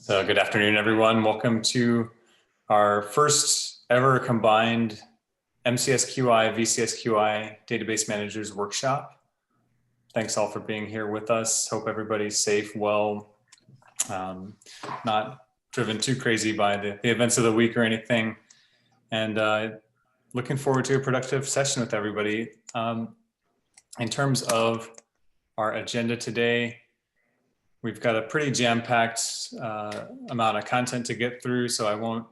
So good afternoon, everyone. Welcome to our first ever combined MCSQI-VCSQI Database Managers Workshop. Thanks all for being here with us. Hope everybody's safe, well, not driven too crazy by the events of the week or anything. And looking forward to a productive session with everybody. In terms of our agenda today, we've got a pretty jam-packed amount of content to get through, so I won't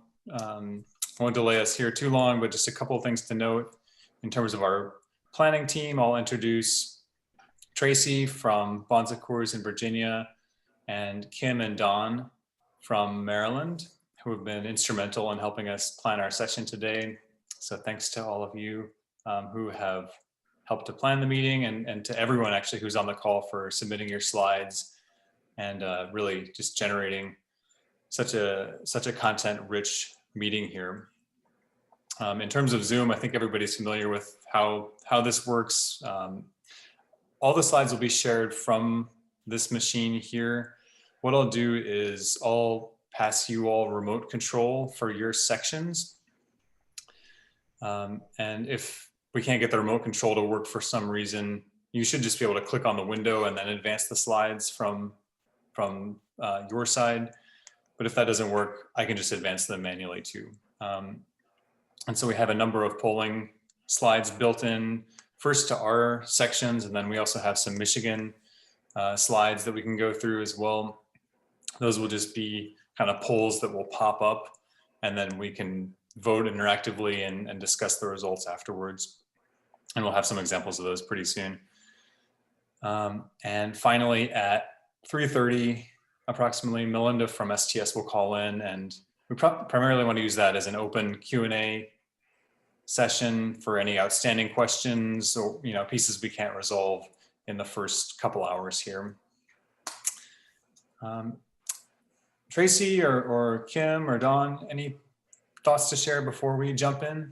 delay us here too long, but just a couple of things to note in terms of our planning team. I'll introduce Tracy from Bon Secours in Virginia and Kim and Dawn from Maryland, who have been instrumental in helping us plan our session today. So thanks to all of you who have helped to plan the meeting, and to everyone actually who's on the call for submitting your slides and really just generating such a content-rich meeting here. In terms of Zoom, I think everybody's familiar with how this works. All the slides will be shared from this machine here. What I'll do is I'll pass you all remote control for your sections. And if we can't get the remote control to work for some reason, you should just be able to click on the window and then advance the slides from your side. But if that doesn't work, I can just advance them manually too. And so we have a number of polling slides built in, first to our sections, and then we also have some Michigan slides that we can go through as well. Those will just be kind of polls that will pop up, and then we can vote interactively and discuss the results afterwards. And we'll have some examples of those pretty soon. And finally, at 3:30 approximately, Melinda from STS will call in, and we primarily want to use that as an open Q&A session for any outstanding questions or pieces we can't resolve in the first couple hours here. Tracy or Kim or Dawn, any thoughts to share before we jump in?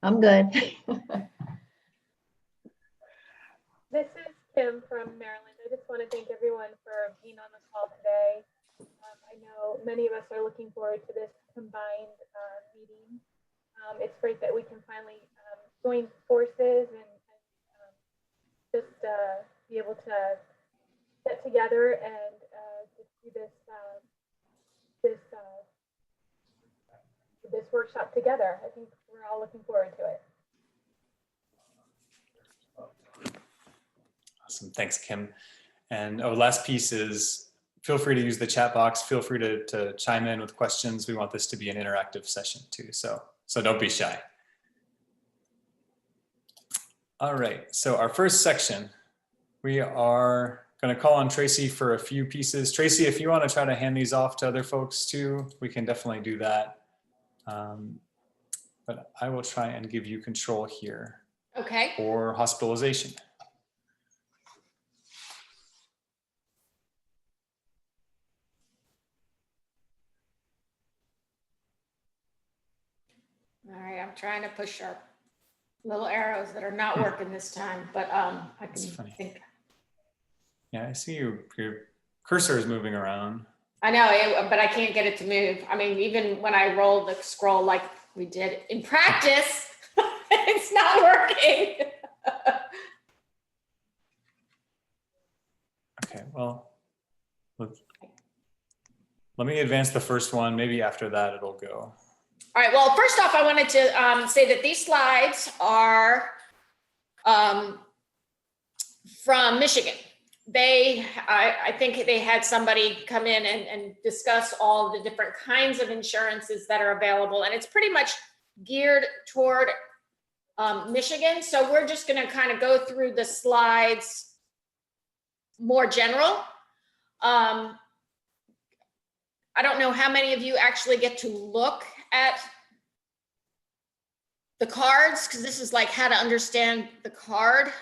I'm good. This is Kim from Maryland. I just want to thank everyone for being on the call today. I know many of us are looking forward to this combined meeting. It's great that we can finally join forces and just be able to get together and just do this workshop together. I think we're all looking forward to it. Awesome, thanks, Kim. And our last piece is, feel free to use the chat box. Feel free to chime in with questions. We want this to be an interactive session too, so don't be shy. All right, so our first section, we are going to call on Tracy for a few pieces. Tracy, if you want to try to hand these off to other folks too, we can definitely do that. But I will try and give you control here. Okay. For hospitalization. All right, I'm trying to push our little arrows that are not working this time, but I can think. Yeah, I see your cursor is moving around. I know, but I can't get it to move. I mean, even when I roll the scroll like we did in practice, it's not working. Okay, well, let me advance the first one. Maybe after that it'll go. All right, well, first off, I wanted to say that these slides are from Michigan. I think they had somebody come in and discuss all the different kinds of insurances that are available, and it's pretty much geared toward Michigan. So we're just gonna kind of go through the slides more general. I don't know how many of you actually get to look at the cards, because this is like how to understand the card,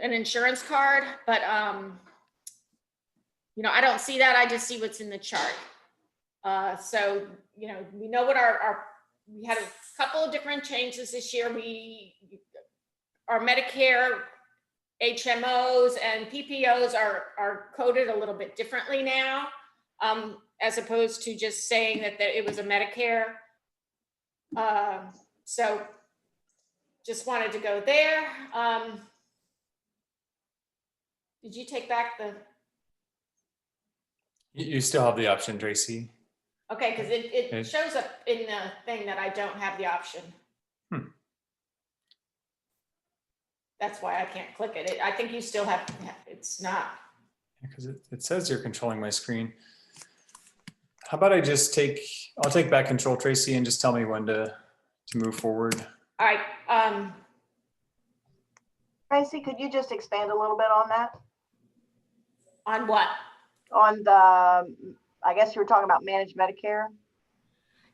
an insurance card, but I don't see that. I just see what's in the chart. So we know what we had a couple of different changes this year. Our Medicare HMOs and PPOs are coded a little bit differently now, as opposed to just saying that it was a Medicare. So just wanted to go there. Did you take back the? You still have the option, Tracy. Okay, because it Okay. shows up in the thing that I don't have the option. That's why I can't click it. I think you still have, it's not. Because it says you're controlling my screen. How about I'll take back control, Tracy, and just tell me when to move forward. All right, Tracy, could you just expand a little bit on that? on what? On the, I guess you were talking about managed Medicare.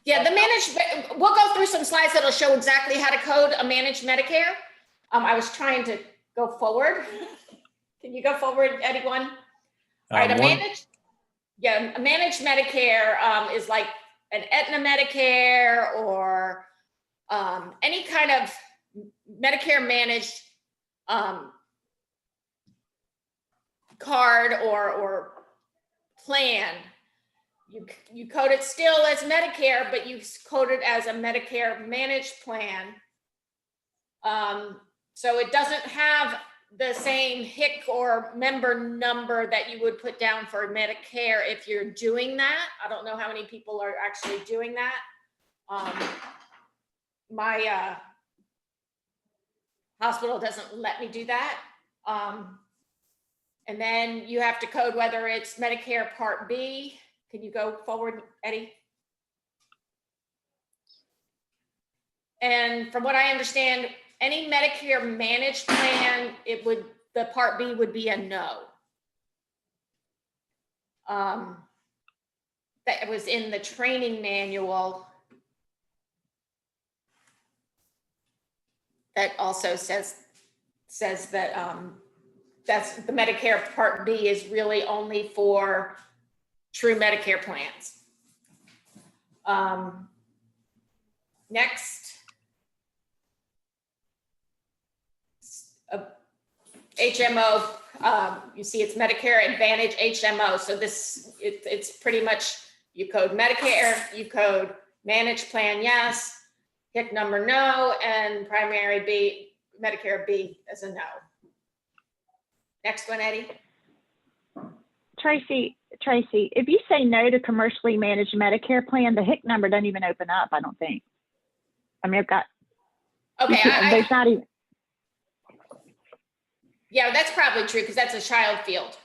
Yeah, the managed, we'll go through some slides that'll show exactly how to code a managed Medicare. I was trying to go forward. Can you go forward, anyone? All right, a managed Medicare is like an Aetna Medicare or any kind of Medicare managed card or plan. You code it still as Medicare, but you code it as a Medicare managed plan. So it doesn't have the same HIC or member number that you would put down for Medicare if you're doing that. I don't know how many people are actually doing that. My hospital doesn't let me do that. And then you have to code whether it's Medicare Part B. Can you go forward, Eddie? And from what I understand, any Medicare managed plan, the Part B would be a no. That was in the training manual. That also says that that's the Medicare Part B is really only for true Medicare plans. Next. HMO, you see it's Medicare Advantage HMO. So it's pretty much, you code Medicare, you code managed plan, yes, HIC number, no, and primary B, Medicare B as a no. Next one, Eddie. Tracy, if you say no to commercially managed Medicare plan, the HIC number doesn't even open up, I don't think. I mean, I've got, Okay, there's not even. Yeah, that's probably true because that's a child field.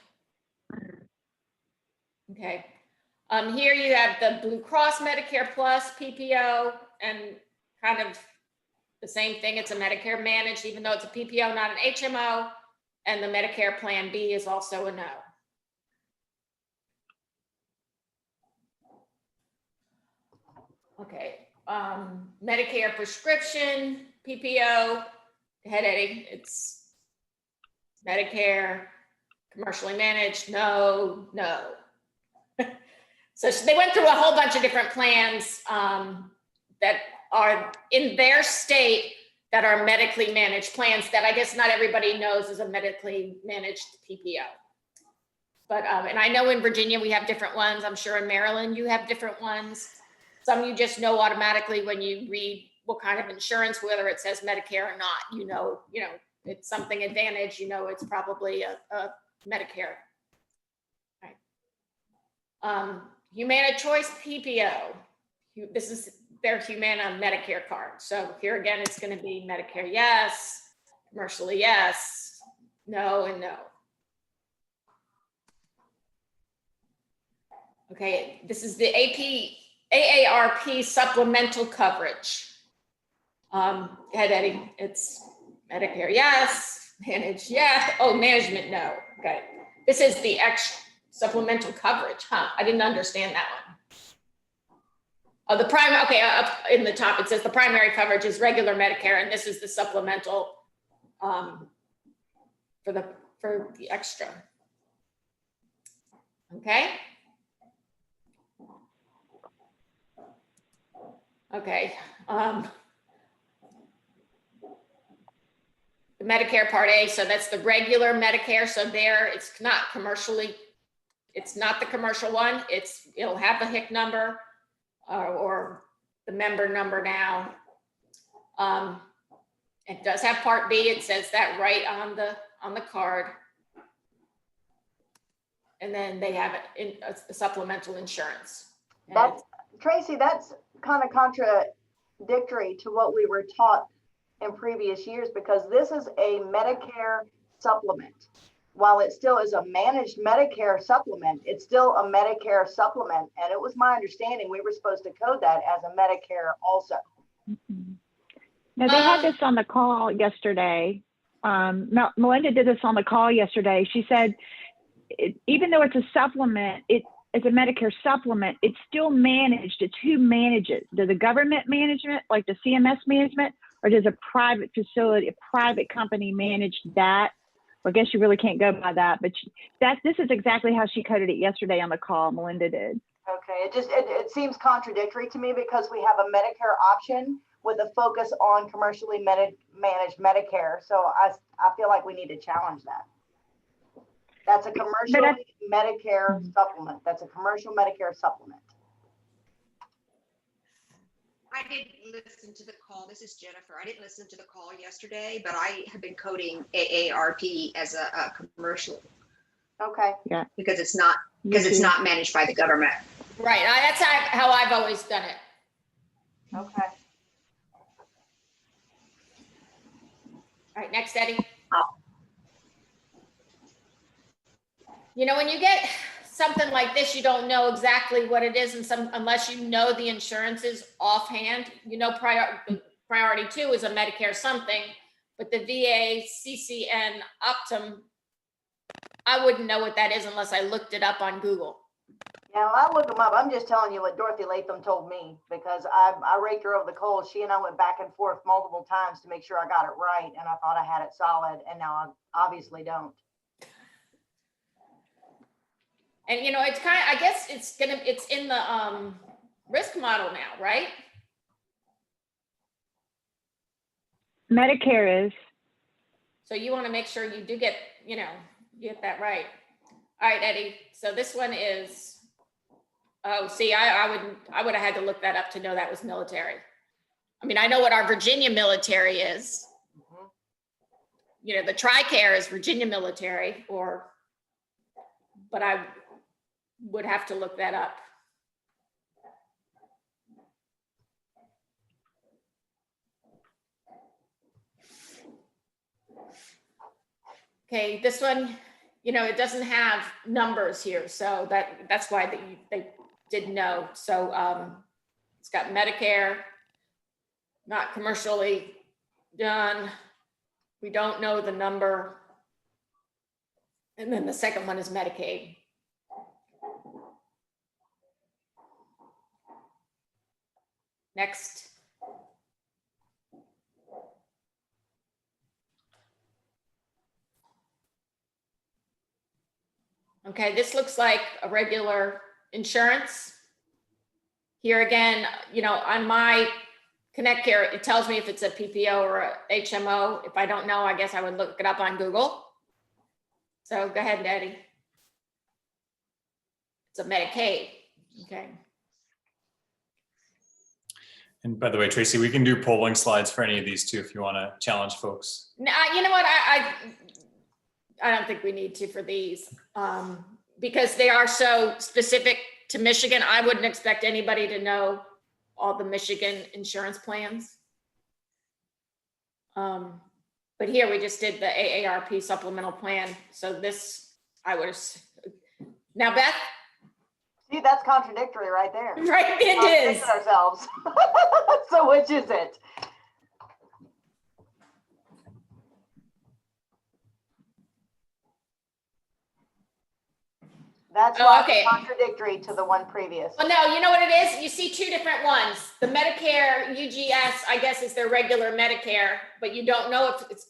Okay. Here you have the Blue Cross Medicare Plus PPO, and kind of the same thing. It's a Medicare managed, even though it's a PPO, not an HMO. And the Medicare Plan B is also a no. Okay. Medicare prescription PPO. Go ahead, Eddie. It's Medicare, commercially managed, no. So they went through a whole bunch of different plans that are in their state that are medically managed plans that I guess not everybody knows is a medically managed PPO. But, and I know in Virginia we have different ones. I'm sure in Maryland you have different ones. Some you just know automatically when you read what kind of insurance, whether it says Medicare or not, you know, it's something Advantage, it's probably a Medicare. Right. Humana Choice PPO. This is their Humana Medicare card. So here again, it's going to be Medicare, yes, commercially, yes, no, and no. Okay, this is the AARP supplemental coverage. Head Eddie, it's Medicare, yes. Manage, yeah. Oh, management, no. Okay. This is the extra supplemental coverage, huh? I didn't understand that one. Oh, the primary, okay, up in the top, it says the primary coverage is regular Medicare, and this is the supplemental for the extra. Okay. Okay. The the Medicare Part A, so that's the regular Medicare. So there, it's not commercially, it's not the commercial one. It'll have the HIC number or the member number now. It does have Part B. It says that right on the card. And then they have it in a supplemental insurance. And That's, Tracy, that's kind of contradictory to what we were taught in previous years, because this is a Medicare supplement. While it still is a managed Medicare supplement, it's still a Medicare supplement. And it was my understanding we were supposed to code that as a Medicare also. Now, they had this on the call yesterday. Melinda did this on the call yesterday. She said, even though it's a supplement, it's a Medicare supplement, it's still managed. It's who manages. Does the government management, like the CMS management, or does a private facility, a private company manage that? Well, I guess you really can't go by that, but this is exactly how she coded it yesterday on the call. Melinda did. Okay, it seems contradictory to me, because we have a Medicare option with a focus on commercially managed Medicare. So I feel like we need to challenge that. That's a commercial Medicare supplement. That's a commercial Medicare supplement. I didn't listen to the call. This is Jennifer. I didn't listen to the call yesterday, but I have been coding AARP as a commercial. Okay. Yeah. Because it's not managed by the government. right, that's how I've always done it. Okay. All right, next, Eddie. Oh. You know, when you get something like this, you don't know exactly what it is, and unless you know the insurances offhand. You know, priority 2 is a Medicare something, but the VA, CCN, Optum, I wouldn't know what that is unless I looked it up on Google. Now I look them up. I'm just telling you what Dorothy Latham told me, because I raked her over the coals. She and I went back and forth multiple times to make sure I got it right, and I thought I had it solid, and now I obviously don't. And you know, it's kind of, I guess it's in the risk model now, right? Medicare is. So you want to make sure you do get, get that right. All right, Eddie. So this one is, oh, see, I would have had to look that up to know that was military. I mean, I know what our Virginia military is. Mhm. You know, the TRICARE is Virginia military, but I would have to look that up. Okay, this one, it doesn't have numbers here, so that's why they didn't know. So it's got Medicare, not commercially done. We don't know the number. And then the second one is Medicaid. Next. Okay, this looks like a regular insurance. Here again, on my Connect Care, it tells me if it's a PPO or a HMO. If I don't know, I guess I would look it up on Google. So go ahead, Eddie. It's a Medicaid. Okay. And by the way, Tracy, we can do polling slides for any of these too, if you want to challenge folks. Now, you know what? I don't think we need to for these because they are so specific to Michigan. I wouldn't expect anybody to know all the Michigan insurance plans. But here we just did the AARP supplemental plan. So this, I would have, now Beth. See, that's contradictory right there. Right, it is. Ourselves. So which is it? That's why okay. it's contradictory to the one previous. Well, no, you know what it is? You see two different ones. The Medicare UGS, I guess, is their regular Medicare, but you don't know if it's,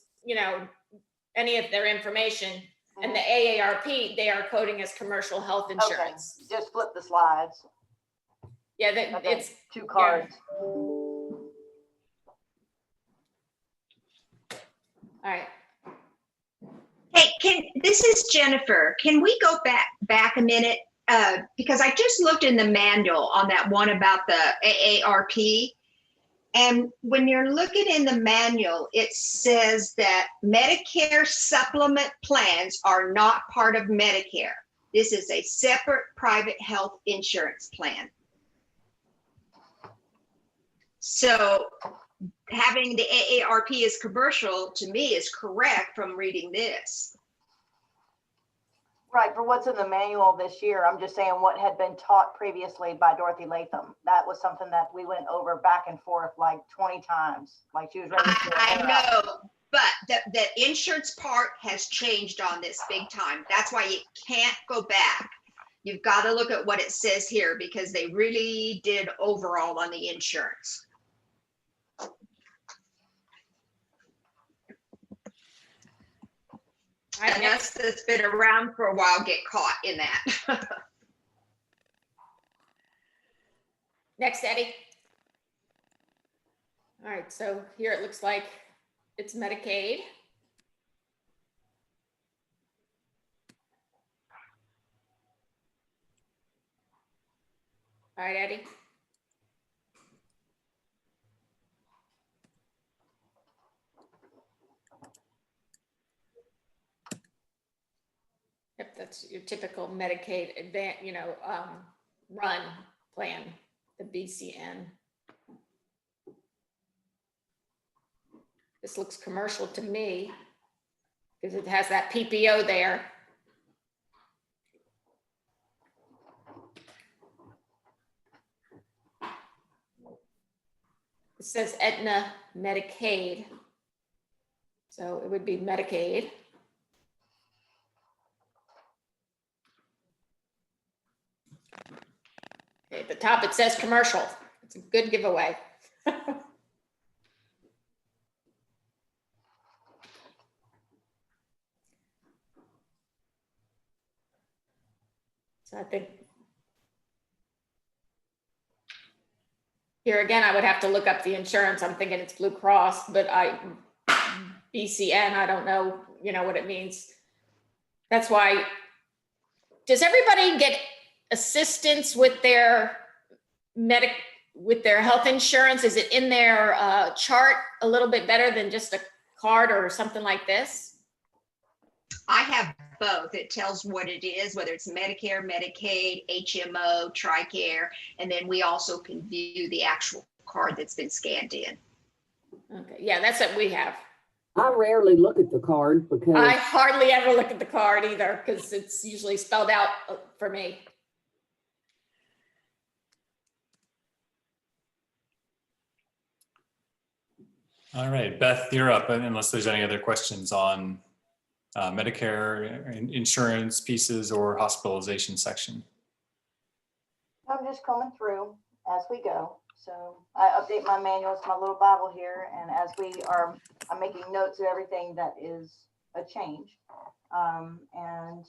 any of their information. And the AARP, they are coding as commercial health insurance. Okay. Just flip the slides. Yeah, Okay. it's 2 cards. Yeah. All right. Hey, this is Jennifer. Can we go back a minute? Because I just looked in the manual on that one about the AARP. And when you're looking in the manual, it says that Medicare supplement plans are not part of Medicare. This is a separate private health insurance plan. So having the AARP as commercial to me is correct from reading this. Right, for what's in the manual this year, I'm just saying what had been taught previously by Dorothy Latham. That was something that we went over back and forth like 20 times, like she was ready to. I know, but the insurance part has changed on this big time. That's why you can't go back. You've got to look at what it says here because they really did overall on the insurance. And us that's been around for a while get caught in that. Next, Eddie. All right, so here it looks like it's Medicaid. All right, Eddie. Yep, that's your typical Medicaid run plan, the BCN. This looks commercial to me because it has that PPO there. It says Aetna Medicaid. So it would be Medicaid. Okay, at the top it says commercial. It's a good giveaway. So I think here again, I would have to look up the insurance. I'm thinking it's Blue Cross, but BCN, I don't know, what it means. That's why, does everybody get assistance with their health insurance? Is it in their chart a little bit better than just a card or something like this? I have both. It tells what it is, whether it's Medicare, Medicaid, HMO, TRICARE, and then we also can view the actual card that's been scanned in. Okay, yeah, that's what we have. I rarely look at the card because I hardly ever look at the card either because it's usually spelled out for me. All right, Beth, you're up, unless there's any other questions on Medicare insurance pieces or hospitalization section. I'm just coming through as we go. So I update my manuals, my little Bible here, and as I'm making notes of everything that is a change. And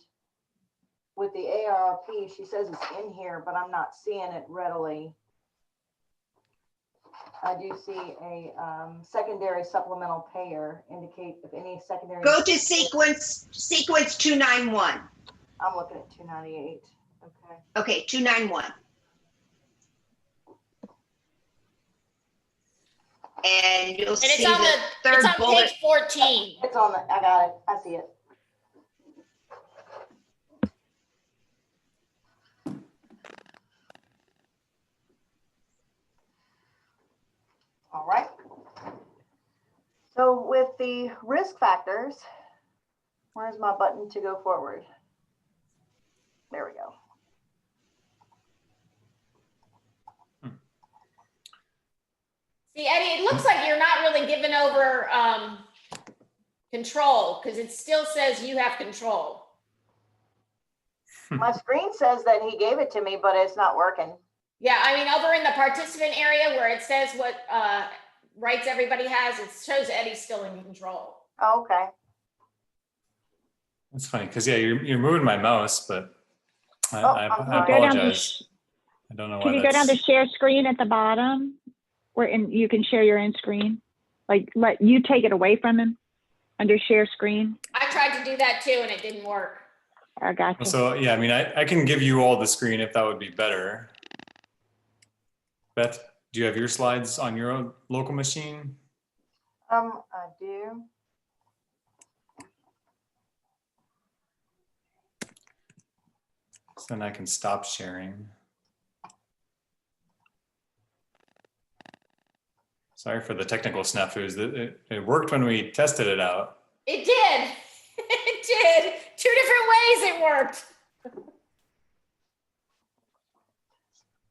with the AARP, she says it's in here, but I'm not seeing it readily. I do see a secondary supplemental payer indicate if any secondary. Go to sequence 291. I'm looking at 298. Okay. Okay, 291. And you'll see It's on the third it's on bullet. page 14. It's on I got it. I see it. All right. So with the risk factors, where's my button to go forward? There we go. See, Eddie, it looks like you're not really giving over control because it still says you have control. My screen says that he gave it to me, but it's not working. Yeah, I mean, over in the participant area where it says what rights everybody has, it shows Eddie's still in control. Oh, okay. That's funny because you're moving my mouse, but I I'm apologize. I don't know why. Can you go down to share screen at the bottom, where you can share your end screen? Like let you take it away from him. under share screen. I tried to do that too and it didn't work. I got you. So yeah, I mean, I can give you all the screen if that would be better. Beth, do you have your slides on your own local machine? I do. So then I can stop sharing. Sorry for the technical snafus. It worked when we tested it out. It did. It did. 2 different ways it worked.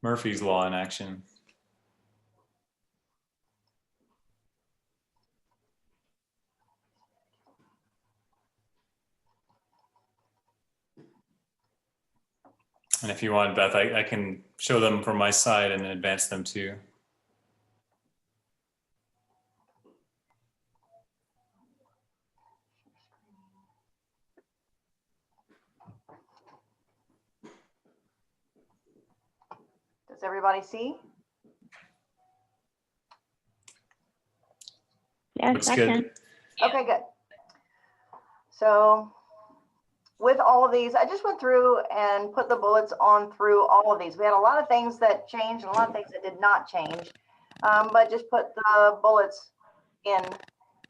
Murphy's Law in action. And if you want, Beth, I can show them from my side and advance them too. Does everybody see? Yes, Looks I good. can. Okay, good. So with all of these, I just went through and put the bullets on through all of these. We had a lot of things that changed and a lot of things that did not change, but just put the bullets in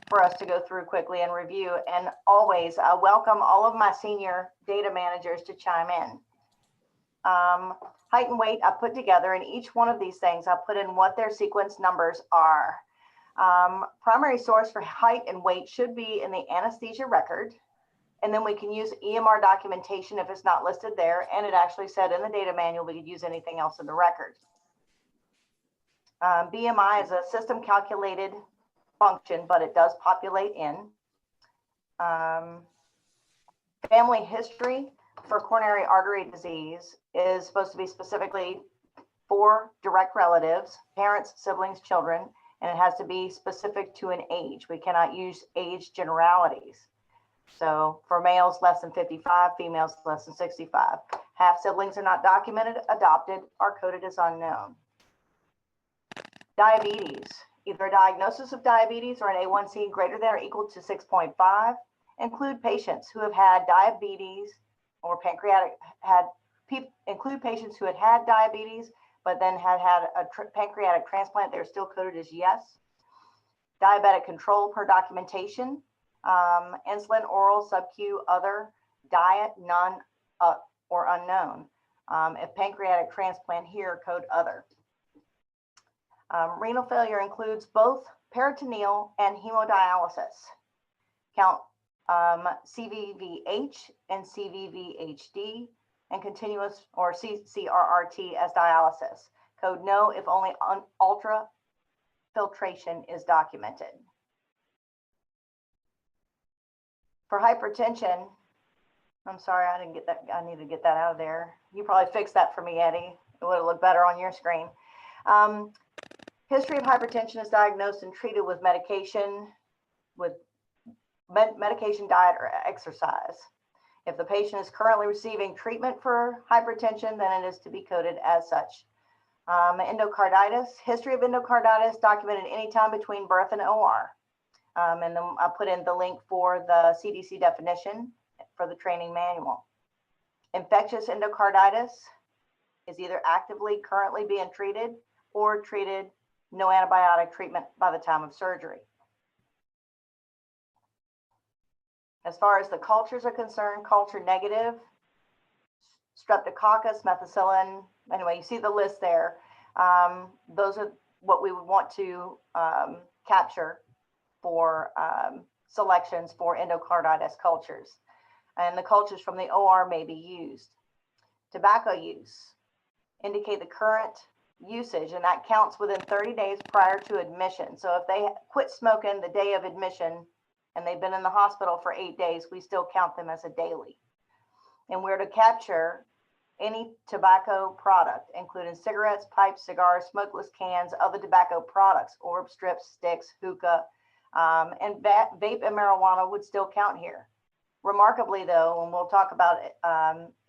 for us to go through quickly and review. And always welcome all of my senior data managers to chime in. Height and weight I put together, and each one of these things I put in what their sequence numbers are. Primary source for height and weight should be in the anesthesia record. And then we can use EMR documentation if it's not listed there. And it actually said in the data manual, we could use anything else in the record. BMI is a system calculated function, but it does populate in. Family history for coronary artery disease is supposed to be specifically for direct relatives, parents, siblings, children, and it has to be specific to an age. We cannot use age generalities. So for males less than 55, females less than 65. Half siblings are not documented, adopted, are coded as unknown. Diabetes, either a diagnosis of diabetes or an A1C greater than or equal to 6.5. Include patients who have had diabetes or include patients who had diabetes, but then had a pancreatic transplant. They're still coded as yes. Diabetic control per documentation. Insulin, oral, sub-Q, other, diet, none, or unknown. If pancreatic transplant here, code other. Renal failure includes both peritoneal and hemodialysis. Count CVVH and CVVHD and continuous or CCRRT as dialysis. Code no if only ultrafiltration is documented. For hypertension, I'm sorry, I didn't get that. I need to get that out of there. You probably fixed that for me, Eddie. It would have looked better on your screen. History of hypertension is diagnosed and treated with medication, medication, diet, or exercise. If the patient is currently receiving treatment for hypertension, then it is to be coded as such. Endocarditis, history of endocarditis documented anytime between birth and OR. And then I put in the link for the CDC definition for the training manual. Infectious endocarditis is either actively currently being treated or treated, no antibiotic treatment by the time of surgery. As far as the cultures are concerned, culture negative, streptococcus, methicillin, anyway, you see the list there. Those are what we would want to capture for selections for endocarditis cultures. And the cultures from the OR may be used. Tobacco use, indicate the current usage, and that counts within 30 days prior to admission. So if they quit smoking the day of admission and they've been in the hospital for 8 days, we still count them as a daily. And we're to capture any tobacco product, including cigarettes, pipes, cigars, smokeless cans, other tobacco products, orb, strips, sticks, hookah, and vape and marijuana would still count here. Remarkably though, and we'll talk about it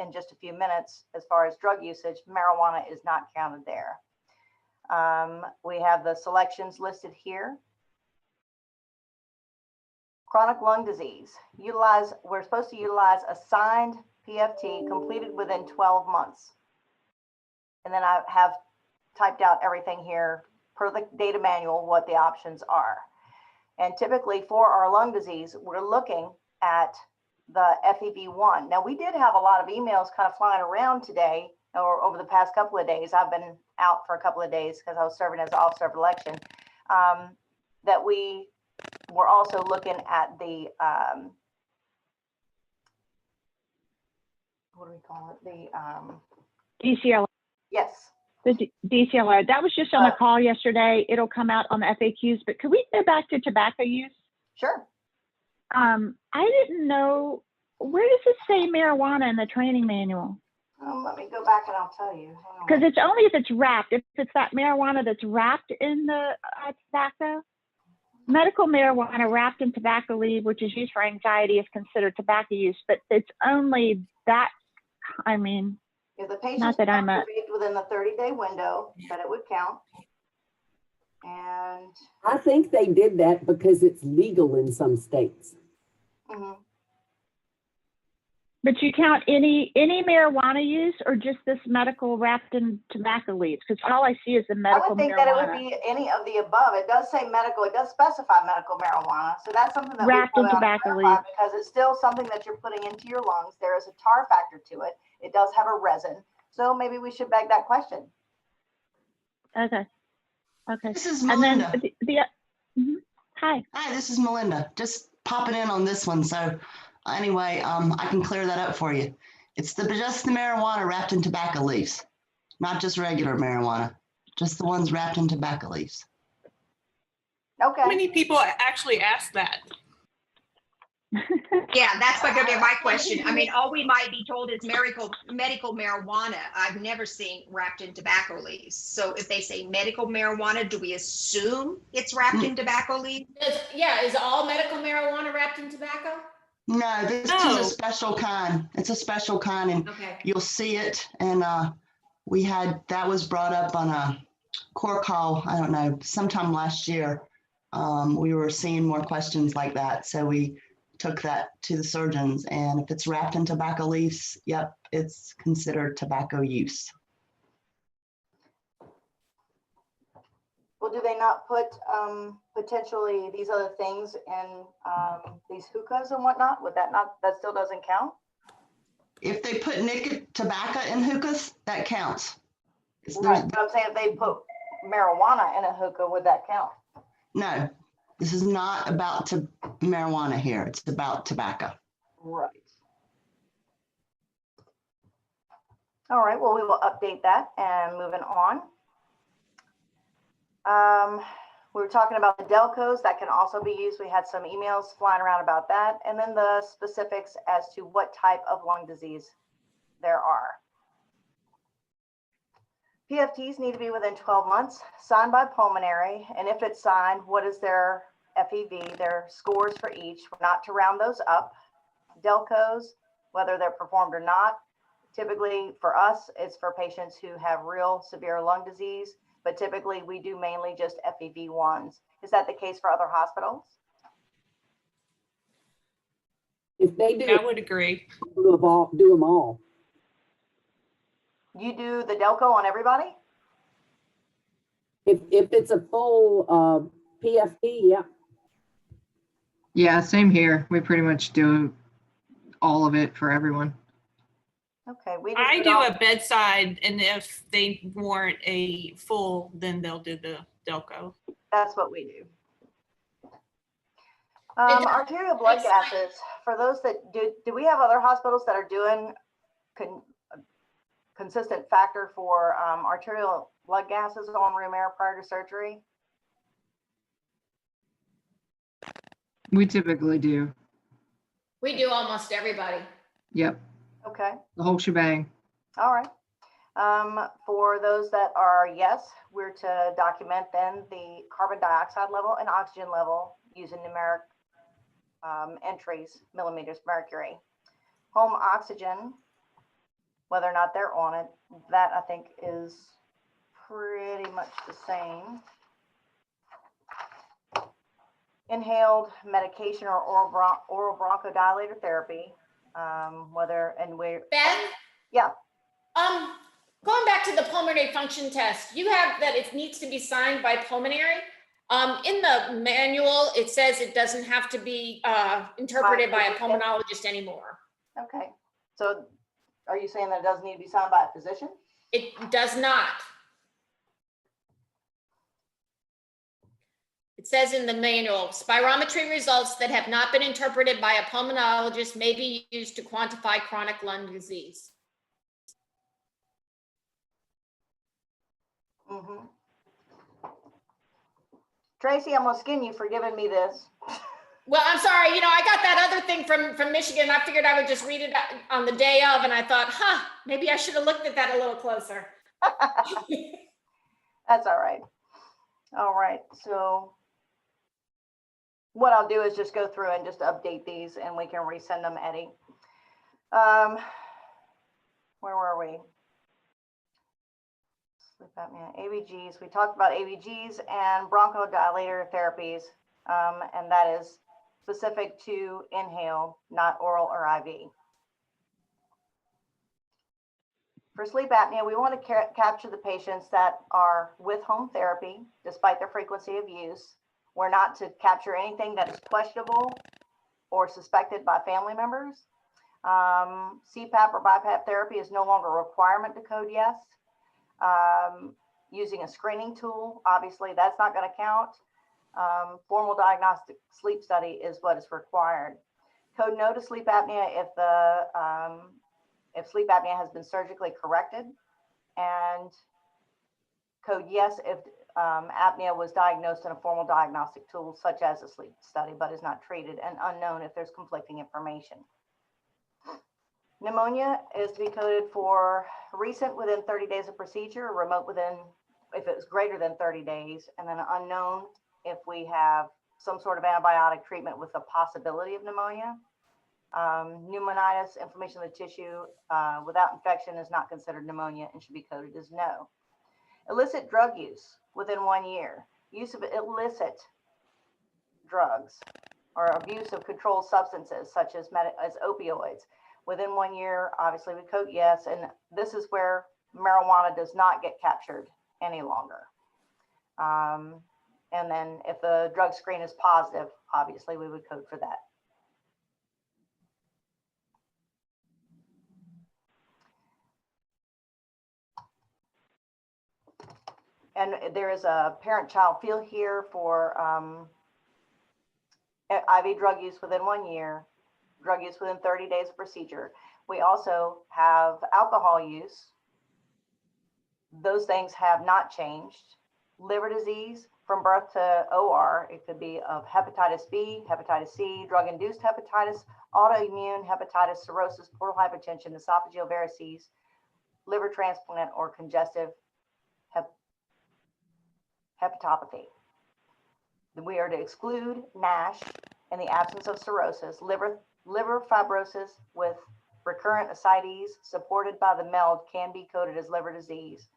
in just a few minutes, as far as drug usage, marijuana is not counted there. We have the selections listed here. Chronic lung disease. We're supposed to utilize a signed PFT completed within 12 months. And then I have typed out everything here per the data manual, what the options are. And typically for our lung disease, we're looking at the FEV1. Now, we did have a lot of emails kind of flying around today or over the past couple of days. I've been out for a couple of days because I was serving as officer of election, that we were also looking at the, what do we call it? The, DCLR. yes. The DCLR. That was just on the call yesterday. It'll come out on the FAQs, but could we go back to tobacco use? Sure. I didn't know, where does it say marijuana in the training manual? Let me go back and I'll tell you. Because it's only if it's wrapped, if it's that marijuana that's wrapped in the tobacco. Medical marijuana wrapped in tobacco leaf, which is used for anxiety, is considered tobacco use, but it's only that, I mean, If the patient not that I'm a, within the 30-day window, that it would count. And I think they did that because it's legal in some states. mhm. but you count any marijuana use or just this medical wrapped in tobacco leaves? Because all I see is the I medical would think marijuana. that it would be any of the above. It does say medical, it does specify medical marijuana. So that's something that Wrapped we in want to tobacco clarify leaves. because it's still something that you're putting into your lungs. There is a tar factor to it. It does have a resin. So maybe we should beg that question. Okay. Okay. This is And then Melinda. hi. Hi, this is Melinda. Just popping in on this one. So anyway, I can clear that up for you. It's just the marijuana wrapped in tobacco leaves, not just regular marijuana, just the ones wrapped in tobacco leaves. Okay. How many people actually ask that? Yeah, that's going to be my question. I mean, all we might be told is medical marijuana. I've never seen wrapped in tobacco leaves. So if they say medical marijuana, do we assume it's wrapped in tobacco leaves? Is all medical marijuana wrapped in tobacco? No, this is No. a special kind. It's a special kind, and Okay. you'll see it. And that was brought up on a core call, I don't know, sometime last year. We were seeing more questions like that. So we took that to the surgeons, and if it's wrapped in tobacco leaves, yep, it's considered tobacco use. Well, do they not put potentially these other things in these hookahs and whatnot? That still doesn't count? If they put tobacco in hookahs, that counts. Right, but I'm saying if they put marijuana in a hookah, would that count? No, this is not about marijuana here. It's about tobacco. Right. All right, well, we will update that and moving on. We were talking about the Delcos that can also be used. We had some emails flying around about that. And then the specifics as to what type of lung disease there are. PFTs need to be within 12 months, signed by pulmonary. And if it's signed, what is their FEV, their scores for each, not to round those up. Delcos, whether they're performed or not, typically for us, it's for patients who have real severe lung disease, but typically we do mainly just FEV1s. Is that the case for other hospitals? If they do, I would agree. do them all. You do the Delco on everybody? If it's a full PFT, yeah. Yeah, same here. We pretty much do all of it for everyone. Okay, we I just do don't- a bedside, and if they warrant a full, then they'll do the Delco. That's what we do. Arterial blood it's like- gases, for those that do we have other hospitals that are doing consistent factor for arterial blood gases on room air prior to surgery? We typically do. We do almost everybody. Yep, Okay, the whole shebang. all right. For those that are yes, we're to document then the carbon dioxide level and oxygen level using numeric entries, millimeters mercury. Home oxygen, whether or not they're on it, that I think is pretty much the same. inhaled medication or oral bronchodilator therapy, Ben? Yeah. Going back to the pulmonary function test, you have that it needs to be signed by pulmonary. In the manual, it says it doesn't have to be interpreted by a pulmonologist anymore. Okay, so are you saying that it doesn't need to be signed by a physician? It does not. It says in the manual, spirometry results that have not been interpreted by a pulmonologist may be used to quantify chronic lung disease. Mm-hmm. Tracy, I'm gonna skin you for giving me this. Well, I'm sorry, I got that other thing from Michigan. I figured I would just read it on the day of, and I thought, maybe I should have looked at that a little closer. That's all right. All right, so what I'll do is just go through and just update these and we can resend them, Eddie. Where were we? Sleep apnea, ABGs. We talked about ABGs and bronchodilator therapies, and that is specific to inhale, not oral or IV. For sleep apnea, we want to capture the patients that are with home therapy, despite their frequency of use. We're not to capture anything that is questionable or suspected by family members. CPAP or BiPAP therapy is no longer a requirement to code yes. Using a screening tool, obviously that's not going to count. Formal diagnostic sleep study is what is required. Code no to sleep apnea if sleep apnea has been surgically corrected, and code yes if apnea was diagnosed in a formal diagnostic tool such as a sleep study but is not treated, and unknown if there's conflicting information. Pneumonia is to be coded for recent within 30 days of procedure, remote within, if it's greater than 30 days, and then unknown if we have some sort of antibiotic treatment with a possibility of pneumonia. Pneumonitis, inflammation of the tissue without infection is not considered pneumonia and should be coded as no. Illicit drug use within 1 year. Use of illicit drugs or abuse of controlled substances such as opioids. Within 1 year, obviously we code yes, and this is where marijuana does not get captured any longer. And then if the drug screen is positive, obviously we would code for that. And there is a parent-child field here for IV drug use within 1 year, drug use within 30 days of procedure. We also have alcohol use. Those things have not changed. Liver disease from birth to OR. It could be of hepatitis B, hepatitis C, drug-induced hepatitis, autoimmune hepatitis, cirrhosis, portal hypertension, esophageal varices, liver transplant, or congestive hepatopathy. We are to exclude NASH in the absence of cirrhosis, liver fibrosis with recurrent ascites supported by the MELD can be coded as liver disease.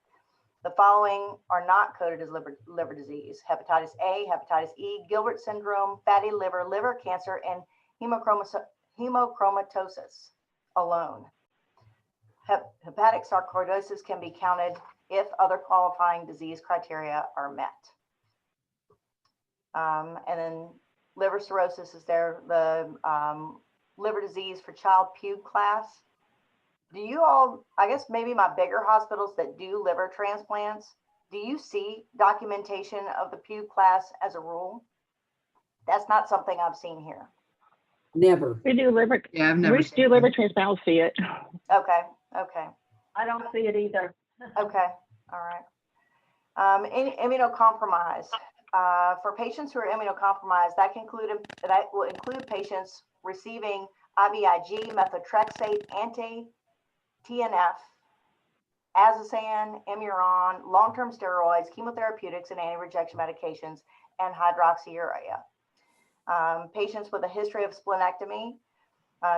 The following are not coded as liver disease: hepatitis A, hepatitis E, Gilbert syndrome, fatty liver, liver cancer, and hemochromatosis alone. Hepatic sarcoidosis can be counted if other qualifying disease criteria are met. And then liver cirrhosis is there, the liver disease for child PUG class. Do you all, I guess maybe my bigger hospitals that do liver transplants, do you see documentation of the PUG class as a rule? That's not something I've seen here. Never. We do liver. Yeah, I've never We seen do liver transplant. I'll see it. Okay, okay, I don't see it either. okay, all right. Immunocompromised. For patients who are immunocompromised, that will include patients receiving IVIG, methotrexate, anti-TNF, azasan, Imuron, long-term steroids, chemotherapeutics, and anti-rejection medications, and hydroxyurea. Patients with a history of splenectomy,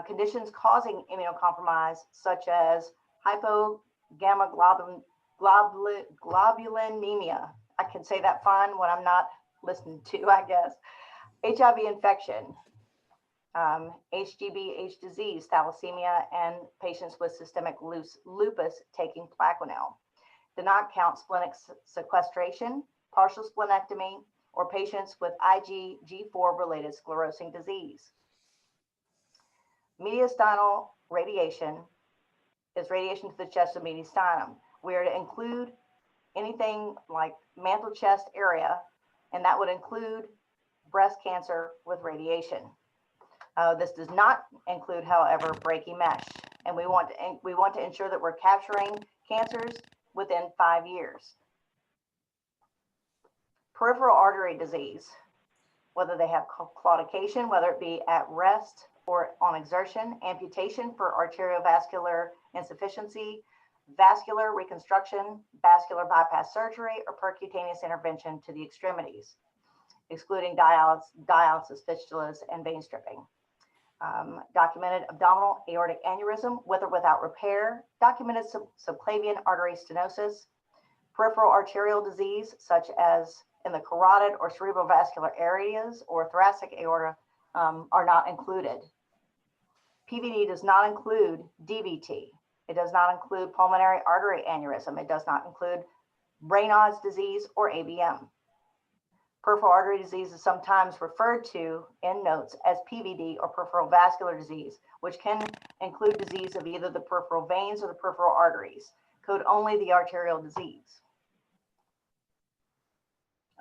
conditions causing immunocompromise, such as hypogammaglobulinemia. I can say that fine when I'm not listening to, I guess. HIV infection, HGB, H disease, thalassemia, and patients with systemic lupus taking Plaquenil. Do not count splenic sequestration, partial splenectomy, or patients with IgG4 related sclerosing disease. Mediastinal radiation is radiation to the chest of mediastinum. We are to include anything like mantle chest area, and that would include breast cancer with radiation. This does not include, however, brachy mesh, and we want to ensure that we're capturing cancers within 5 years. Peripheral artery disease, whether they have claudication, whether it be at rest or on exertion, amputation for arteriovascular insufficiency, vascular reconstruction, vascular bypass surgery, or percutaneous intervention to the extremities, excluding dialysis fistulas and vein stripping. Documented abdominal aortic aneurysm with or without repair, documented subclavian artery stenosis, peripheral arterial disease such as in the carotid or cerebral vascular areas or thoracic aorta are not included. PVD does not include DVT. It does not include pulmonary artery aneurysm. It does not include Raynaud's disease or ABM. Peripheral artery disease is sometimes referred to in notes as PVD or peripheral vascular disease, which can include disease of either the peripheral veins or the peripheral arteries. Code only the arterial disease.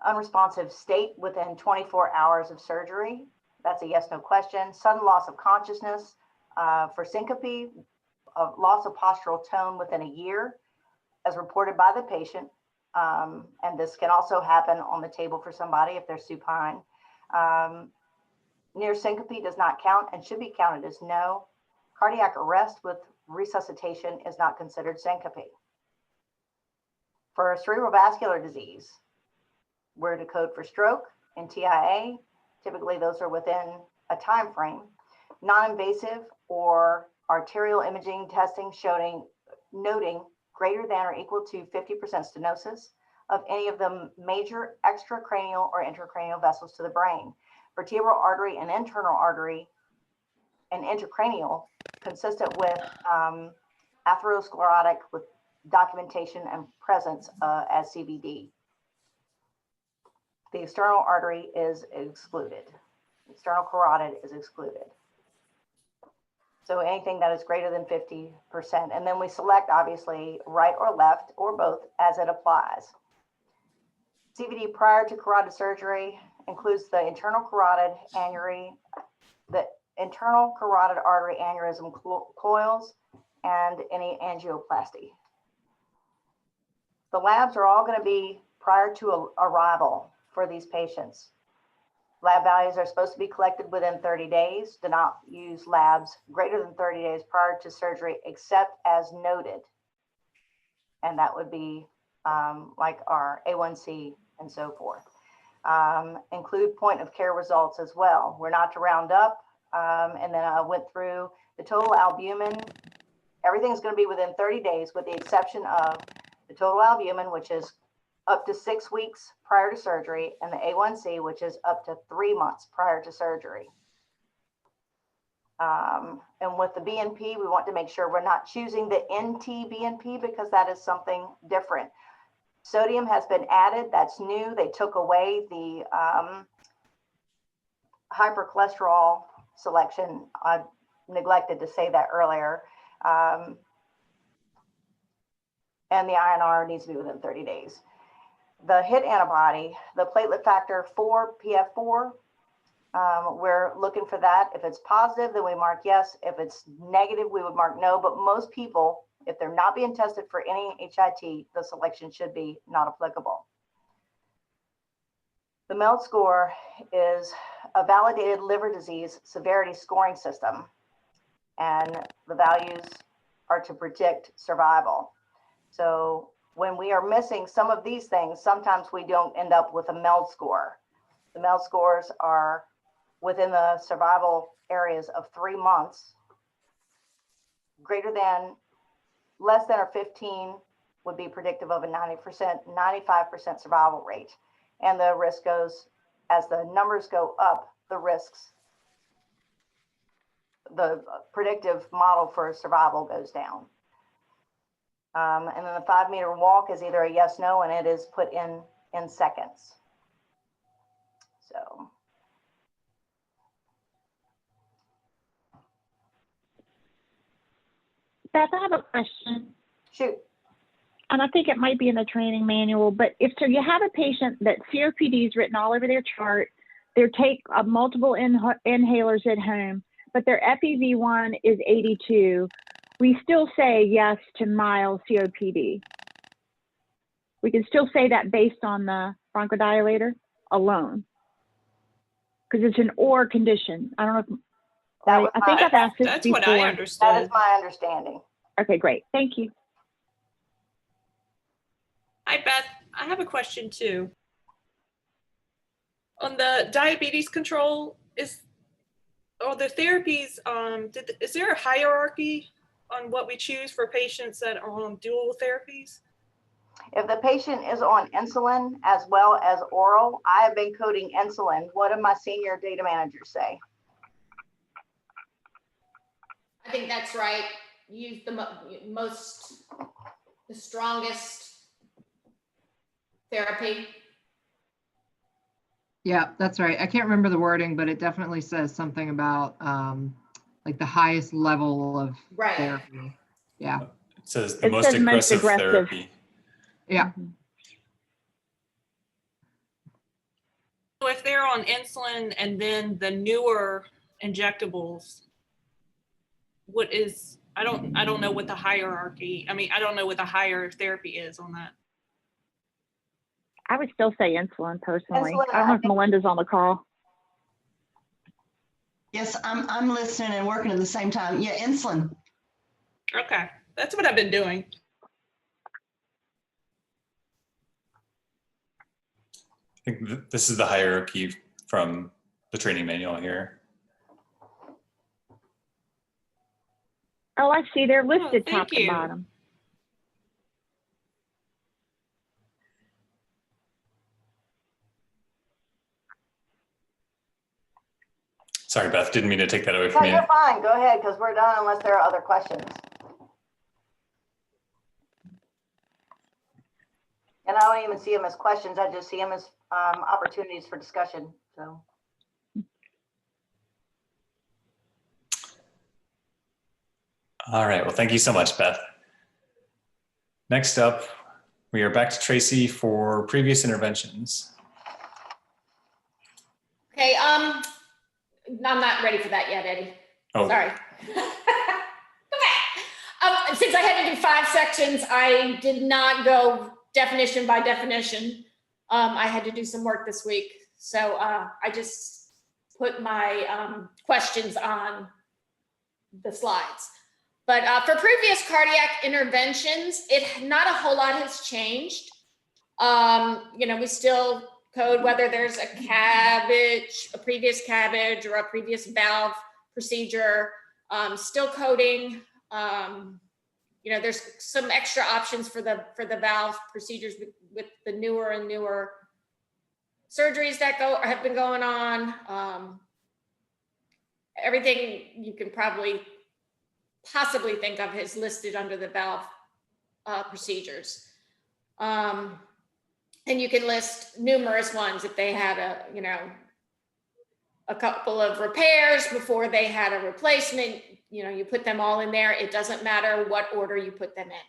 Unresponsive state within 24 hours of surgery. That's a yes, no question. Sudden loss of consciousness for syncope, loss of postural tone within a year, as reported by the patient. And this can also happen on the table for somebody if they're supine. Near syncope does not count and should be counted as no. Cardiac arrest with resuscitation is not considered syncope. For cerebrovascular disease, we're to code for stroke and TIA. Typically, those are within a time frame. Non-invasive or arterial imaging testing noting greater than or equal to 50% stenosis of any of the major extracranial or intracranial vessels to the brain. Vertebral artery and internal artery and intracranial consistent with atherosclerotic with documentation and presence as CVD. The external artery is excluded. External carotid is excluded. So anything that is greater than 50%. And then we select obviously right or left or both as it applies. CVD prior to carotid surgery includes the internal carotid aneurysm, the internal carotid artery aneurysm coils, and any angioplasty. The labs are all going to be prior to arrival for these patients. Lab values are supposed to be collected within 30 days. Do not use labs greater than 30 days prior to surgery, except as noted. And that would be like our A1C and so forth. Include point of care results as well. We're not to round up. And then I went through the total albumin. Everything's going to be within 30 days with the exception of the total albumin, which is up to 6 weeks prior to surgery, and the A1C, which is up to 3 months prior to surgery. And with the BNP, we want to make sure we're not choosing the NT BNP because that is something different. Sodium has been added. That's new. They took away the hypercholesterol selection. I neglected to say that earlier. And the INR needs to be within 30 days. The HIT antibody, the platelet factor 4, PF4, we're looking for that. If it's positive, then we mark yes. If it's negative, we would mark no. But most people, if they're not being tested for any HIT, the selection should be not applicable. The MELD score is a validated liver disease severity scoring system, and the values are to predict survival. So when we are missing some of these things, sometimes we don't end up with a MELD score. The MELD scores are within the survival areas of 3 months. Greater than, less than, or 15 would be predictive of a 95% survival rate. And the risk goes as the numbers go up, the risks, the predictive model for survival goes down. And then the 5-meter walk is either a yes, no, and it is put in seconds. So. Beth, I have a question. Shoot. And I think it might be in the training manual, but if so, you have a patient that COPD is written all over their chart, they take multiple inhalers at home, but their FEV1 is 82. We still say yes to mild COPD. We can still say that based on the bronchodilator alone, because it's an or condition. I don't know if, right? I think I've asked this That's before. what I understood. That is my understanding. Okay, great. Thank you. Hi, Beth. I have a question too. On the diabetes control, is the therapies, is there a hierarchy on what we choose for patients that are on dual therapies? If the patient is on insulin as well as oral, I have been coding insulin. What did my senior data manager say? I think that's right. Use the the strongest therapy. Yeah, that's right. I can't remember the wording, but it definitely says something about like the highest level of Right. therapy. Yeah. It says the most aggressive therapy. Yeah. So if they're on insulin and then the newer injectables, what is, I don't know what the hierarchy, I mean, I don't know what the higher therapy is on that. I would still say insulin personally. Insulin, I don't know if Melinda's on the call. Yes, I'm listening and working at the same time. Yeah, insulin. Okay, that's what I've been doing. I think this is the hierarchy from the training manual here. Oh, I see. They're listed top thank you. to bottom. Sorry, Beth, didn't mean to take that away No, from you. you're fine. Go ahead, because we're done unless there are other questions. And I don't even see them as questions. I just see them as opportunities for discussion. So. All right, well, thank you so much, Beth. Next up, we are back to Tracy for previous interventions. Okay, I'm not ready for that yet, Eddie. Oh. Sorry. Okay. Since I had to do 5 sections, I did not go definition by definition. I had to do some work this week. So I just put my questions on the slides. But for previous cardiac interventions, not a whole lot has changed. You know, we still code whether there's a previous CABG or a previous valve procedure, still coding. You know, there's some extra options for the valve procedures with the newer and newer surgeries that have been going on. Everything you can possibly think of is listed under the valve procedures. And you can list numerous ones if they had a couple of repairs before they had a replacement, you know, you put them all in there. It doesn't matter what order you put them in.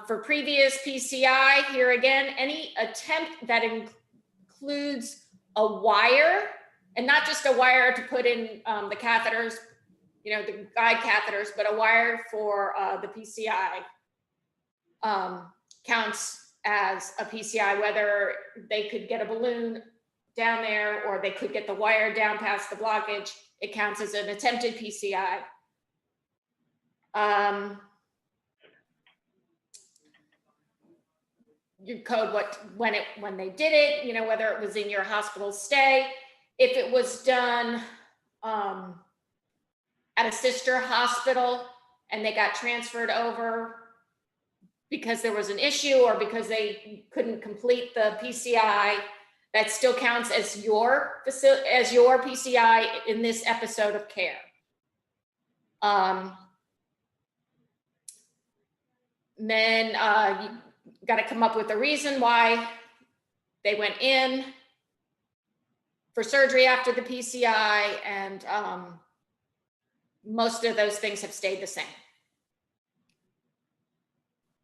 For previous PCI, here again, any attempt that includes a wire, and not just a wire to put in the catheters, you know, the guide catheters, but a wire for the PCI counts as a PCI, whether they could get a balloon down there or they could get the wire down past the blockage. It counts as an attempted PCI. You code when they did it, you know, whether it was in your hospital stay, if it was done at a sister hospital and they got transferred over because there was an issue or because they couldn't complete the PCI, That still counts as your PCI in this episode of care. Then you got to come up with a reason why they went in for surgery after the PCI, and most of those things have stayed the same.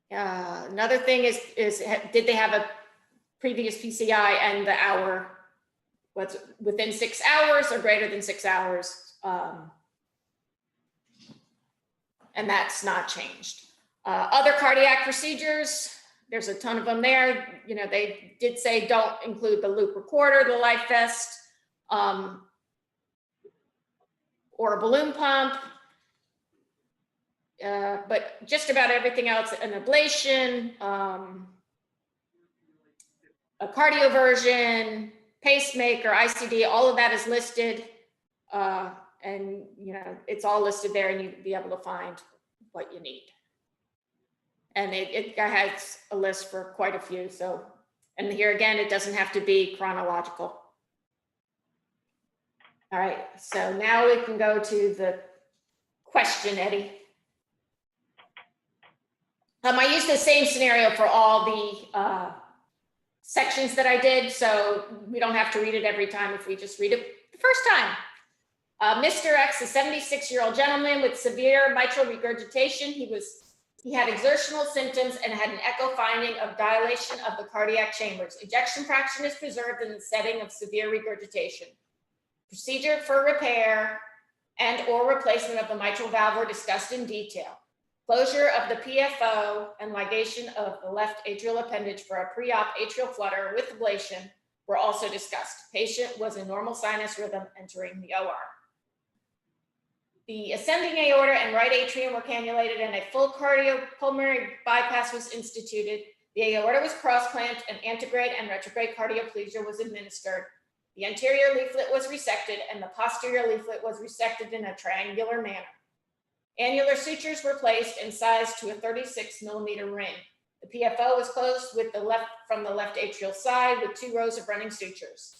Another thing is did they have a previous PCI and the hour was within 6 hours or greater than 6 hours? And that's not changed. Other cardiac procedures, there's a ton of them there. You know, they did say don't include the loop recorder, the life vest, or a balloon pump. But just about everything else, an ablation, a cardioversion, pacemaker, ICD, all of that is listed. And you know, it's all listed there and you'd be able to find what you need. And it has a list for quite a few. So, and here again, it doesn't have to be chronological. All right, so now we can go to the question, Eddie. I used the same scenario for all the sections that I did, so we don't have to read it every time if we just read it the first time. Mr. X, a 76-year-old gentleman with severe mitral regurgitation. He had exertional symptoms and had an echo finding of dilation of the cardiac chambers. Ejection fraction is preserved in the setting of severe regurgitation. Procedure for repair and or replacement of the mitral valve were discussed in detail. Closure of the PFO and ligation of the left atrial appendage for a pre-op atrial flutter with ablation were also discussed. Patient was in normal sinus rhythm entering the OR. The ascending aorta and right atrium were cannulated and a full cardiopulmonary bypass was instituted. The aorta was cross-clamped and antegrade and retrograde cardioplasia was administered. The anterior leaflet was resected and the posterior leaflet was resected in a triangular manner. Annular sutures were placed and sized to a 36mm ring. The PFO was closed from the left atrial side with 2 rows of running sutures.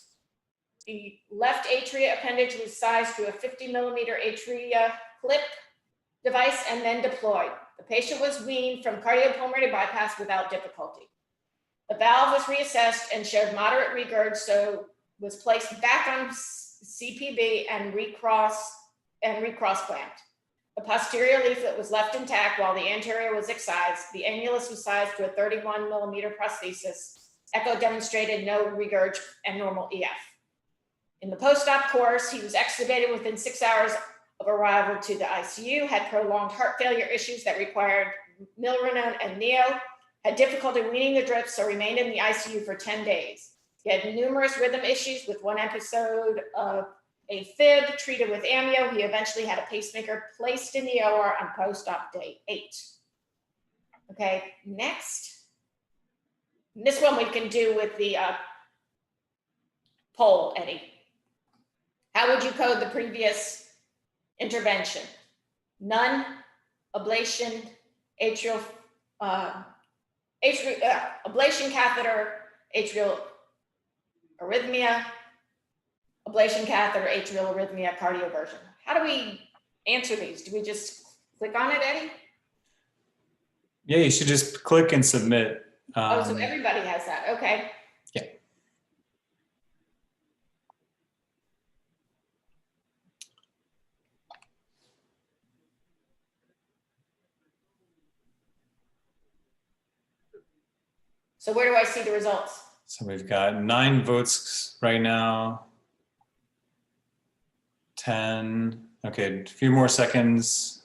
The left atria appendage was sized to a 50mm atria clip device and then deployed. The patient was weaned from cardiopulmonary bypass without difficulty. The valve was reassessed and showed moderate regurg, so was placed back on CPB and recross-clamped. The posterior leaflet was left intact while the anterior was excised. The annulus was sized to a 31mm prosthesis. Echo demonstrated no regurg and normal EF. In the post-op course, he was extubated within 6 hours of arrival to the ICU, had prolonged heart failure issues that required milrinone and neo, had difficulty weaning the drip, so remained in the ICU for 10 days. He had numerous rhythm issues with 1 episode of AFib treated with amio. He eventually had a pacemaker placed in the OR on post-op day 8. Okay, next. This one we can do with the poll, Eddie. How would you code the previous intervention? None, ablation, ablation catheter, atrial arrhythmia, ablation catheter, atrial arrhythmia, cardioversion. How do we answer these? Do we just click on it, Eddie? Yeah, you should just click and submit. Oh, so everybody has that. Okay. Yeah. So where do I see the results? So we've got 9 votes right now. 10. Okay, a few more seconds.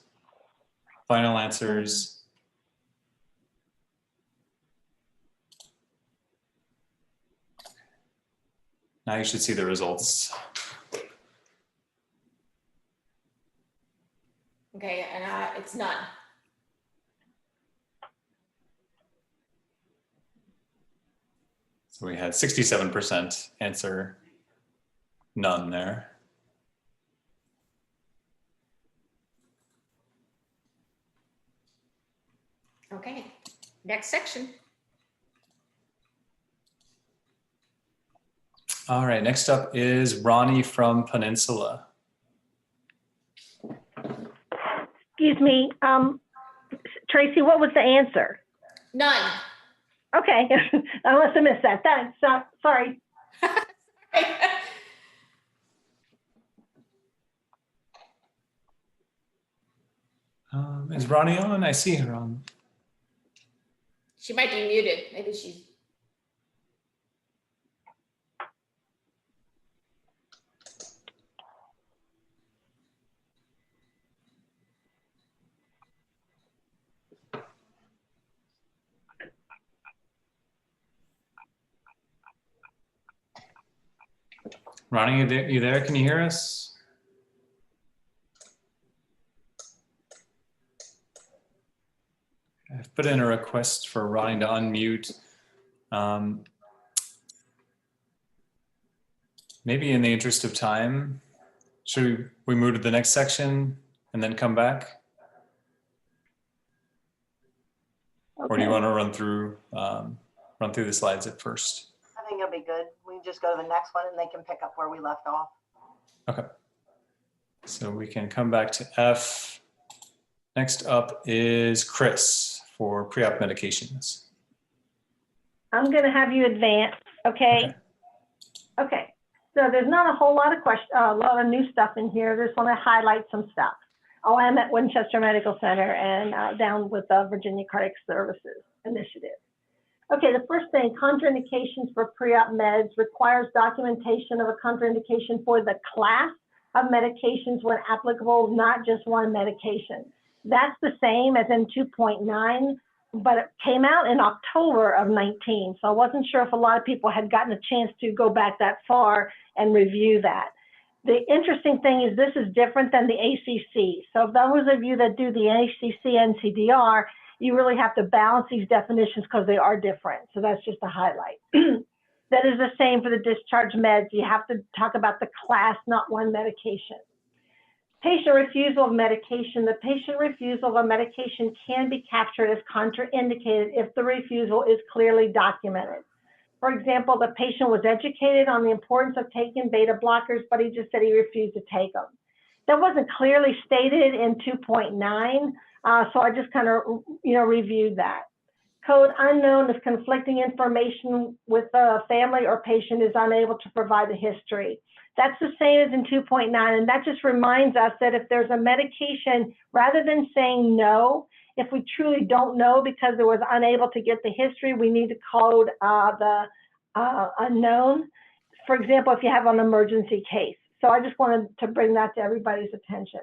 Final answers. Now you should see the results. Okay, and it's none. So we had 67% answer none there. Okay, next section. All right, next up is Ronnie from Peninsula. Excuse me, Tracy, what was the answer? None. Okay, I must have missed that. Thanks, sorry. Is Ronnie on? I see her on. She might be muted. Maybe she's. Ronnie, you there? Can you hear us? I've put in a request for Ronnie to unmute. Maybe in the interest of time, should we move to the next section and then come back? Okay. Or do you want to run through the slides at first? I think it'll be good. We just go to the next one and they can pick up where we left off. Okay. So we can come back to F. Next up is Chris for pre-op medications. I'm going to have you advance, okay? Okay. So there's not a whole lot of a lot of new stuff in here. I just want to highlight some stuff. Oh, I'm at Winchester Medical Center and down with the Virginia Cardiac Services Initiative. Okay, the first thing, contraindications for pre-op meds requires documentation of a contraindication for the class of medications when applicable, not just one medication. That's the same as in 2.9, but it came out in October of 19. So I wasn't sure if a lot of people had gotten a chance to go back that far and review that. The interesting thing is this is different than the ACC. So those of you that do the ACC NCDR, you really have to balance these definitions because they are different. So that's just a highlight. That is the same for the discharge meds. You have to talk about the class, not one medication. Patient refusal of medication. The patient refusal of a medication can be captured as contraindicated if the refusal is clearly documented. For example, the patient was educated on the importance of taking beta blockers, but he just said he refused to take them. That wasn't clearly stated in 2.9, so I just kind of, reviewed that. Code unknown if conflicting information with the family or patient is unable to provide the history. That's the same as in 2.9, and that just reminds us that if there's a medication, rather than saying no, if we truly don't know because it was unable to get the history, we need to code the unknown. For example, if you have an emergency case. So I just wanted to bring that to everybody's attention.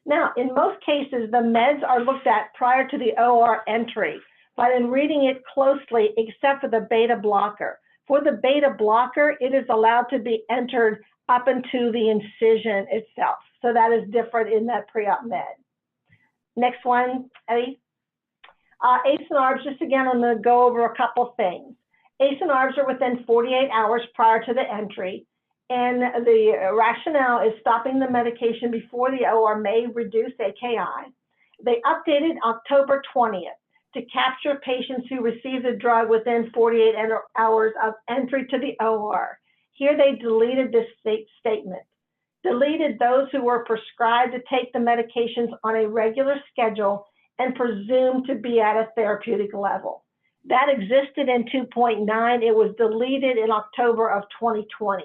Now, in most cases, the meds are looked at prior to the OR entry, but in reading it closely, except for the beta blocker. For the beta blocker, it is allowed to be entered up into the incision itself. So that is different in that pre-op med. Next one, Eddie. ACE and ARBs, just again, I'm going to go over a couple things. ACE and ARBs are within 48 hours prior to the entry, and the rationale is stopping the medication before the OR may reduce AKI. They updated October 20th to capture patients who receive the drug within 48 hours of entry to the OR. Here they deleted this statement. Deleted those who were prescribed to take the medications on a regular schedule and presumed to be at a therapeutic level. That existed in 2.9. It was deleted in October of 2020.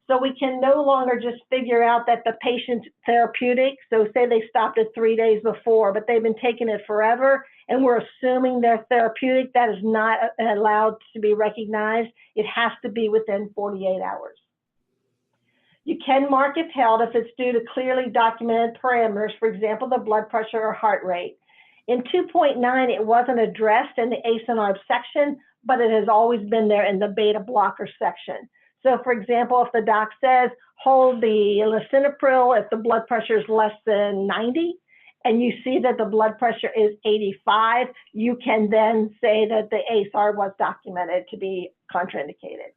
So we can no longer just figure out that the patient's therapeutic. So say they stopped it 3 days before, but they've been taking it forever, and we're assuming they're therapeutic. That is not allowed to be recognized. It has to be within 48 hours. You can mark if held if it's due to clearly documented parameters, for example, the blood pressure or heart rate. In 2.9, it wasn't addressed in the ACE and ARB section, but it has always been there in the beta blocker section. So for example, if the doc says, hold the lisinopril if the blood pressure is less than 90, and you see that the blood pressure is 85, you can then say that the ACE-ARB was documented to be contraindicated.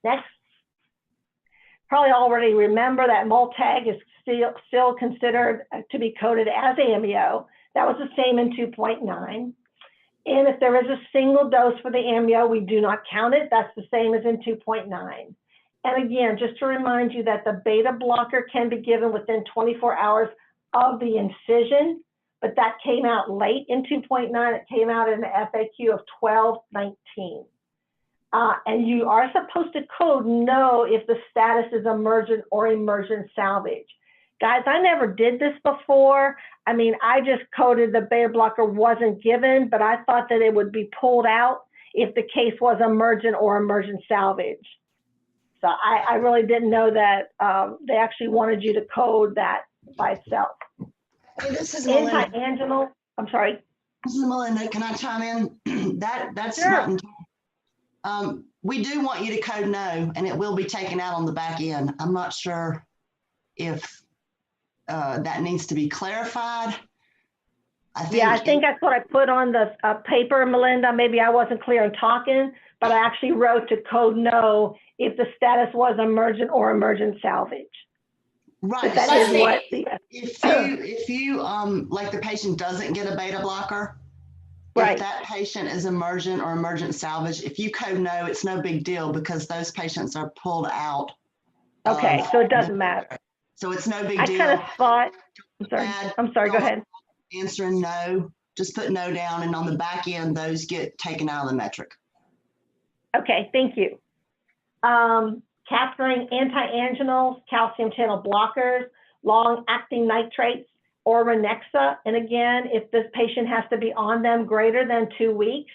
Next. Probably already remember that MULTAG is still considered to be coded as AMEO. That was the same in 2.9. And if there is a single dose for the amnio, we do not count it. That's the same as in 2.9. And again, just to remind you that the beta blocker can be given within 24 hours of the incision, but that came out late in 2.9. It came out in the FAQ of 1219. And you are supposed to code no if the status is emergent or emergent salvage. Guys, I never did this before. I mean, I just coded the beta blocker wasn't given, but I thought that it would be pulled out if the case was emergent or emergent salvage. So I really didn't know that they actually wanted you to code that by itself. Hey, this is Melinda. Anti-anginal, I'm sorry. This is Melinda. Can I chime in? That's Sure. not. We do want you to code no, and it will be taken out on the back end. I'm not sure if that needs to be clarified. I think that's what I put on the paper, Melinda. Maybe I wasn't clear in talking, but I actually wrote to code no if the status was emergent or emergent salvage. Right. That is what the, if you like the patient doesn't get a beta blocker, right. If that patient is emergent or emergent salvage, if you code no, it's no big deal because those patients are pulled out. Okay, so it doesn't matter. So it's no big deal. I kind of thought, I'm sorry, go ahead. Answering no, just put no down, and on the back end, those get taken out of the metric. Okay, thank you. Capturing anti-anginals, calcium channel blockers, long-acting nitrates, or Renexa. And again, if this patient has to be on them greater than 2 weeks,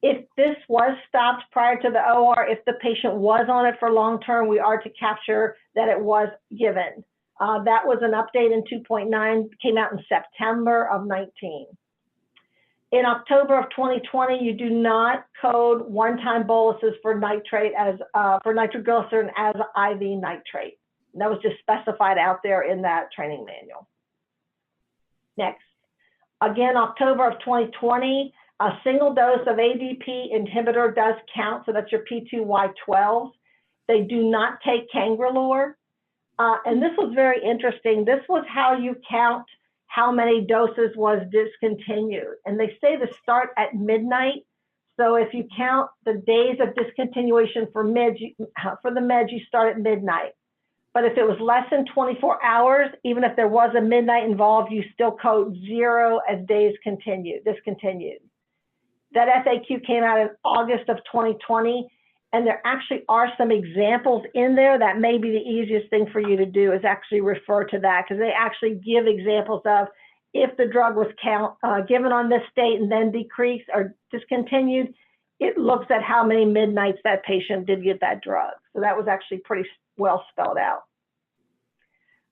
if this was stopped prior to the OR, if the patient was on it for long-term, we are to capture that it was given. That was an update in 2.9, came out in September of 19. In October of 2020, you do not code one-time boluses for nitrate as for nitroglycerin as IV nitrate. And that was just specified out there in that training manual. Next, again, October of 2020, a single dose of ADP inhibitor does count, so that's your P2Y12. They do not take Cangrelor. And this was very interesting. This was how you count how many doses was discontinued. And they say to start at midnight. So if you count the days of discontinuation for the meds, you start at midnight. But if it was less than 24 hours, even if there was a midnight involved, you still code 0 as days discontinued. That FAQ came out in August of 2020. And there actually are some examples in there that may be the easiest thing for you to do is actually refer to that, because they actually give examples of if the drug was given on this date and then decreased or discontinued, it looks at how many midnights that patient did get that drug. So that was actually pretty well spelled out.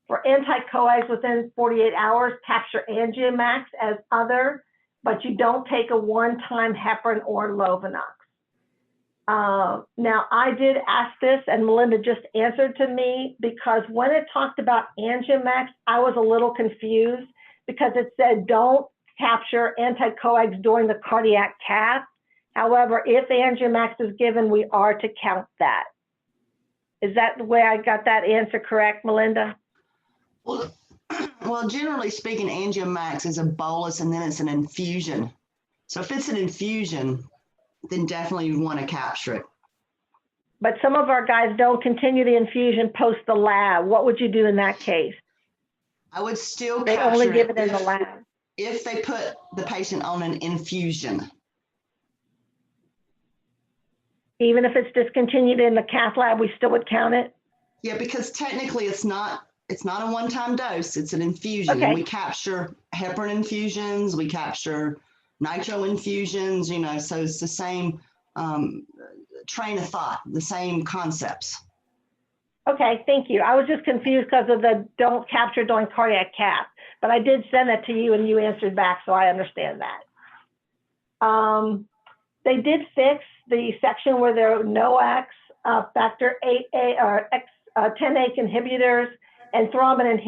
For anti-coags within 48 hours, capture Angiomax as other, but you don't take a one-time heparin or Lovenox. Now, I did ask this, and Melinda just answered to me, because when it talked about Angiomax, I was a little confused because it said don't capture anticoags during the cardiac cath. However, if Angiomax is given, we are to count that. Is that the way I got that answer correct, Melinda? Well, generally speaking, Angiomax is a bolus and then it's an infusion. So if it's an infusion, then definitely you want to capture it. But some of our guys don't continue the infusion post the lab. What would you do in that case? I would still they capture only give it in the lab. If they put the patient on an infusion. Even if it's discontinued in the cath lab, we still would count it? Yeah, because technically it's not a one-time dose, it's an infusion. Okay. And we capture heparin infusions, we capture nitro infusions, you know, so it's the same train of thought, the same concepts. Okay, thank you. I was just confused because of the don't capture during cardiac cath, but I did send that to you and you answered back, so I understand that. They did fix the section where there are NOACs, factor 8A or 10A inhibitors, and thrombin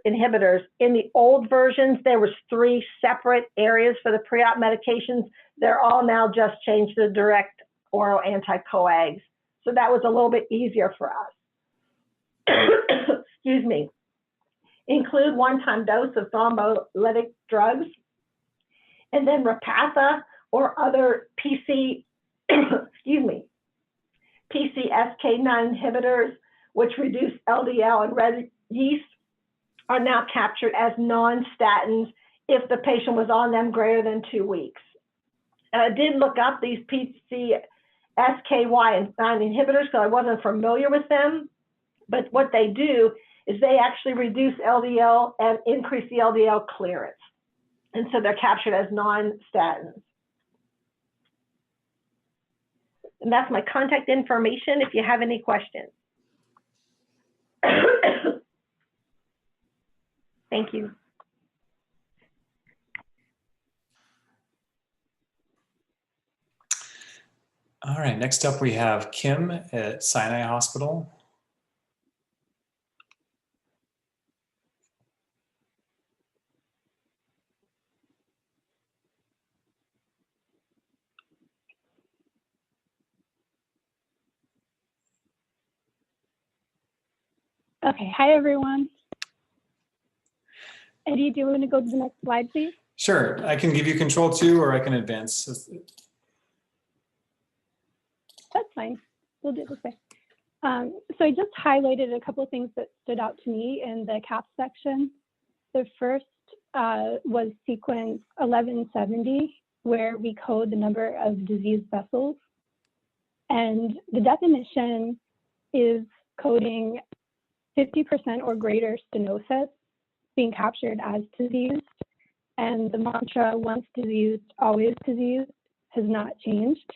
inhibitors. In the old versions, there was 3 separate areas for the pre-op medications. They're all now just changed to direct oral anticoags. So that was a little bit easier for us. Excuse me. Include one-time dose of thrombolytic drugs. And then Repatha or other excuse me, PCSK9 inhibitors, which reduce LDL and red yeast, are now captured as non-statins if the patient was on them greater than 2 weeks. And I did look up these PCSKY9 inhibitors because I wasn't familiar with them, but what they do is they actually reduce LDL and increase the LDL clearance. And so they're captured as non-statins. And that's my contact information if you have any questions. Thank you. All right, next up we have Kim at Sinai Hospital. Okay, hi everyone. Eddie, do you want to go to the next slide, please? Sure, I can give you control too, or I can advance. That's fine. We'll do it this way. So I just highlighted a couple of things that stood out to me in the CAP section. The first was sequence 1170, where we code the number of diseased vessels. And the definition is coding 50% or greater stenosis being captured as diseased. And the mantra, once diseased, always diseased, has not changed.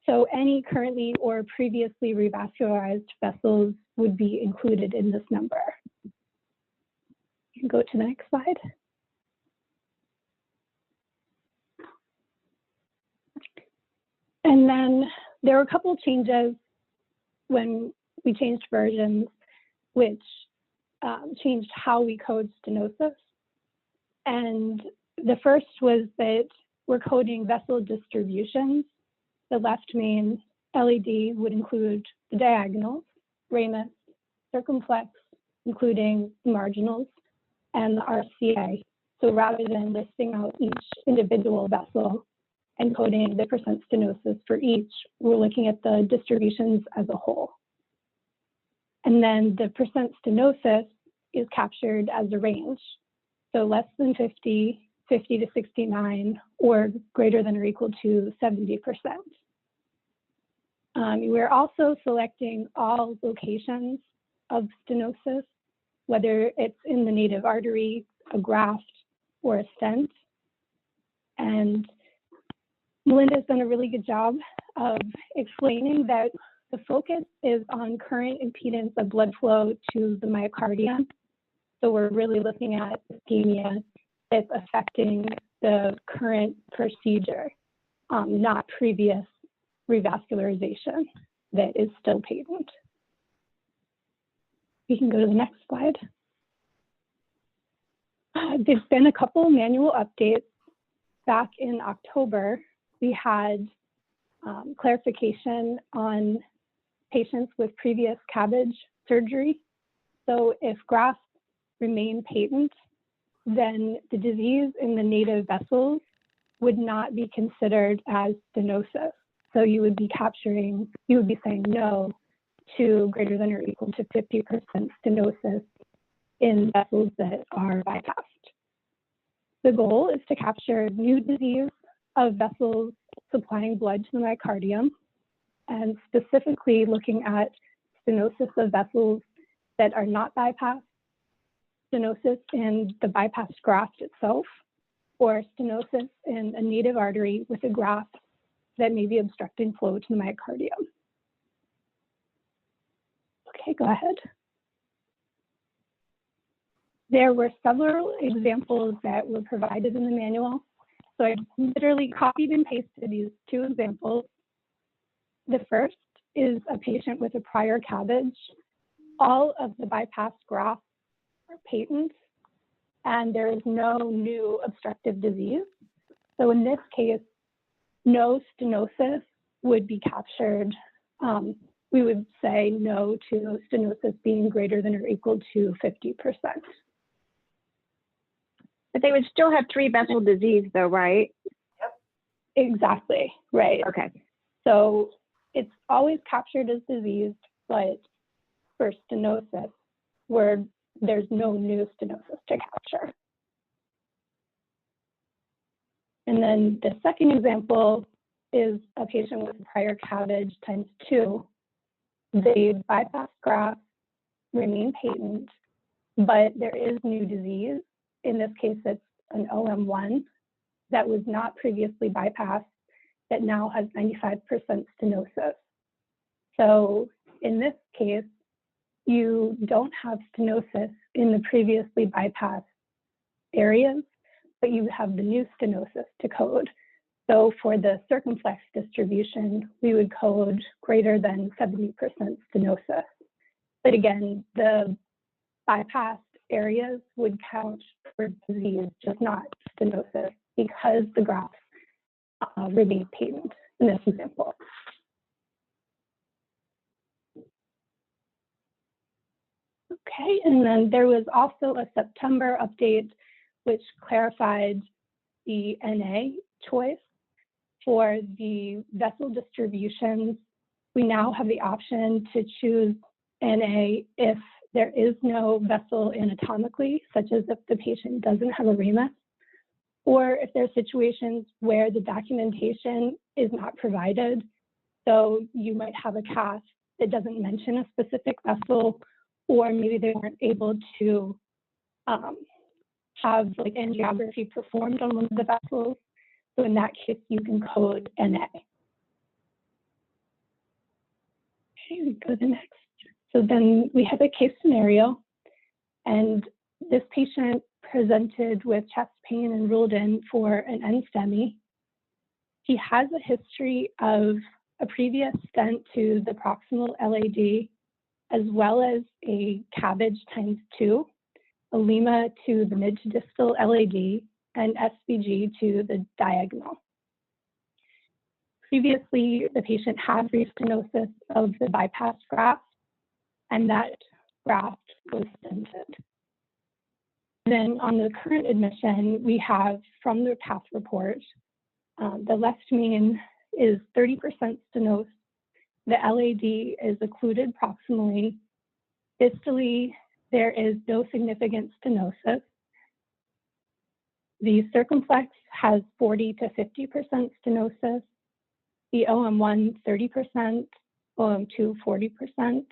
So any currently or previously revascularized vessels would be included in this number. You can go to the next slide. And then there were a couple of changes when we changed versions, which changed how we code stenosis. And the first was that we're coding vessel distributions. The left main LED would include the diagonals, ramus, circumflex, including marginals, and the RCA. So rather than listing out each individual vessel and coding the percent stenosis for each, we're looking at the distributions as a whole. And then the percent stenosis is captured as a range. So less than 50, 50 to 69, or greater than or equal to 70%. We're also selecting all locations of stenosis, whether it's in the native artery, a graft, or a stent. And Melinda's done a really good job of explaining that the focus is on current impedance of blood flow to the myocardium. So we're really looking at ischemia that's affecting the current procedure, not previous revascularization that is still patent. We can go to the next slide. There's been a couple manual updates. Back in October, we had clarification on patients with previous CABG surgery. So if grafts remain patent, then the disease in the native vessels would not be considered as stenosis. So you would be saying no to greater than or equal to 50% stenosis in vessels that are bypassed. The goal is to capture new disease of vessels supplying blood to the myocardium, and specifically looking at stenosis of vessels that are not bypassed, stenosis in the bypassed graft itself, or stenosis in a native artery with a graft that may be obstructing flow to the myocardium. Okay, go ahead. There were several examples that were provided in the manual. So I literally copied and pasted these two examples. The first is a patient with a prior CABG. All of the bypassed grafts are patent, and there is no new obstructive disease. So in this case, no stenosis would be captured. We would say no to stenosis being greater than or equal to 50%. But they would still have 3 vessel disease though, right? Yep. Exactly, right. Okay. So it's always captured as diseased, but for stenosis, where there's no new stenosis to capture. And then the second example is a patient with prior cabbage times 2. The bypass graft remain patent, but there is new disease. In this case, it's an OM1 that was not previously bypassed that now has 95% stenosis. So in this case, you don't have stenosis in the previously bypassed areas, but you have the new stenosis to code. So for the circumflex distribution, we would code greater than 70% stenosis. But again, the bypassed areas would count for disease, just not stenosis, because the grafts remain patent in this example. Okay, and then there was also a September update which clarified the NA choice for the vessel distributions. We now have the option to choose NA if there is no vessel anatomically, such as if the patient doesn't have a remus, or if there are situations where the documentation is not provided. So you might have a cast that doesn't mention a specific vessel, or maybe they weren't able to have like angiography performed on one of the vessels. So in that case, you can code NA. Okay, we go to the next. So then we have a case scenario, and this patient presented with chest pain and ruled in for an NSTEMI. He has a history of a previous stent to the proximal LAD, as well as a cabbage times 2, a lima to the mid to distal LAD, and SVG to the diagonal. Previously, the patient had restenosis of the bypass graft, and that graft was stented. Then on the current admission, we have from the path report, the left mean is 30% stenosed. The LAD is occluded proximally. Distally, there is no significant stenosis. The circumflex has 40 to 50% stenosis. The OM1, 30%, OM2, 40%.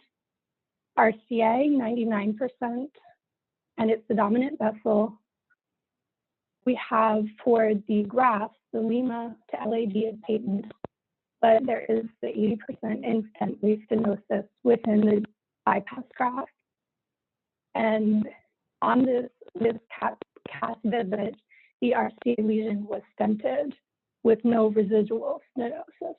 RCA, 99%, and it's the dominant vessel. We have for the graft, the lima to LAD is patent, but there is the 80% instant restenosis within the bypass graft. And on this CAS visit, the RCA lesion was stented with no residual stenosis.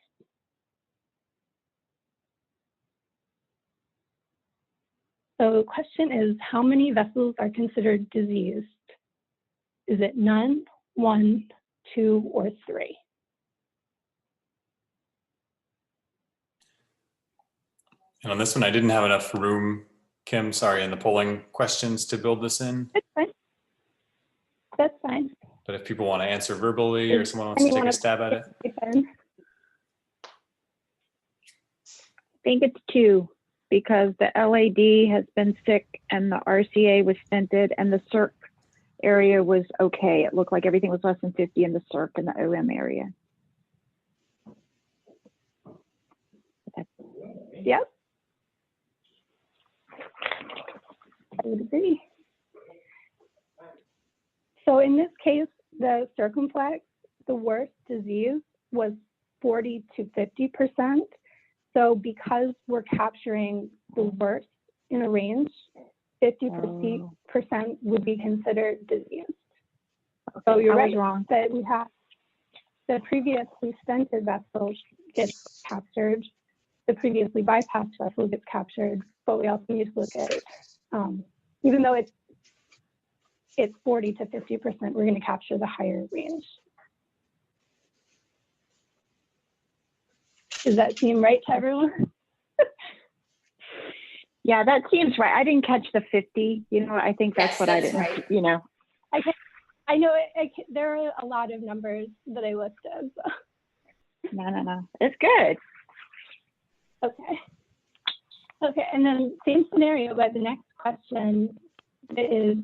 So the question is, how many vessels are considered diseased? Is it none, 1, 2, or 3? And on this one, I didn't have enough room, Kim, sorry, in the polling questions to build this in. That's fine. That's fine. But if people want to answer verbally or someone wants to take a stab at it. I think it's 2, because the LAD has been sick and the RCA was stented and the circ area was okay. It looked like everything was less than 50 in the circ and the OM area. Yep. I would agree. So in this case, the circumflex, the worst disease was 40 to 50%. So because we're capturing the worst in a range, 50% would be considered diseased. Okay, so you're right wrong. That we have the previously stented vessel gets captured, the previously bypassed vessel gets captured, but we also need to look at, even though it's 40 to 50%, we're going to capture the higher range. Does that seem right to everyone? Yeah, that seems right. I didn't catch the 50. You know, I think that's what I didn't, right. You know. I know there are a lot of numbers that I listed. So. No. It's good. Okay. Okay, and then same scenario, but the next question is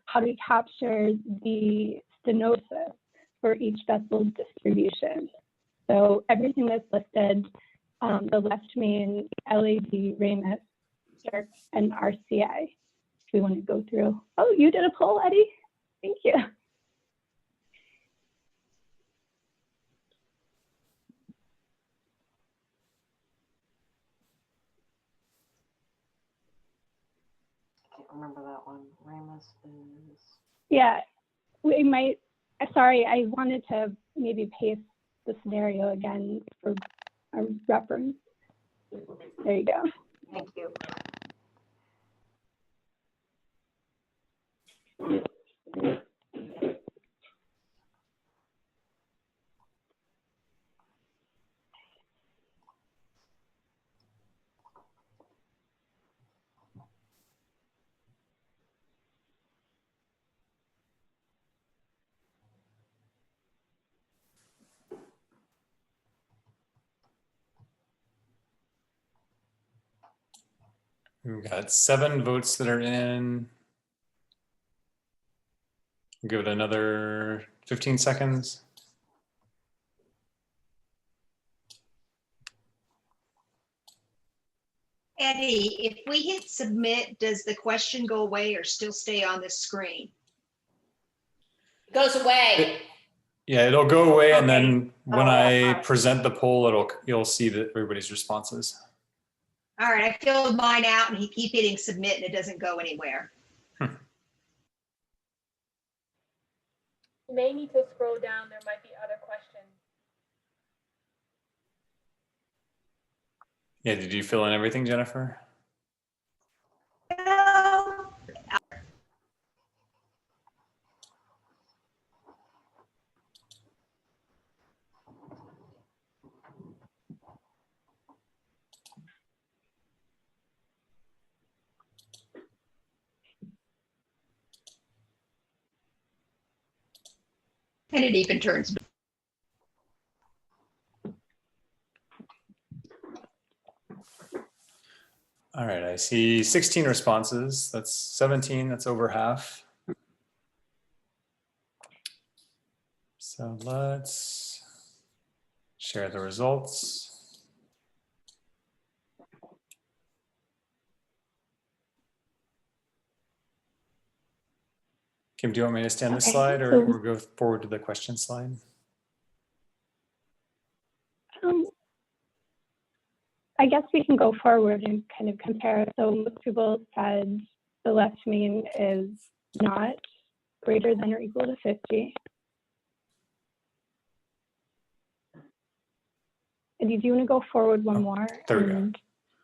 how to capture the stenosis for each vessel distribution. So everything that's listed, the left main, LAD, Ramus, CIRC, and RCA. If we want to go through. Oh, you did a poll, Eddie? Thank you. Remember that one. Ramus is. Yeah, we might, sorry, I wanted to maybe paste the scenario again for a reference. There you go. Thank you. We've got 7 votes that are in. We'll give it another 15 seconds. Eddie, if we hit submit, does the question go away or still stay on the screen? It goes away. Yeah, it'll go away, and Okay. then when I present the poll, you'll see that everybody's responses. All right, I filled mine out and he keep hitting submit and it doesn't go anywhere. You may need to scroll down. There might be other questions. Yeah, did you fill in everything, Jennifer? No. And it even turns. All right, I see 16 responses. That's 17, that's over half. So let's share the results. Kim, do you want me to stay on this slide or go forward to the question slide? I guess we can go forward and kind of compare. So most people said the left main is not greater than or equal to 50. And do you want to go forward one more? There we go.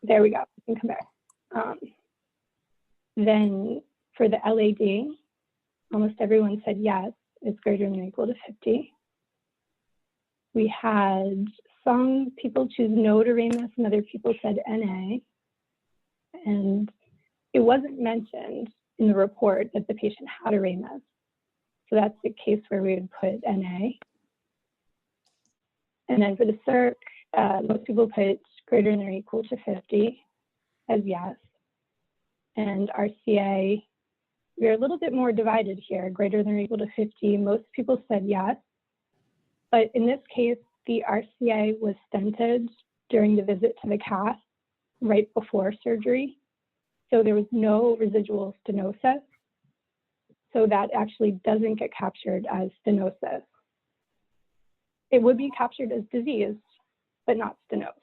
There we go. We can compare. Then for the LAD, almost everyone said yes, it's greater than or equal to 50. We had some people choose no to Ramus and other people said NA. And it wasn't mentioned in the report that the patient had a Ramus. So that's the case where we would put NA. And then for the CIRC, most people put greater than or equal to 50 as yes. And RCA, we're a little bit more divided here, greater than or equal to 50. Most people said yes. But in this case, the RCA was stented during the visit to the cath right before surgery. So there was no residual stenosis. So that actually doesn't get captured as stenosis. It would be captured as disease, but not stenosed.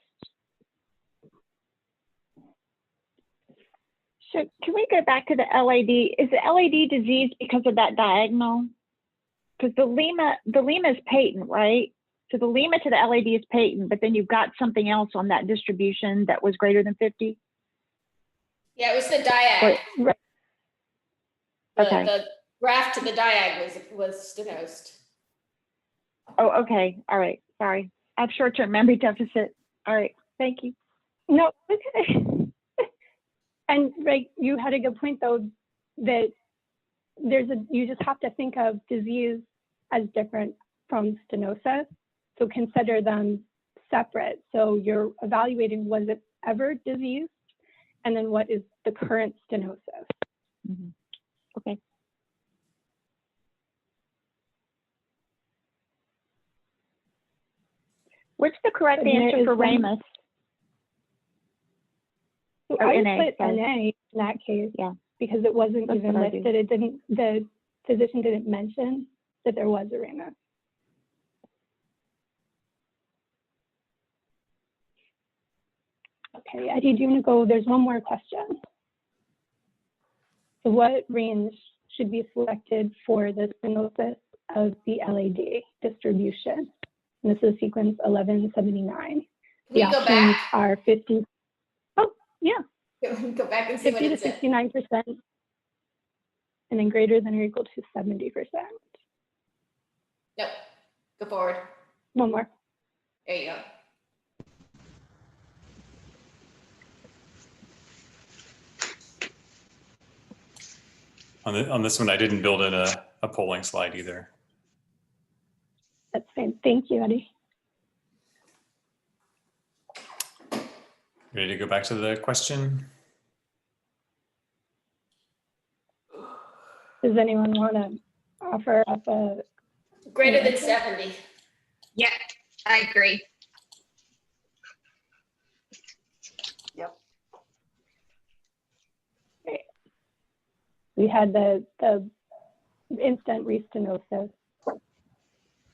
So can we go back to the LAD? Is the LAD disease because of that diagonal? Because the lima is patent, right? So the lima to the LAD is patent, but then you've got something else on that distribution that was greater than 50? Yeah, it was the diag. Right. Okay. The graft to the diag was stenosed. Oh, okay. All right. Sorry. I have short-term memory deficit. All right. Thank you. No, okay. And right, you had a good point though, that you just have to think of disease as different from stenosis. So consider them separate. So you're evaluating, was it ever diseased? And then what is the current stenosis? Mhm. Okay. What's the correct And there answer is for one- Ramus? So Or I would NA, put sorry. NA in that case, Yeah. because it wasn't That's even what I do. listed. It didn't, the physician didn't mention that there was a Ramus. Okay, Eddie, do you want to go? There's one more question. So what range should be selected for the stenosis of the LAD distribution? And this is sequence 1179. The Can we go options back? are 50. Oh, yeah. Go back and see what 50 to it said. 69%, and then greater than or equal to 70%. Nope. Go forward. One more. There you go. On this one, I didn't build in a polling slide either. That's fine. Thank you, Eddie. Ready to go back to the question? Does anyone want to offer up a Greater than answer? 70. Yeah, I agree. Great. We had the instant restenosis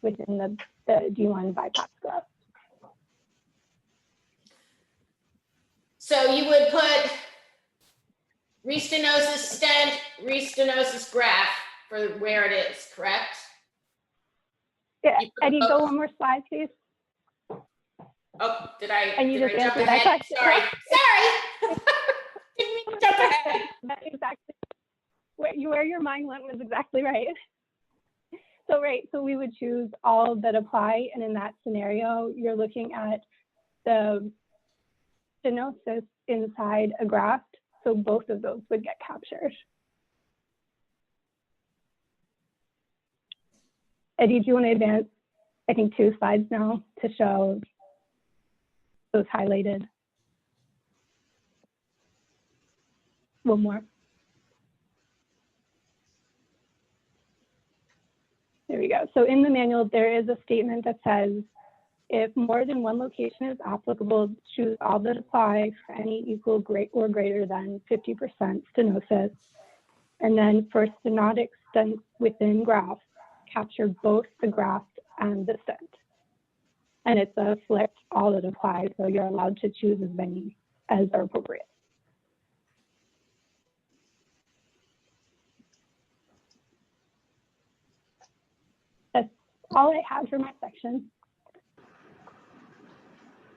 within the D1 bypass graft. So you would put restenosis stent, restenosis graft for where it is, correct? Yeah, You put Eddie, both. go one more slide, please. Oh, did I And you jump just answered that ahead? question. Sorry. Didn't mean to jump ahead. That exactly where your mind went was exactly right. So so we would choose all that apply, and in that scenario, you're looking at the stenosis inside a graft, so both of those would get captured. Eddie, do you want to advance, I think, 2 slides now to show those highlighted? One more. There we go. So in the manual, there is a statement that says, if more than one location is applicable, choose all that apply for any equal, or greater than 50% stenosis. And then for stenotic stents within grafts, capture both the graft and the stent. And it's a select all that apply, so you're allowed to choose as many as are appropriate. That's all I have for my section.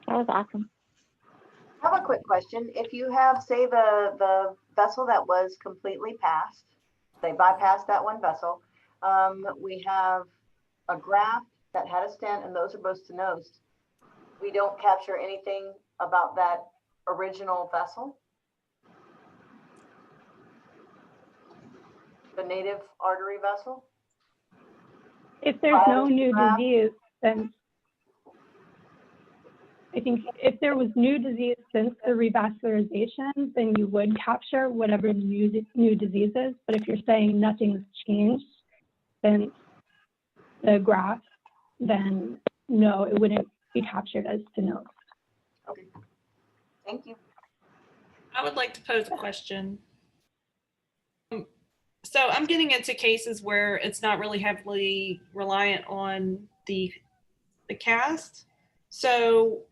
That was awesome. I have a quick question. If you have, say, the vessel that was completely passed, they bypassed that one vessel. We have a graft that had a stent, and those are both stenosed. We don't capture anything about that original vessel, the native artery vessel. If there's no new disease, then I think if there was new disease since the revascularization, then you would capture whatever new disease is. But if you're saying nothing's changed since the graft, then no, it wouldn't be captured as stenosed. Okay, thank you. I would like to pose a question. So I'm getting into cases where it's not really heavily reliant on the cast. So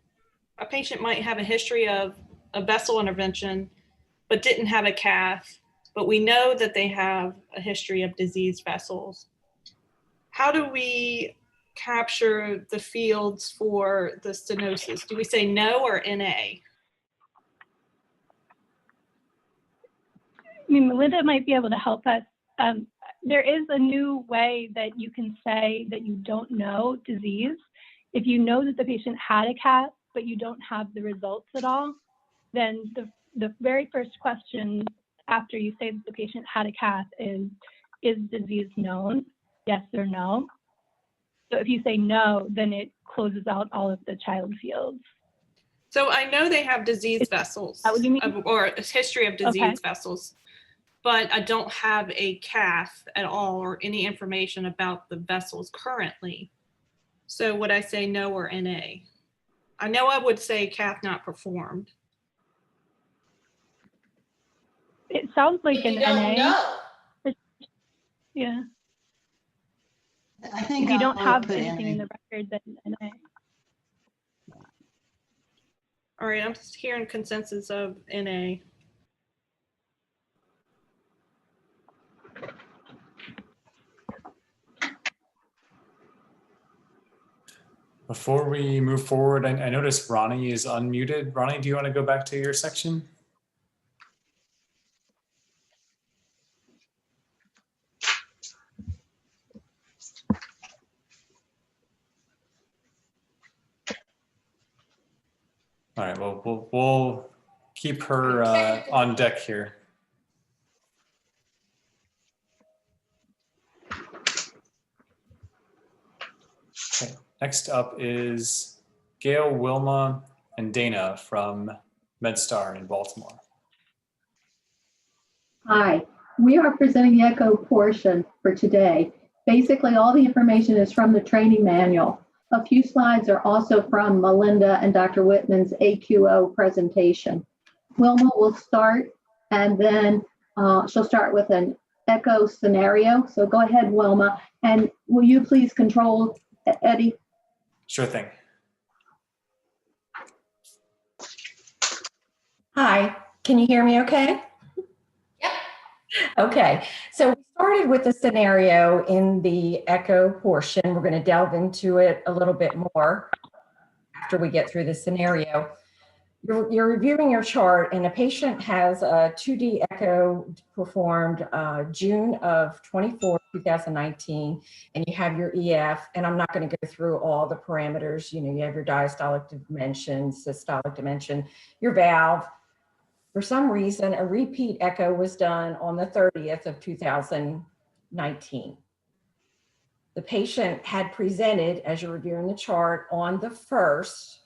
a patient might have a history of a vessel intervention, but didn't have a cath, but we know that they have a history of diseased vessels. How do we capture the fields for the stenosis? Do we say no or NA? I mean, Melinda might be able to help us. There is a new way that you can say that you don't know disease. If you know that the patient had a cath, but you don't have the results at all, then the very first question after you say that the patient had a cath is disease known? Yes or no? So if you say no, then it closes out all of the child fields. So I know they have disease vessels that what you mean? or a history of disease vessels, but I don't have a cath at all or any information about the vessels currently. So would I say no or NA? I know I would say cath not performed. It sounds like If an you don't NA. know, Yeah. I think If you I don't would have put anything in NA. the record, then NA. All right, I'm just hearing consensus of NA. Before we move forward, I noticed Ronnie is unmuted. Ronnie, do you want to go back to your section? All right, well, we'll keep her on deck here. Okay, next up is Gail, Wilma, and Dana from MedStar in Baltimore. Hi, we are presenting the ECHO portion for today. Basically, all the information is from the training manual. A few slides are also from Melinda and Dr. Whitman's AQO presentation. Wilma will start, and then she'll start with an ECHO scenario. So go ahead, Wilma, and will you please control Eddie? Sure thing. Hi, can you hear me okay? Yep. Okay, so we started with the scenario in the ECHO portion. We're going to delve into it a little bit more after we get through the scenario. You're reviewing your chart, and a patient has a 2D echo performed June of 2019, and you have your EF, and I'm not going to go through all the parameters. You know, you have your diastolic dimension, systolic dimension, your valve. For some reason, a repeat echo was done on the 30th of 2019. The patient had presented, as you're reviewing the chart, on the 1st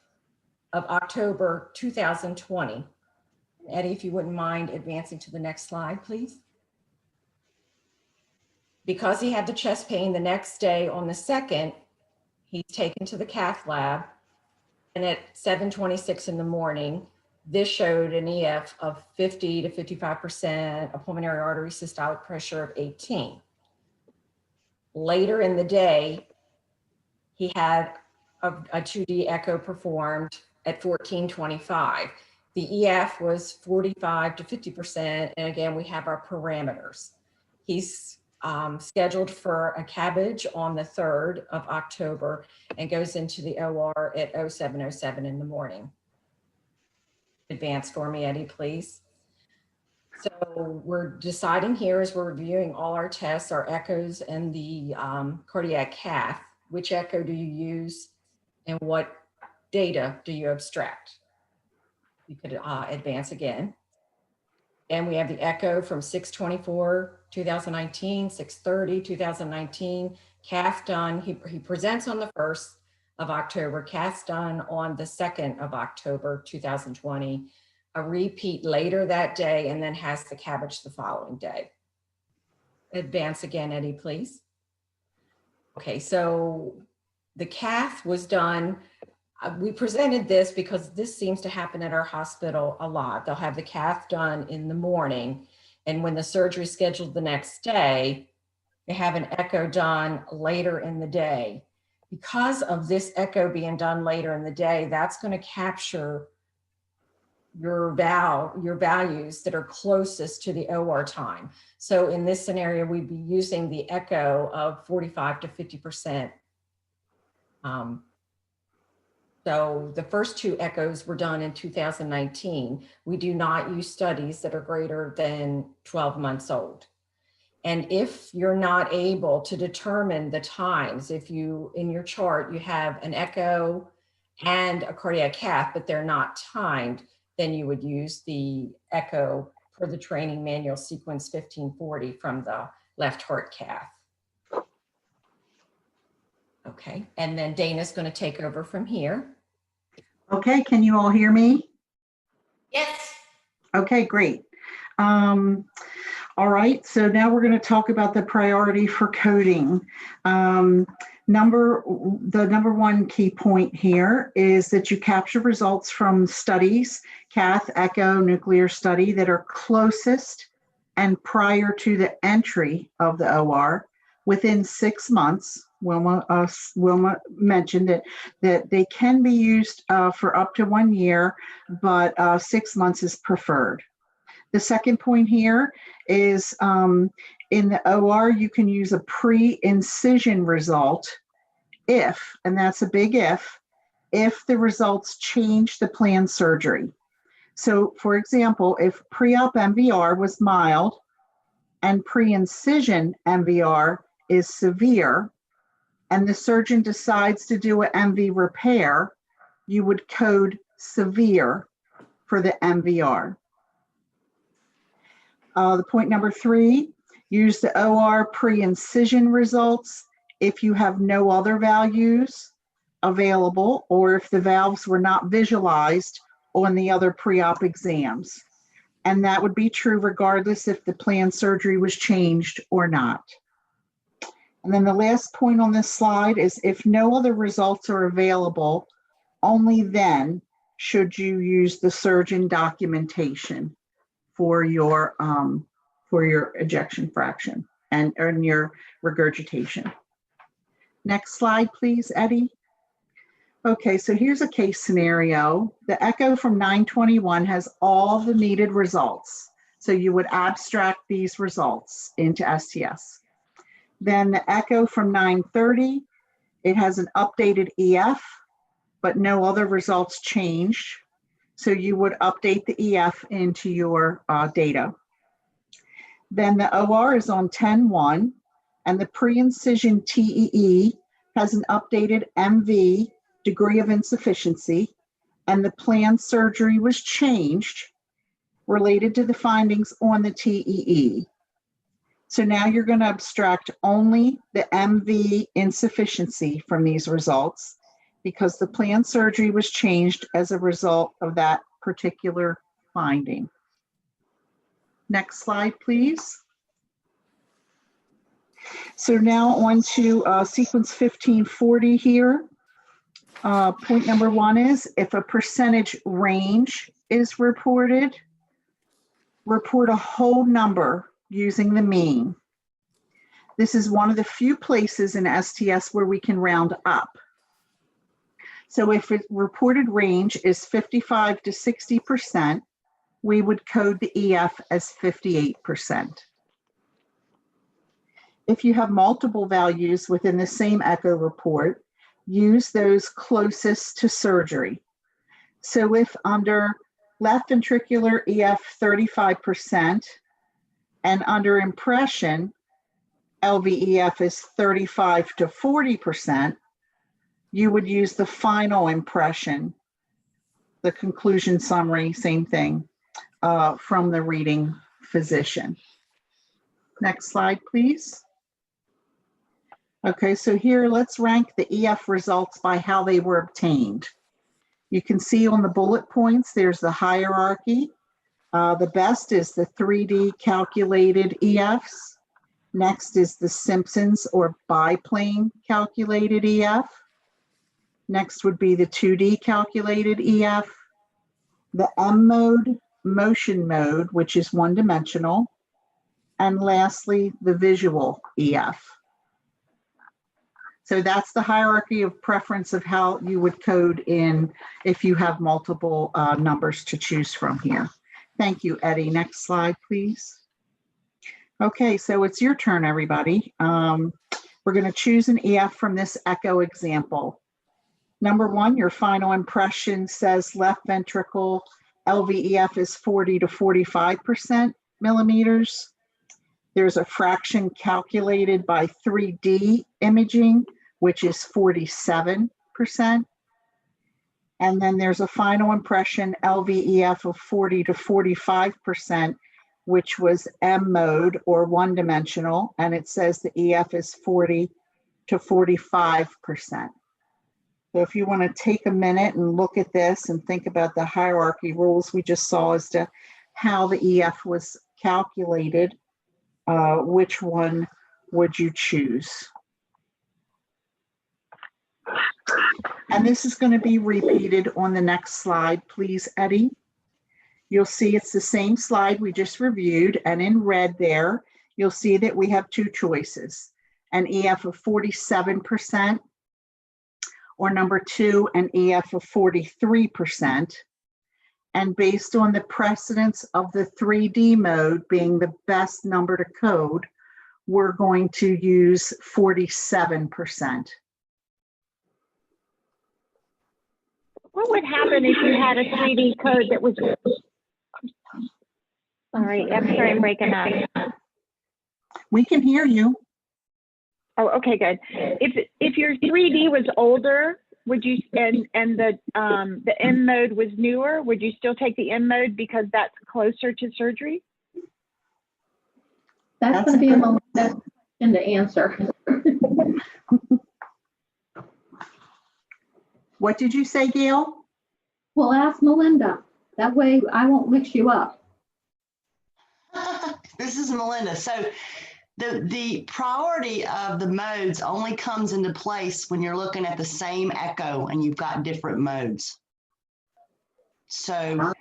of October 2020. Eddie, if you wouldn't mind advancing to the next slide, please. Because he had the chest pain the next day on the 2nd, he's taken to the cath lab, and at 7:26 in the morning, this showed an EF of 50 to 55%, a pulmonary artery systolic pressure of 18. Later in the day, he had a 2D echo performed at 14:25. The EF was 45 to 50%. And again, we have our parameters. He's scheduled for a cabbage on the 3rd of October and goes into the OR at 07:07 in the morning. Advance for me, Eddie, please. So we're deciding here as we're reviewing all our tests, our echoes and the cardiac cath, which echo do you use and what data do you abstract? You could advance again. And we have the echo from 6/24/2019, 6/30/2019, cath done. He presents on the 1st of October, cath done on the 2nd of October 2020, a repeat later that day, and then has the cabbage the following day. Advance again, Eddie, please. Okay, so the cath was done. We presented this because this seems to happen at our hospital a lot. They'll have the cath done in the morning, and when the surgery is scheduled the next day, they have an echo done later in the day. Because of this echo being done later in the day, that's going to capture your values that are closest to the OR time. So in this scenario, we'd be using the echo of 45 to 50%. So the first 2 echoes were done in 2019. We do not use studies that are greater than 12 months old. And if you're not able to determine the times, if you, in your chart, you have an echo and a cardiac cath, but they're not timed, then you would use the echo for the training manual sequence 1540 from the left heart cath. Okay, and then Dana's going to take over from here. Okay, can you all hear me? Yes. Okay, great. All right, so now we're going to talk about the priority for coding. The number one key point here is that you capture results from studies, cath, echo, nuclear study that are closest and prior to the entry of the OR within 6 months. Wilma mentioned that they can be used for up to 1 year, but 6 months is preferred. The second point here is in the OR, you can use a pre-incision result if, and that's a big if the results change the planned surgery. So for example, if pre-op MVR was mild and pre-incision MVR is severe, and the surgeon decides to do an MV repair, you would code severe for the MVR. The point number 3, use the OR pre-incision results if you have no other values available or if the valves were not visualized on the other pre-op exams. And that would be true regardless if the planned surgery was changed or not. And then the last point on this slide is if no other results are available, only then should you use the surgeon documentation for your ejection fraction and your regurgitation. Next slide, please, Eddie. Okay, so here's a case scenario. The echo from 921 has all the needed results. So you would abstract these results into STS. Then the echo from 930, it has an updated EF, but no other results changed. So you would update the EF into your data. Then the OR is on 10-1, and the pre-incision TEE has an updated MV, degree of insufficiency, and the planned surgery was changed related to the findings on the TEE. So now you're going to abstract only the MV insufficiency from these results because the planned surgery was changed as a result of that particular finding. Next slide, please. So now on to sequence 1540 here. Point number 1 is if a percentage range is reported, report a whole number using the mean. This is one of the few places in STS where we can round up. So if the reported range is 55 to 60%, we would code the EF as 58%. If you have multiple values within the same echo report, use those closest to surgery. So if under left ventricular EF 35% and under impression, LVEF is 35 to 40%, you would use the final impression, the conclusion summary, same thing, from the reading physician. Next slide, please. Okay, so here let's rank the EF results by how they were obtained. You can see on the bullet points, there's the hierarchy. The best is the 3D calculated EFs. Next is the Simpsons or biplane calculated EF. Next would be the 2D calculated EF. The M mode, motion mode, which is one-dimensional. And lastly, the visual EF. So that's the hierarchy of preference of how you would code in if you have multiple numbers to choose from here. Thank you, Eddie. Next slide, please. Okay, so it's your turn, everybody. We're going to choose an EF from this echo example. Number 1, your final impression says left ventricle LVEF is 40 to 45% millimeters. There's a fraction calculated by 3D imaging, which is 47%. And then there's a final impression LVEF of 40 to 45%, which was M mode or one-dimensional, and it says the EF is 40 to 45%. So if you want to take a minute and look at this and think about the hierarchy rules we just saw as to how the EF was calculated, which one would you choose? And this is going to be repeated on the next slide, please, Eddie. You'll see it's the same slide we just reviewed, and in red there, you'll see that we have two choices, an EF of 47%, or number two, an EF of 43%. And based on the precedence of the 3D mode being the best number to code, we're going to use 47%. What would happen if you had a 3D code that was, sorry, I'm breaking up. We can hear you. Oh, okay, good. If your 3D was older, would you, and the M mode was newer, would you still take the M mode because that's closer to surgery? That's going to be a question to answer. What did you say, Gail? Well, ask Melinda. That way I won't mix you up. This is Melinda. So the priority of the modes only comes into place when you're looking at the same echo and you've got different modes. So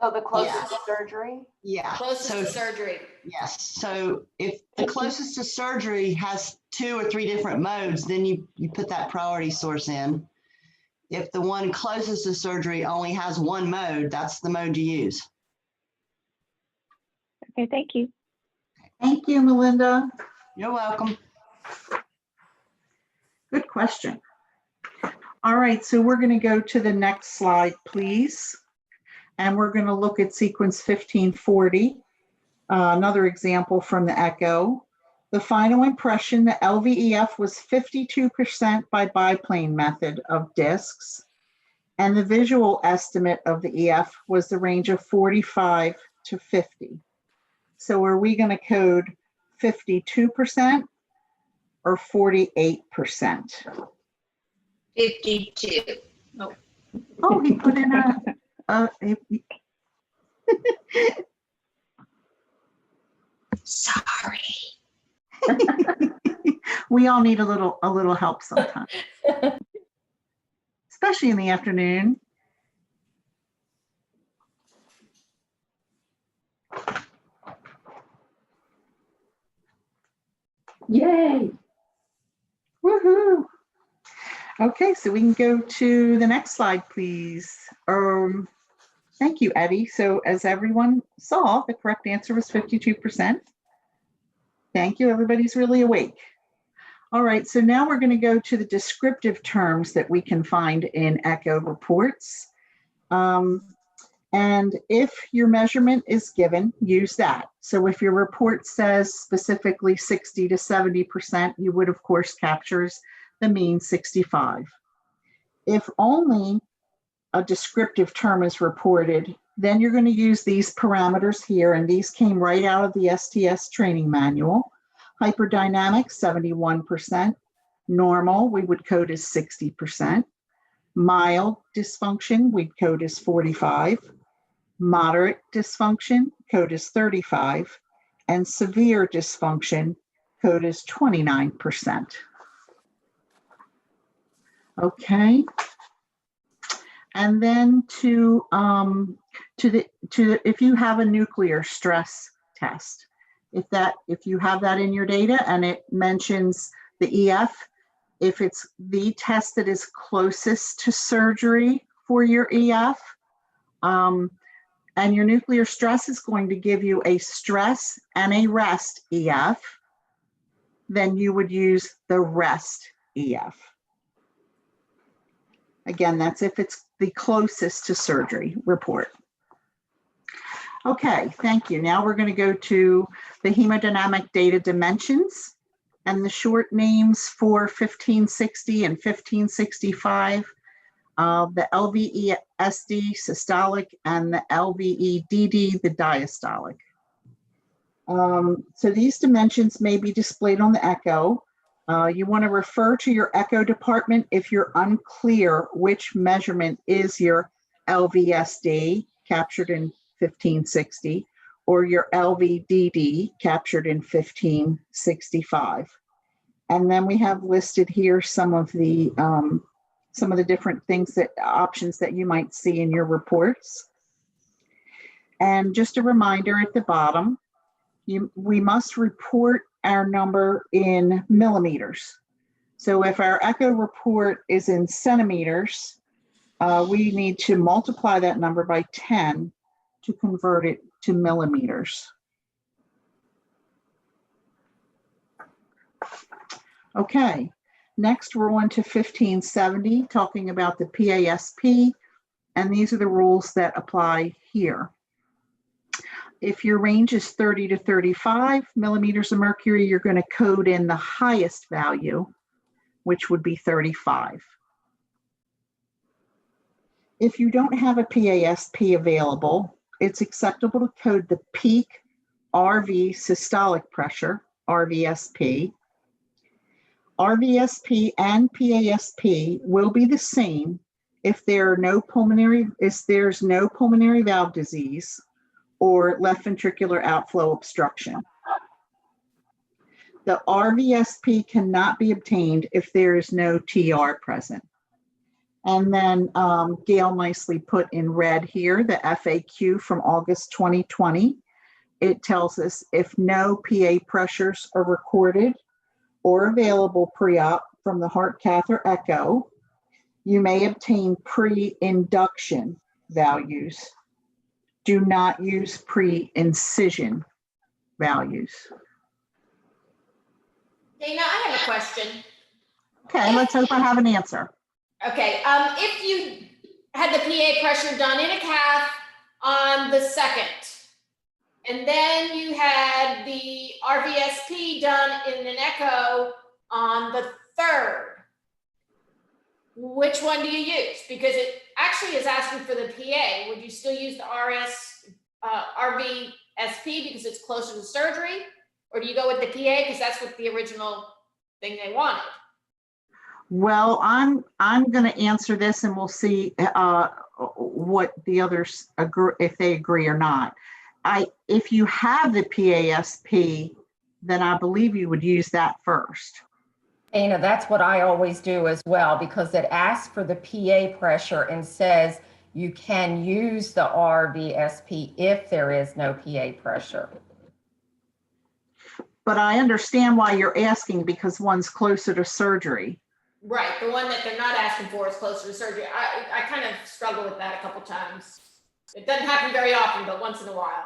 the closest to surgery? Yeah. Closest to surgery. Yes. So if the closest to surgery has 2 or 3 different modes, then you put that priority source in. If the one closest to surgery only has 1 mode, that's the mode you use. Okay, thank you. Thank you, Melinda. You're welcome. Good question. All right, so we're going to go to the next slide, please. And we're going to look at sequence 1540, another example from the echo. The final impression, the LVEF was 52% by biplane method of discs, and the visual estimate of the EF was the range of 45 to 50. So are we going to code 52% or 48%? 52. Oh, he put in Sorry. We all need a little help sometimes, especially in the afternoon. Yay. Woohoo. Okay, so we can go to the next slide, please. Thank you, Eddie. So as everyone saw, the correct answer was 52%. Thank you, everybody's really awake. All right, so now we're going to go to the descriptive terms that we can find in echo reports. And if your measurement is given, use that. So if your report says specifically 60 to 70%, you would of course captures the mean 65. If only a descriptive term is reported, then you're going to use these parameters here, and these came right out of the STS training manual. Hyperdynamic, 71%. Normal, we would code as 60%. Mild dysfunction, we'd code as 45. Moderate dysfunction, code is 35, and severe dysfunction, code is 29%. Okay. And then if you have a nuclear stress test, if you have that in your data and it mentions the EF, if it's the test that is closest to surgery for your EF, and your nuclear stress is going to give you a stress and a rest EF, then you would use the rest EF. Again, that's if it's the closest to surgery report. Okay, thank you. Now we're going to go to the hemodynamic data dimensions, and the short names for 1560 and 1565. The LVESD systolic and the LVEDD the diastolic. So these dimensions may be displayed on the echo. You want to refer to your echo department if you're unclear which measurement is your LVSD, captured in 1560, or your LVDD, captured in 1565. And then we have listed here some of the different things options that you might see in your reports. And just a reminder at the bottom, we must report our number in millimeters. So if our echo report is in centimeters, we need to multiply that number by 10 to convert it to millimeters. Okay, next we're on to 1570, talking about the PASP, and these are the rules that apply here. If your range is 30 to 35 millimeters of mercury, you're going to code in the highest value, which would be 35. If you don't have a PASP available, it's acceptable to code the peak RV systolic pressure, RVSP. RVSP and PASP will be the same if there's no pulmonary valve disease or left ventricular outflow obstruction. The RVSP cannot be obtained if there is no TR present. And then Gail nicely put in red here the FAQ from August 2020. It tells us if no PA pressures are recorded or available pre-op from the heart catheter echo, you may obtain pre-induction values. Do not use pre-incision values. Dana, I have a question. Okay, let's hope I have an answer. Okay, if you had the PA pressure done in a cath on the 2nd, and then you had the RVSP done in an echo on the 3rd, which one do you use? Because it actually is asking for the PA. Would you still use the RVSP because it's closer to surgery? Or do you go with the PA because that's what the original thing they wanted? Well, I'm going to answer this and we'll see what the others agree, if they agree or not. If you have the PASP, then I believe you would use that first. Dana, that's what I always do as well, because it asks for the PA pressure and says you can use the RVSP if there is no PA pressure. But I understand why you're asking, because one's closer to surgery. Right, the one that they're not asking for is closer to surgery. I kind of struggle with that a couple times. It doesn't happen very often, but once in a while.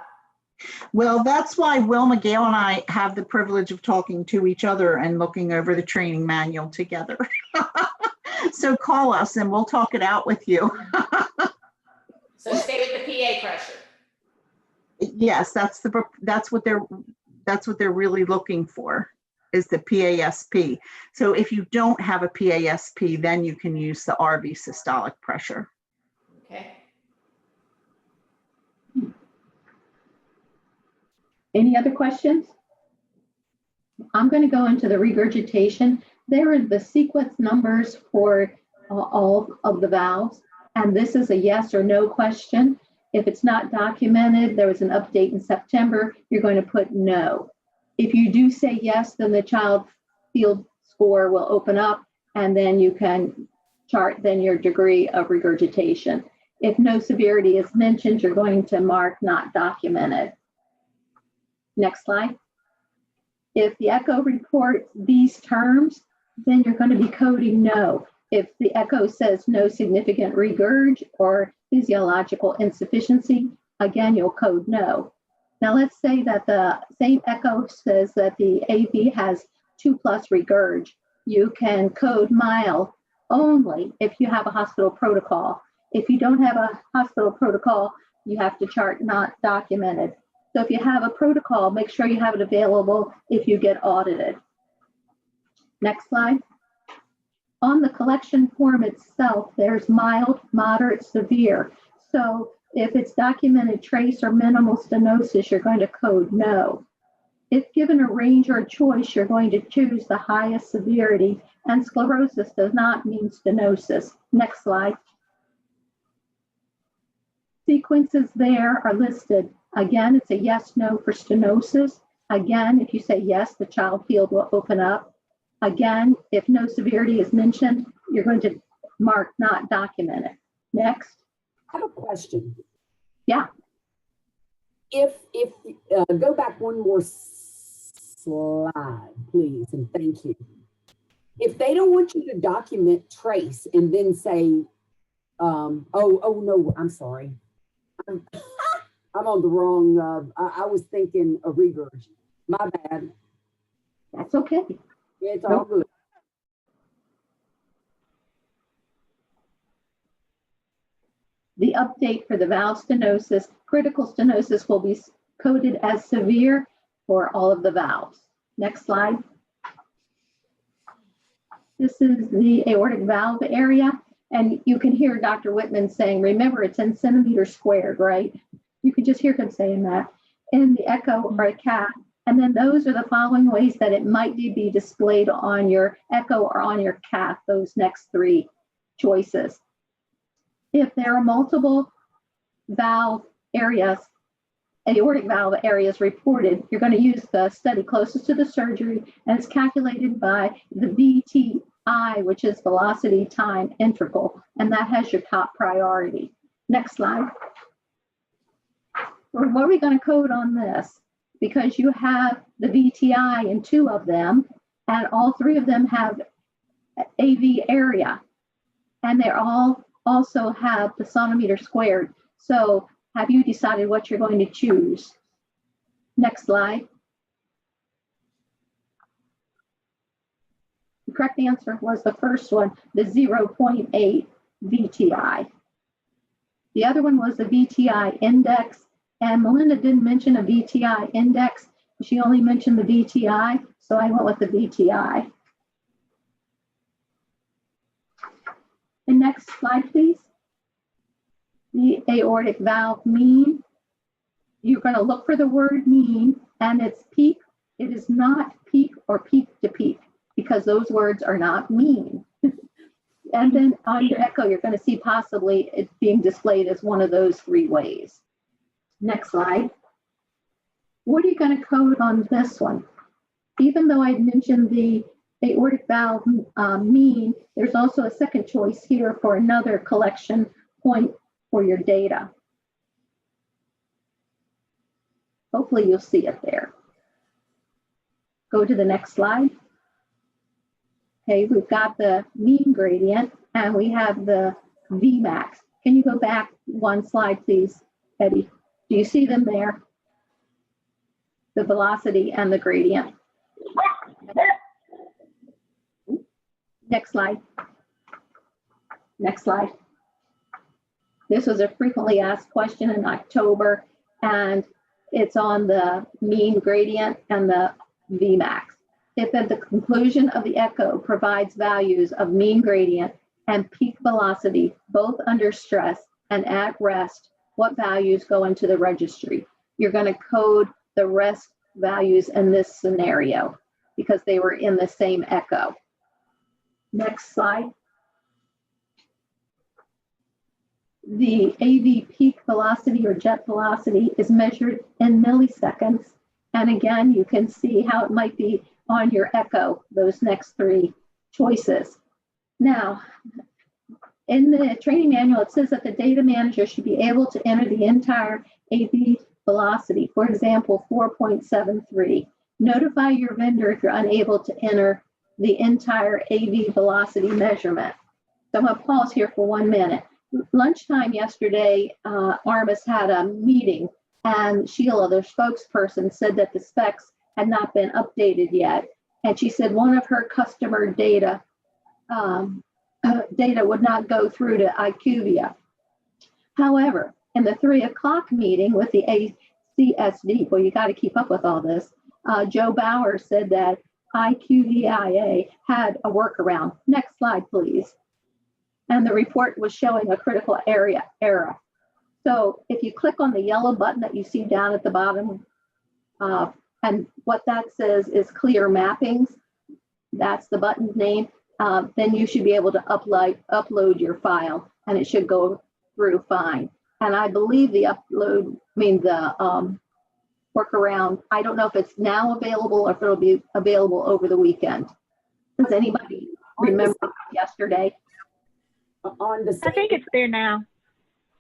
Well, that's why Wilma, Gail, and I have the privilege of talking to each other and looking over the training manual together. So call us and we'll talk it out with you. So stay with the PA pressure. Yes, that's what they're really looking for, is the PASP. So if you don't have a PASP, then you can use the RV systolic pressure. Okay. Any other questions? I'm going to go into the regurgitation. There are the sequence numbers for all of the valves, and this is a yes or no question. If it's not documented, there was an update in September, you're going to put no. If you do say yes, then the child field score will open up, and then you can chart then your degree of regurgitation. If no severity is mentioned, you're going to mark not documented. Next slide. If the echo reports these terms, then you're going to be coding no. If the echo says no significant regurg or physiological insufficiency, again, you'll code no. Now let's say that the same echo says that the AV has 2+ regurg. You can code mild only if you have a hospital protocol. If you don't have a hospital protocol, you have to chart not documented. So if you have a protocol, make sure you have it available if you get audited. Next slide. On the collection form itself, there's mild, moderate, severe. So if it's documented trace or minimal stenosis, you're going to code no. If given a range or a choice, you're going to choose the highest severity, and sclerosis does not mean stenosis. Next slide. Sequences there are listed. Again, it's a yes, no for stenosis. Again, if you say yes, the child field will open up. Again, if no severity is mentioned, you're going to mark not documented. Next. I have a question. Yeah. If go back one more slide, please, and thank you. If they don't want you to document trace and then say, oh no, I'm sorry. I'm on the wrong, I was thinking a regurg. My bad. That's okay. It's all good. The update for the valve stenosis, critical stenosis will be coded as severe for all of the valves. Next slide. This is the aortic valve area, and you can hear Dr. Whitman saying, remember, it's in centimeters squared, right? You can just hear him saying that in the echo or a cath. And then those are the following ways that it might be displayed on your echo or on your cath, those next three choices. If there are multiple valve areas, aortic valve areas reported, you're going to use the study closest to the surgery, and it's calculated by the VTI, which is velocity time interval, and that has your top priority. Next slide. What are we going to code on this? Because you have the VTI in two of them, and all three of them have AV area, and they're all also have the centimeter squared. So have you decided what you're going to choose? Next slide. The correct answer was the first one, the 0.8 VTI. The other one was the VTI index, and Melinda didn't mention a VTI index. She only mentioned the VTI, so I went with the VTI. The next slide, please. The aortic valve mean. You're going to look for the word mean, and it's peak. It is not peak or peak to peak, because those words are not mean. And then on your echo, you're going to see possibly it being displayed as one of those three ways. Next slide. What are you going to code on this one? Even though I mentioned the aortic valve mean, there's also a second choice here for another collection point for your data. Hopefully you'll see it there. Go to the next slide. Okay, we've got the mean gradient and we have the Vmax. Can you go back one slide, please, Eddie? Do you see them there? The velocity and the gradient. Next slide. Next slide. This was a frequently asked question in October, and it's on the mean gradient and the Vmax. If at the conclusion of the echo provides values of mean gradient and peak velocity, both under stress and at rest, what values go into the registry? You're going to code the rest values in this scenario because they were in the same echo. Next slide. The AV peak velocity or jet velocity is measured in milliseconds. And again, you can see how it might be on your echo, those next three choices. Now, in the training manual, it says that the data manager should be able to enter the entire AV velocity, for example, 4.73. Notify your vendor if you're unable to enter the entire AV velocity measurement. So I'm going to pause here for 1 minute. Lunchtime yesterday, ARMIS had a meeting, and Sheila, their spokesperson, said that the specs had not been updated yet. And she said one of her customer data would not go through to IQVIA. However, in the 3 o'clock meeting with the ACSD, well, you got to keep up with all this, Joe Bauer said that IQVIA had a workaround. Next slide, please. And the report was showing a critical area error. So if you click on the yellow button that you see down at the bottom And what that says is clear mappings. That's the button name. Then you should be able to upload your file, and it should go through fine. And I believe the workaround, I don't know if it's now available or if it'll be available over the weekend. Does anybody remember yesterday? On the I think it's there now.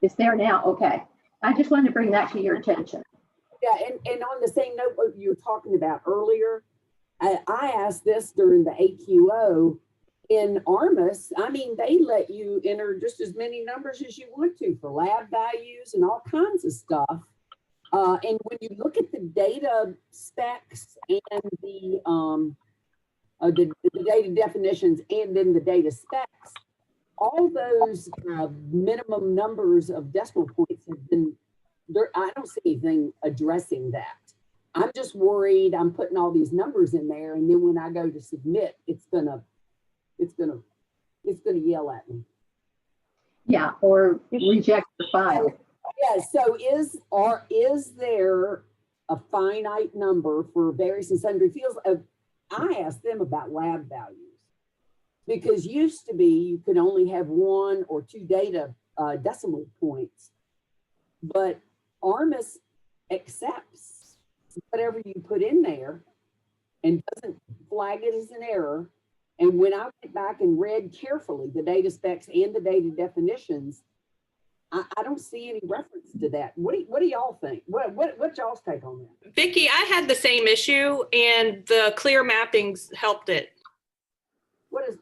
It's there now, okay. I just wanted to bring that to your attention. Yeah, and on the same note, what you were talking about earlier, I asked this during the AQO in ARMIS. I mean, they let you enter just as many numbers as you want to for lab values and all kinds of stuff. And when you look at the data specs and the data definitions and then the data specs, all those minimum numbers of decimal points have been there. I don't see anything addressing that. I'm just worried I'm putting all these numbers in there, and then when I go to submit, it's gonna yell at me. Yeah, or reject the file. Yeah, so is there a finite number for various and sundry fields? I asked them about lab values, because used to be you could only have 1 or 2 data decimal points, but ARMIS accepts whatever you put in there and doesn't flag it as an error. And when I went back and read carefully the data specs and the data definitions, I don't see any reference to that. What do y'all think? What's y'all's take on that? Vicki, I had the same issue, and the clear mappings helped it. What is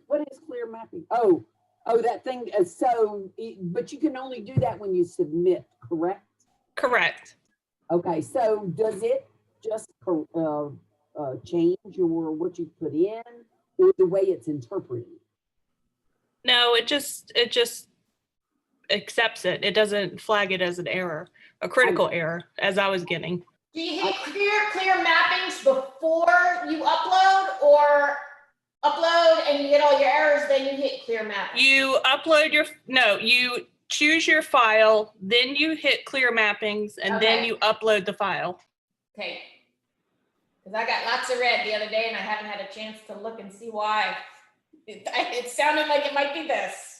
clear mapping? Oh, that thing. But you can only do that when you submit, correct? Correct. Okay, so does it just change what you put in, or the way it's interpreted? No, it just accepts it. It doesn't flag it as an error, a critical error, as I was getting. Do you hit clear mappings before you upload, or upload and you get all your errors, then you hit clear mapping? You upload you choose your file, then you hit clear mappings, and then you upload the file. Okay. Because I got lots of red the other day and I haven't had a chance to look and see why. It sounded like it might be this.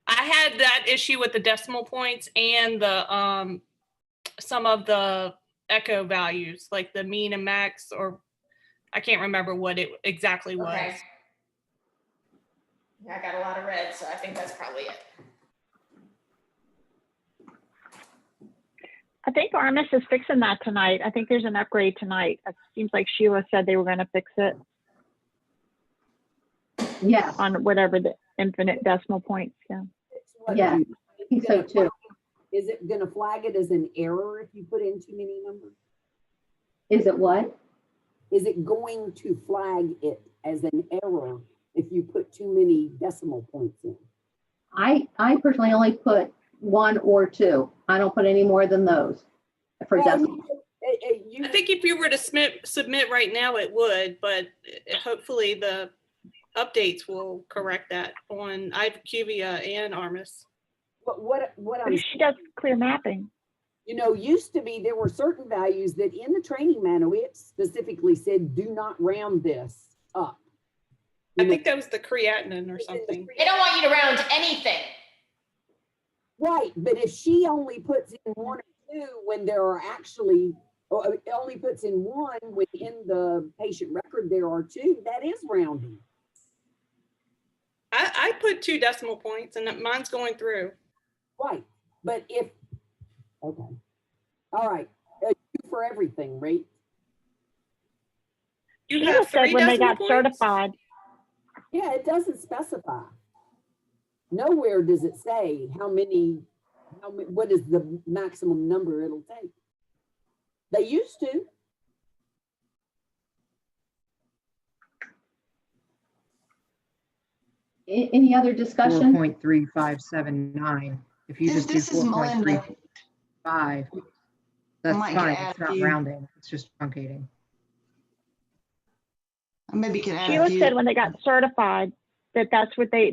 I had that issue with the decimal points and the some of the echo values, like the mean and max, or I can't remember what it exactly was. Okay. Yeah, I got a lot of red, so I think that's probably it. I think ARMIS is fixing that tonight. I think there's an upgrade tonight. It seems like Sheila said they were going to fix it. Yeah. On whatever the infinite decimal points. Yeah. Yeah, I think so too. Is it going to flag it as an error if you put in too many numbers? Is it what? Is it going to flag it as an error if you put too many decimal points in? I personally only put 1 or 2. I don't put any more than those for decimal. I think if you were to submit right now, it would, but hopefully the updates will correct that on IQVIA and ARMIS. But what she does clear mapping. You know, used to be there were certain values that in the training manual it specifically said do not round this up. I think that was the creatinine or something. They don't want you to round anything. Right, but if she only puts in 1 or 2 when there are actually, or only puts in 1 when in the patient record there are 2, that is rounding. I put 2 decimal points and mine's going through. Right, but if, okay. All right, 2 for everything, right? You have 3 said when they got certified. Yeah, it doesn't specify. Nowhere does it say what is the maximum number it'll take. They used to. Any other discussion? 4.3579. If you just do 4.35, that's fine. It's not rounding. It's just truncating. Maybe can add Sheila said when they got certified that's what they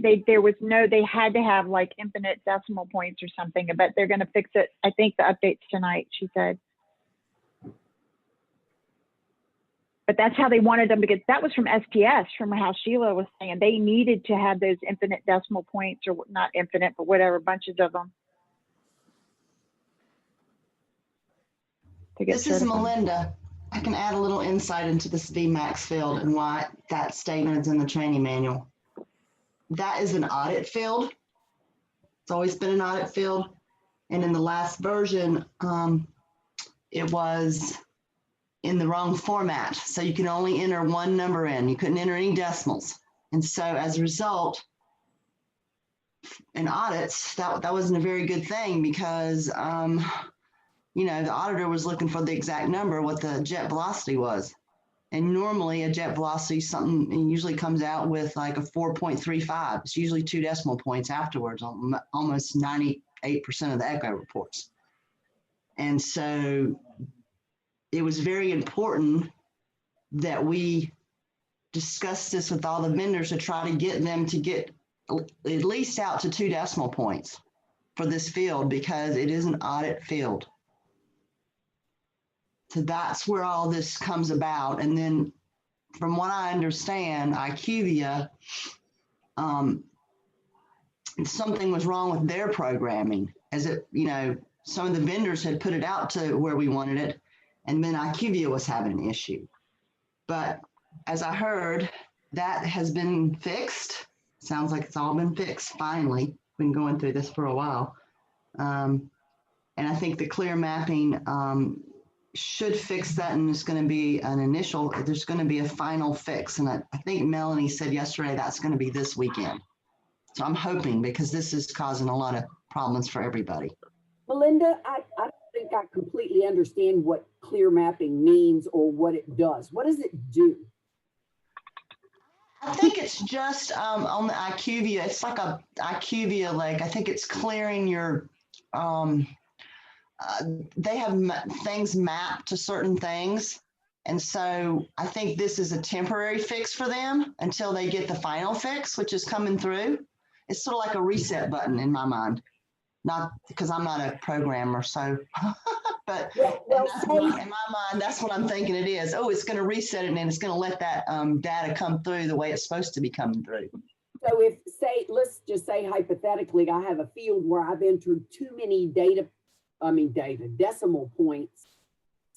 had to have like infinite decimal points or something, but they're going to fix it. I think the updates tonight, she said. but that's how they wanted them to get. That was from STS, from how Sheila was saying. They needed to have those infinite decimal points, or not infinite, but whatever, bunches of them. To get This is certified. Melinda. I can add a little insight into this VMAX field and why that statement is in the training manual. That is an audit field. It's always been an audit field. And in the last version, it was in the wrong format. So you can only enter one number in. You couldn't enter any decimals. And so as a result, in audits, that wasn't a very good thing because, you know, the auditor was looking for the exact number, what the jet velocity was. And normally a jet velocity, something usually comes out with like a 4.35. It's usually 2 decimal points afterwards on almost 98% of the echo reports. And so it was very important that we discuss this with all the vendors to try to get them to get at least out to 2 decimal points for this field because it is an audit field. So that's where all this comes about. And then from what I understand, IQVIA, something was wrong with their programming as it, you know, some of the vendors had put it out to where we wanted it. And then IQVIA was having an issue. But as I heard, that has been fixed. Sounds like it's all been fixed finally. Been going through this for a while. And I think the clear mapping should fix that, and it's going to be an initial, there's going to be a final fix. And I think Melanie said yesterday that's going to be this weekend. So I'm hoping, because this is causing a lot of problems for everybody. Melinda, I don't think I completely understand what clear mapping means or what it does. What does it do? I think it's just on the IQVIA, it's like a IQVIA, like I think it's clearing your, they have things mapped to certain things. And so I think this is a temporary fix for them until they get the final fix, which is coming through. It's sort of like a reset button in my mind. Not because I'm not a programmer, so, but in my mind, that's what I'm thinking it is. Oh, it's going to reset it and it's going to let that data come through the way it's supposed to be coming through. So if, say, let's just say hypothetically, I have a field where I've entered too many decimal points.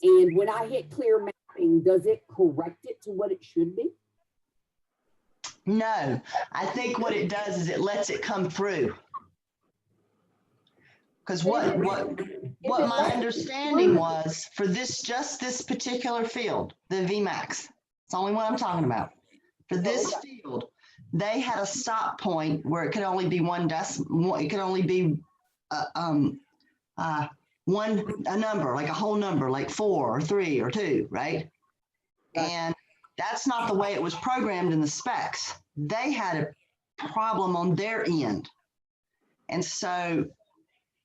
And when I hit clear mapping, does it correct it to what it should be? No, I think what it does is it lets it come through. Because what my understanding was for just this particular field, the VMAX, it's the only one I'm talking about. For this field, they had a stop point where it could only be one decimal. It could only be a number, like a whole number, like 4 or 3 or 2, right? And that's not the way it was programmed in the specs. They had a problem on their end. And so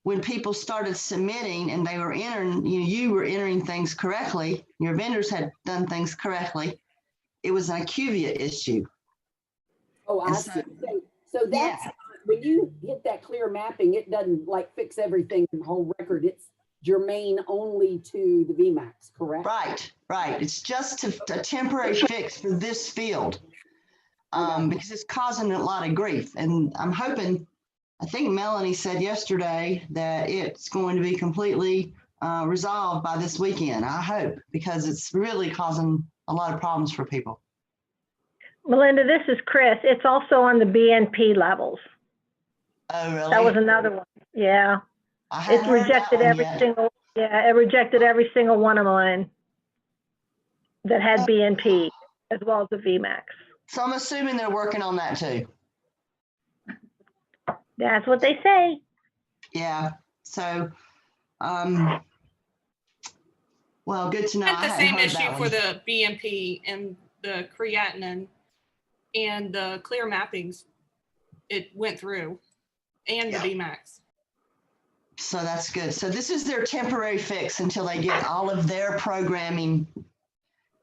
when people started submitting and they were entering, you were entering things correctly, your vendors had done things correctly, it was an IQVIA issue. Oh, I see. So that's, when you hit that clear mapping, it doesn't like fix everything in the whole record. It's germane only to the VMAX, correct? Right. It's just a temporary fix for this field because it's causing a lot of grief. And I'm hoping, I think Melanie said yesterday that it's going to be completely resolved by this weekend. I hope, because it's really causing a lot of problems for people. Melinda, this is Chris. It's also on the BNP levels. Oh, really? That was another one. Yeah. It rejected it rejected every single one of mine that had BNP as well as the VMAX. So I'm assuming they're working on that too. That's what they say. Yeah. So, well, good to know. I had the same issue for the BMP and the creatinine and the clear mappings. It went through, and the VMAX. So that's good. So this is their temporary fix until they get all of their programming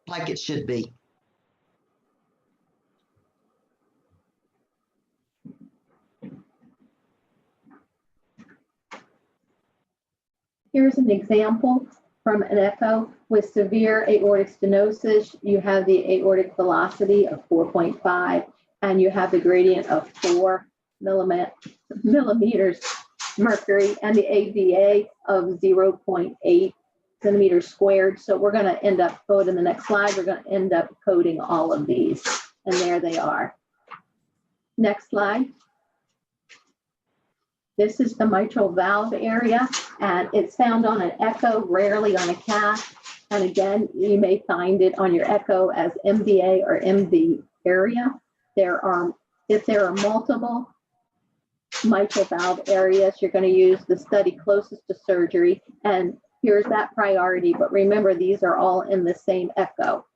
like it should be. Here's an example from an echo. With severe aortic stenosis, you have the aortic velocity of 4.5, and you have the gradient of 4 millimeters mercury, and the AVA of 0.8 centimeters squared. So we're going to end up coding in the next slide. We're going to end up coding all of these, and there they are. Next slide. This is the mitral valve area, and it's found on an echo, rarely on a cath. And again, you may find it on your echo as MVA or MV area. If there are multiple mitral valve areas, you're going to use the study closest to surgery, and here's that priority. But remember, these are all in the same echo.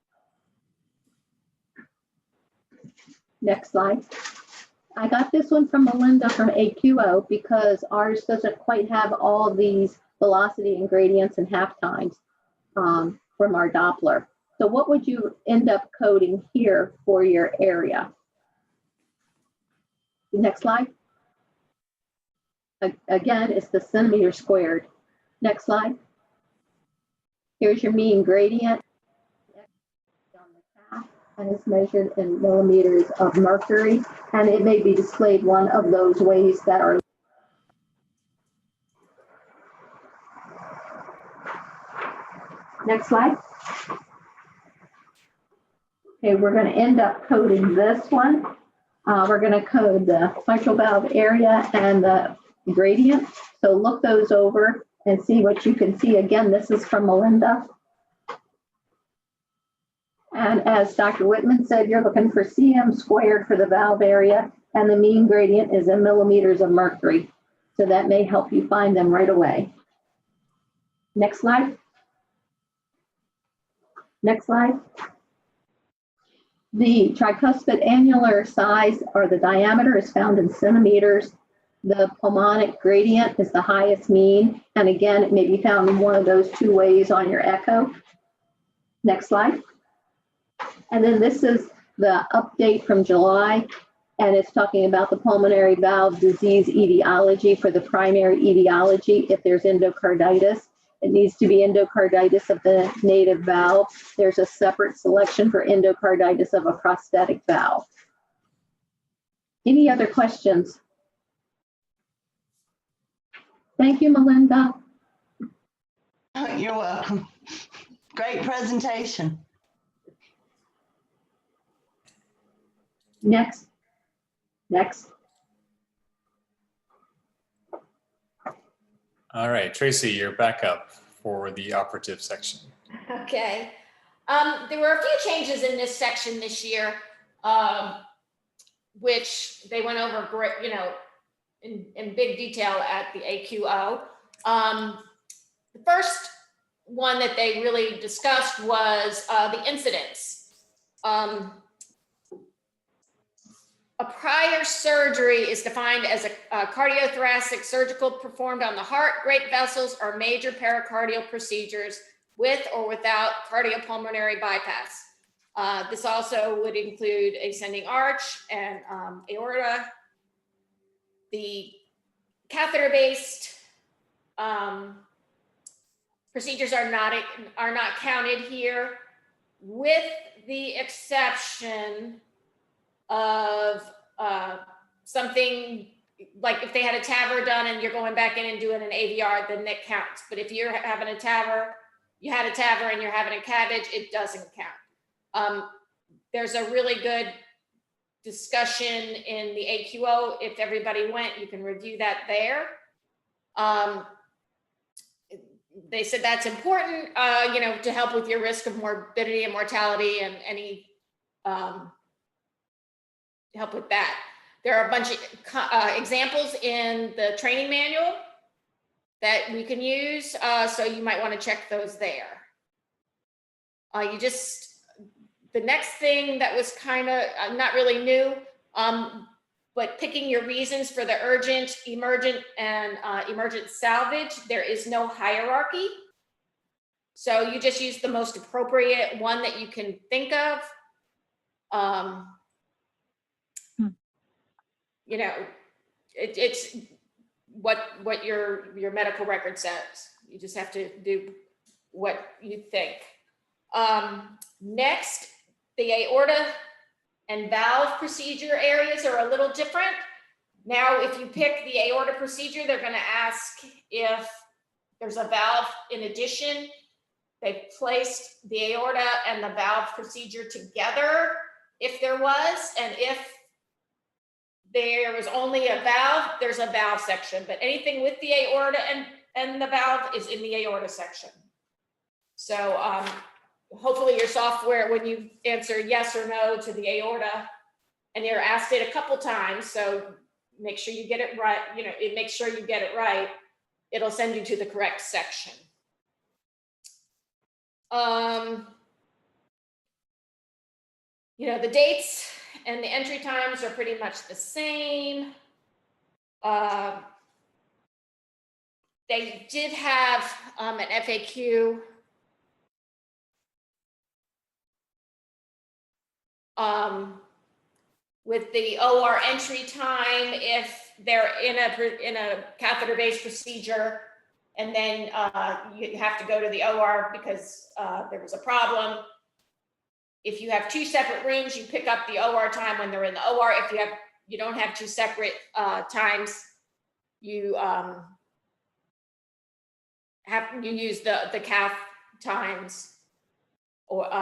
Next slide. I got this one from Melinda from AQO because ours doesn't quite have all these velocity and gradients and half times from our Doppler. So what would you end up coding here for your area? Next slide. Again, it's the centimeter squared. Next slide. Here's your mean gradient. And it's measured in millimeters of mercury, and it may be displayed one of those ways that are. Next slide. Okay, we're going to end up coding this one. We're going to code the mitral valve area and the gradient. So look those over and see what you can see. Again, this is from Melinda. And as Dr. Whitman said, you're looking for cm squared for the valve area, and the mean gradient is in millimeters of mercury. So that may help you find them right away. Next slide. Next slide. The tricuspid annular size, or the diameter, is found in centimeters. The pulmonic gradient is the highest mean. And again, it may be found in one of those two ways on your echo. Next slide. And then this is the update from July, and it's talking about the pulmonary valve disease etiology for the primary etiology. If there's endocarditis, it needs to be endocarditis of the native valve. There's a separate selection for endocarditis of a prosthetic valve. Any other questions? Thank you, Melinda. You're welcome. Great presentation. Next. Next. All right, Tracy, you're back up for the operative section. Okay. There were a few changes in this section this year, which they went over great, in big detail at the AQO. The first one that they really discussed was the incidence. A prior surgery is defined as a cardiothoracic surgical performed on the heart, great vessels, or major pericardial procedures with or without cardiopulmonary bypass. This also would include ascending arch and aorta. The catheter-based procedures are not counted here, with the exception of something like if they had a TAVR done and you're going back in and doing an AVR, then that counts. But if you're having a TAVR, you had a TAVR and you're having a CABG, it doesn't count. There's a really good discussion in the AQO. If everybody went, you can review that there. They said that's important, to help with your risk of morbidity and mortality and any help with that. There are a bunch of examples in the training manual that we can use, so you might want to check those there. The next thing that was kind of not really new, but picking your reasons for the urgent, emergent, and emergent salvage, there is no hierarchy. So you just use the most appropriate one that you can think of. It's what your medical record says. You just have to do what you think. Next, the aorta and valve procedure areas are a little different. Now, if you pick the aorta procedure, they're going to ask if there's a valve in addition. They've placed the aorta and the valve procedure together, if there was, and if there was only a valve, there's a valve section, but anything with the aorta and the valve is in the aorta section. So hopefully your software, when you answer yes or no to the aorta, and you're asked it a couple times, so make sure you get it right, you know, it makes sure you get it right, it'll send you to the correct section. You know, the dates and the entry times are pretty much the same. They did have an FAQ with the OR entry time if they're in a catheter-based procedure, and then you have to go to the OR because there was a problem. If you have two separate rooms, you pick up the OR time when they're in the OR. If you don't have two separate times, you use the cath times, or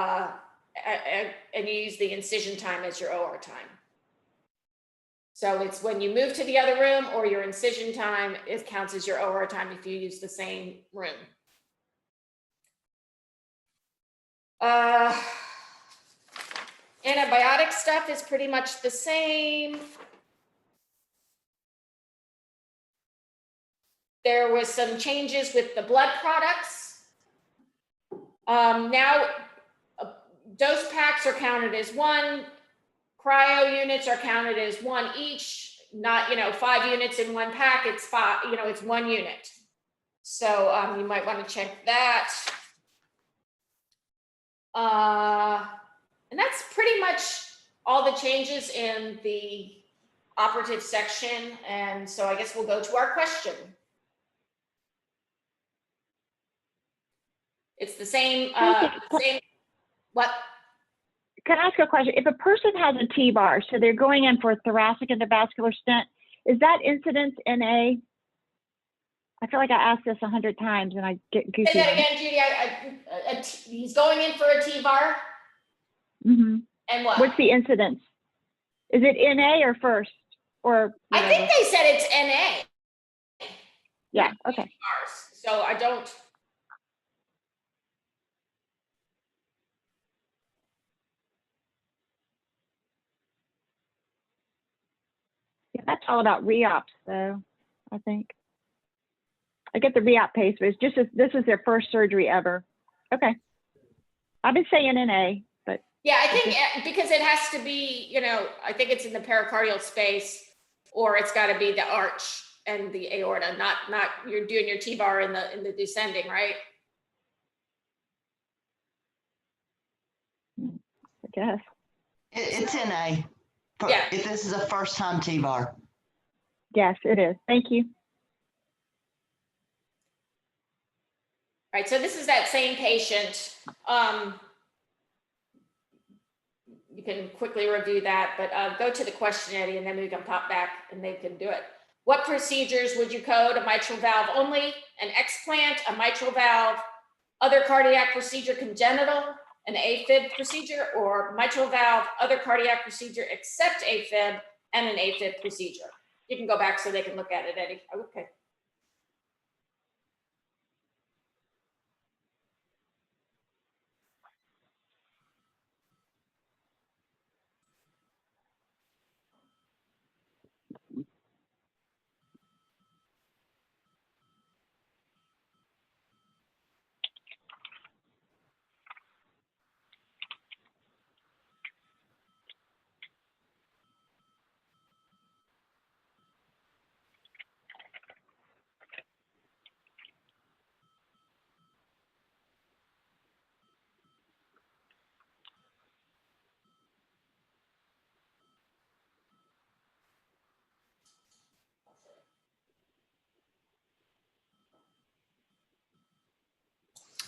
and you use the incision time as your OR time. So it's when you move to the other room or your incision time, it counts as your OR time if you use the same room. Antibiotic stuff is pretty much the same. There was some changes with the blood products. Now, dose packs are counted as one. Cryo units are counted as one each, not, 5 units in one pack. It's 5, it's 1 unit. So you might want to check that. And that's pretty much all the changes in the operative section. And so I guess we'll go to our question. It's the same, what? Can I ask a question? If a person has a T-bar, so they're going in for a thoracic endovascular stent, is that incidence NA? I feel like I asked this 100 times and I get goofy. Say that again, Judy. He's going in for a T-bar? Mm-hmm. And what? What's the incidence? Is it NA or first? Or whatever? I think they said it's NA. Yeah, okay. So I don't. Yeah, that's all about re-ops, though, I think. I get the re-op pace, but it's just this is their first surgery ever. Okay. I've been saying NA, but. Yeah, I think because it has to be, I think it's in the pericardial space, or it's got to be the arch and the aorta, not you're doing your T-bar in the descending, right? I guess. It's NA. Yeah. If this is a first time T-bar. Yes, it is. Thank you. All right, so this is that same patient. You can quickly review that, but go to the question, Eddie, and then we can pop back and they can do it. What procedures would you code? A mitral valve only, an explant, a mitral valve, other cardiac procedure, congenital, an AFib procedure, or mitral valve, other cardiac procedure except AFib, and an AFib procedure? You can go back so they can look at it, Eddie. Okay.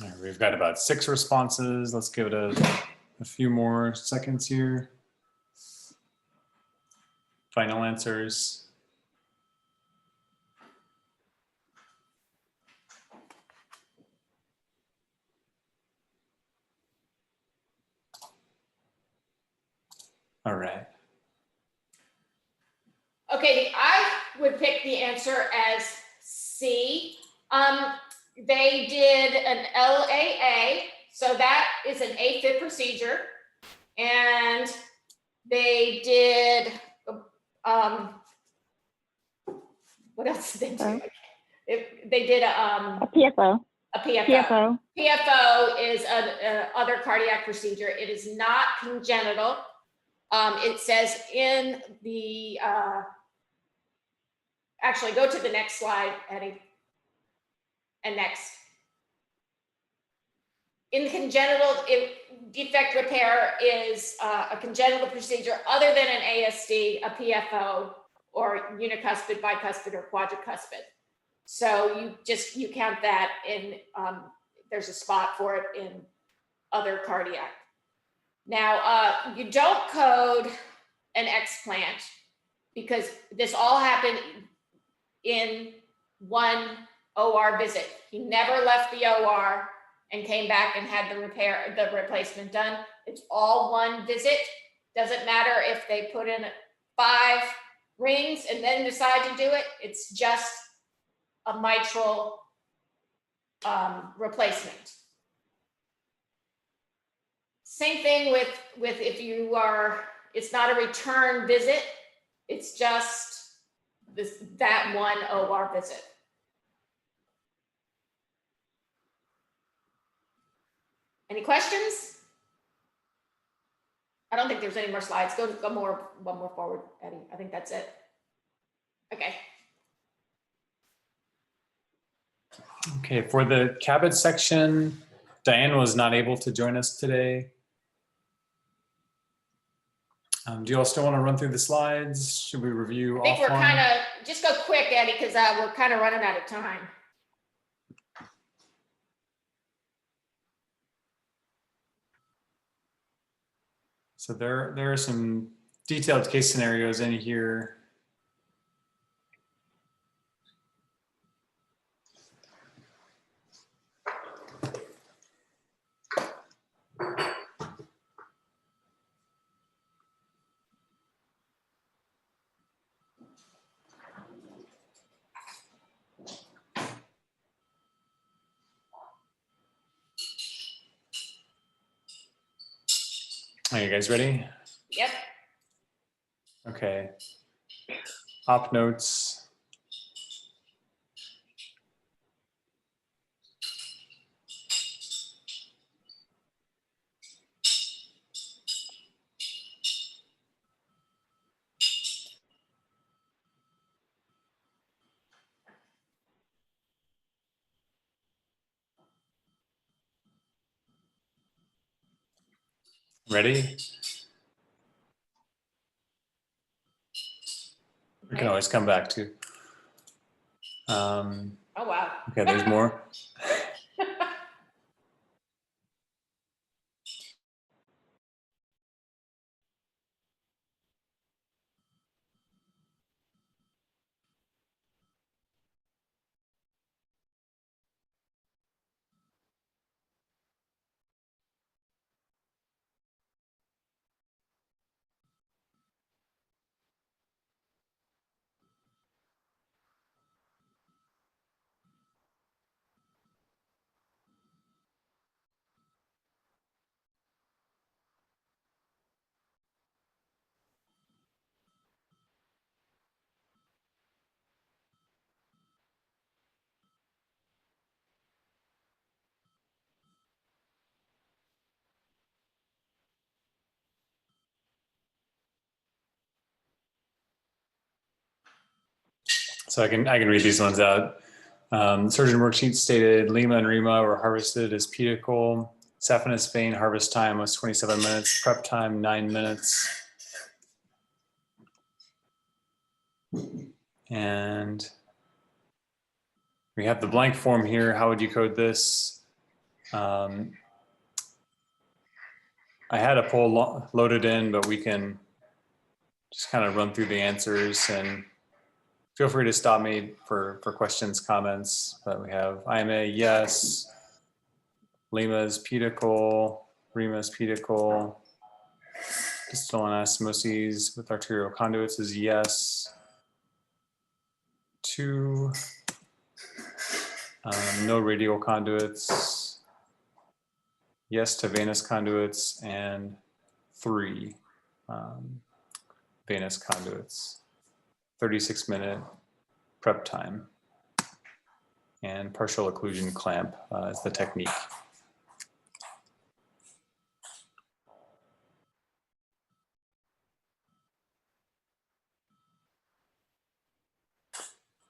All right, we've got about 6 responses. Let's give it a few more seconds here. Final answers. All right. Okay, I would pick the answer as C. They did an LAA, so that is an AFib procedure. And they did, what else did they do? They did A PFO. a PFO. PFO. PFO is a other cardiac procedure. It is not congenital. It says in the, actually go to the next slide, Eddie. And next. In congenital defect repair is a congenital procedure other than an ASD, a PFO, or unicuspid, bicuspid, or quadricuspid. So you count that in, there's a spot for it in other cardiac. Now, you don't code an explant because this all happened in one OR visit. He never left the OR and came back and had the replacement done. It's all one visit. Doesn't matter if they put in 5 rings and then decide to do it. It's just a mitral replacement. Same thing with if you are, it's not a return visit. It's just that one OR visit. Any questions? I don't think there's any more slides. Go one more forward, Eddie. I think that's it. Okay. Okay, for the CABID section, Diane was not able to join us today. Do you all still want to run through the slides? Should we review I think offline? we're kind of, just go quick, Eddie, because we're kind of running out of time. So there are some detailed case scenarios in here. Are you guys ready? Yep. Okay. Op notes. Ready? We can always come back to. Oh, wow. Okay, there's more. So I can read these ones out. Surgeon worksheet stated Lima and Rima were harvested as pedicle. Saphenous vein harvest time was 27 minutes. Prep time 9 minutes. And we have the blank form here. How would you code this? I had a poll loaded in, but we can just kind of run through the answers, and feel free to stop me for questions, comments. But we have IMA, yes. Lima's pedicle, Rima's pedicle. Distal anastomoses with arterial conduits is yes. 2. No radial conduits. Yes to venous conduits, and 3 venous conduits. 36-minute prep time. And partial occlusion clamp is the technique.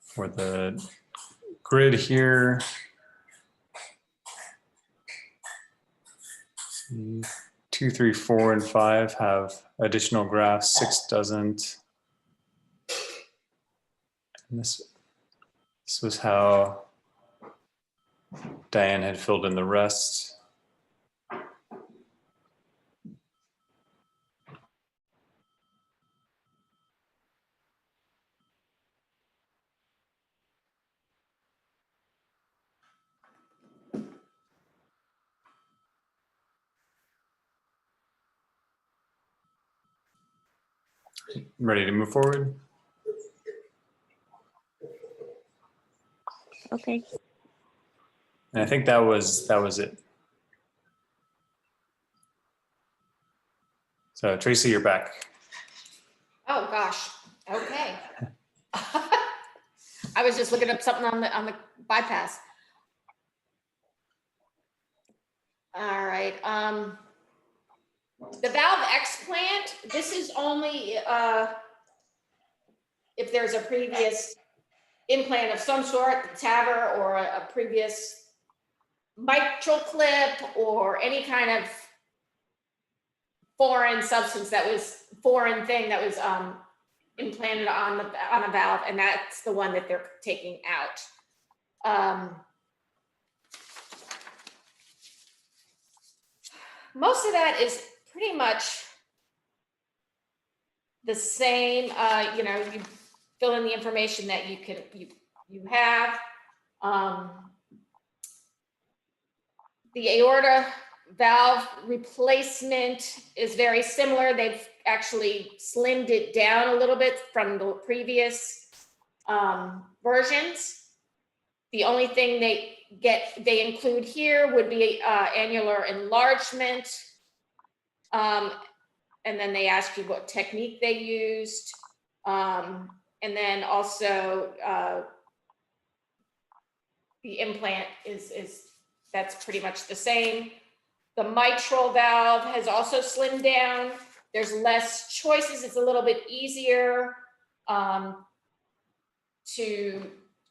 For the grid here, 2, 3, 4, and 5 have additional graphs. 6 doesn't. And this was how Diane had filled in the rest. Ready to move forward? Okay. And I think that was it. So Tracy, you're back. Oh, gosh. Okay. I was just looking up something on the bypass. All right. The valve explant, this is only if there's a previous implant of some sort, the TAVR, or a previous mitral clip, or any kind of foreign substance that was implanted on a valve, and that's the one that they're taking out. Most of that is pretty much the same. You know, you fill in the information that you have. The aorta valve replacement is very similar. They've actually slimmed it down a little bit from the previous versions. The only thing they include here would be annular enlargement. And then they ask you what technique they used. And then also the implant that's pretty much the same. The mitral valve has also slimmed down. There's less choices. It's a little bit easier to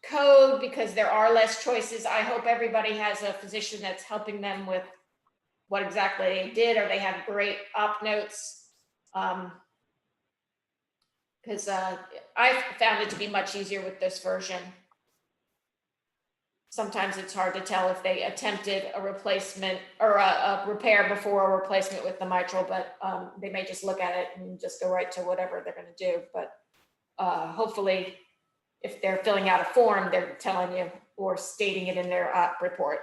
code because there are less choices. I hope everybody has a physician that's helping them with what exactly they did, or they have great op notes. Because I've found it to be much easier with this version. Sometimes it's hard to tell if they attempted a replacement or a repair before a replacement with the mitral, but they may just look at it and just go right to whatever they're going to do. But hopefully, if they're filling out a form, they're telling you or stating it in their op report.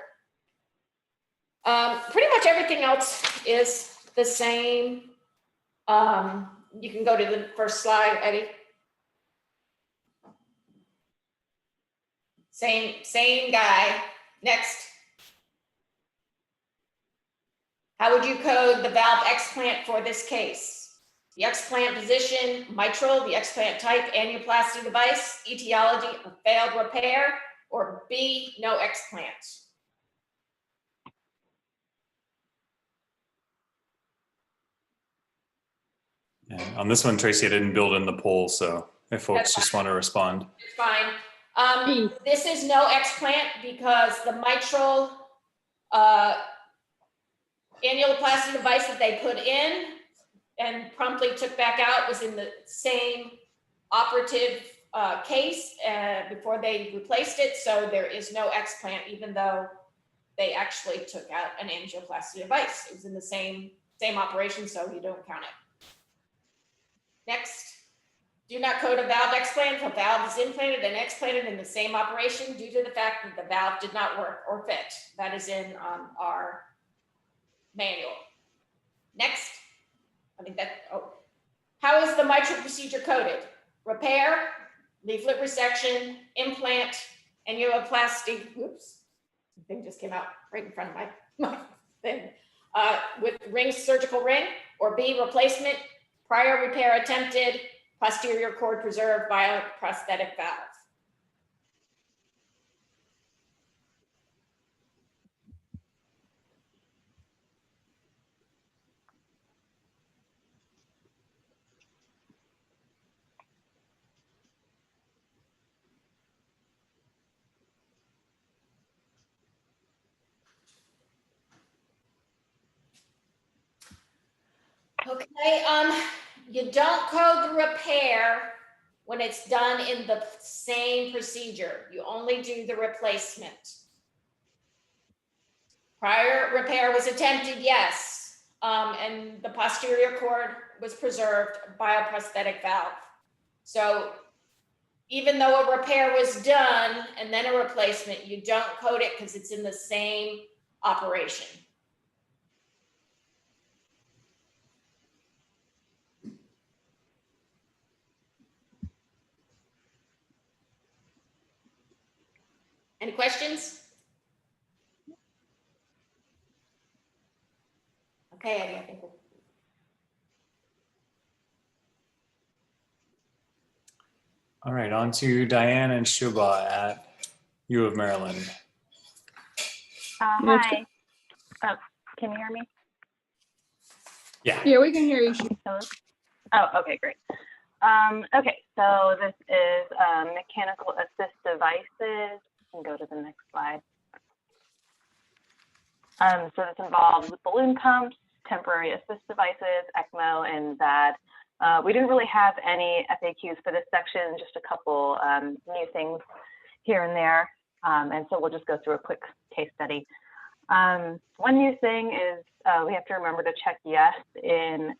Pretty much everything else is the same. You can go to the first slide, Eddie. Same guy. Next. How would you code the valve explant for this case? The explant position, mitral, the explant type, annuloplasty device, etiology, a failed repair, or B, no explant. And on this one, Tracy, I didn't build in the poll, so if folks just want to respond. It's fine. This is no explant because the mitral annuloplasty device that they put in and promptly took back out was in the same operative case before they replaced it. So there is no explant, even though they actually took out an angioplasty device. It was in the same operation, so you don't count it. Next. Do not code a valve explant if a valve is implanted and explanted in the same operation due to the fact that the valve did not work or fit. That is in our manual. Next, how is the mitral procedure coded? Repair, leaflet resection, implant, angioplasty. Whoops, the thing just came out right in front of my thing. With ring, surgical ring, or B, replacement, prior repair attempted, posterior cord preserved by a prosthetic valve. Okay, you don't code the repair when it's done in the same procedure. You only do the replacement. Prior repair was attempted, yes, and the posterior cord was preserved by a prosthetic valve. So even though a repair was done and then a replacement, you don't code it because it's in the same operation. Any questions? Okay, Eddie, I think we'll. All right, on to Diane and Shubha at U of Maryland. Hi. Oh, can you hear me? Yeah. Yeah, we can hear you. Hello? Oh, okay, great. Okay, so this is mechanical assist devices. You can go to the next slide. So this involves balloon pumps, temporary assist devices, ECMO, and VAD. We didn't really have any FAQs for this section, just a couple new things here and there. And so we'll just go through a quick case study. One new thing is we have to remember to check yes in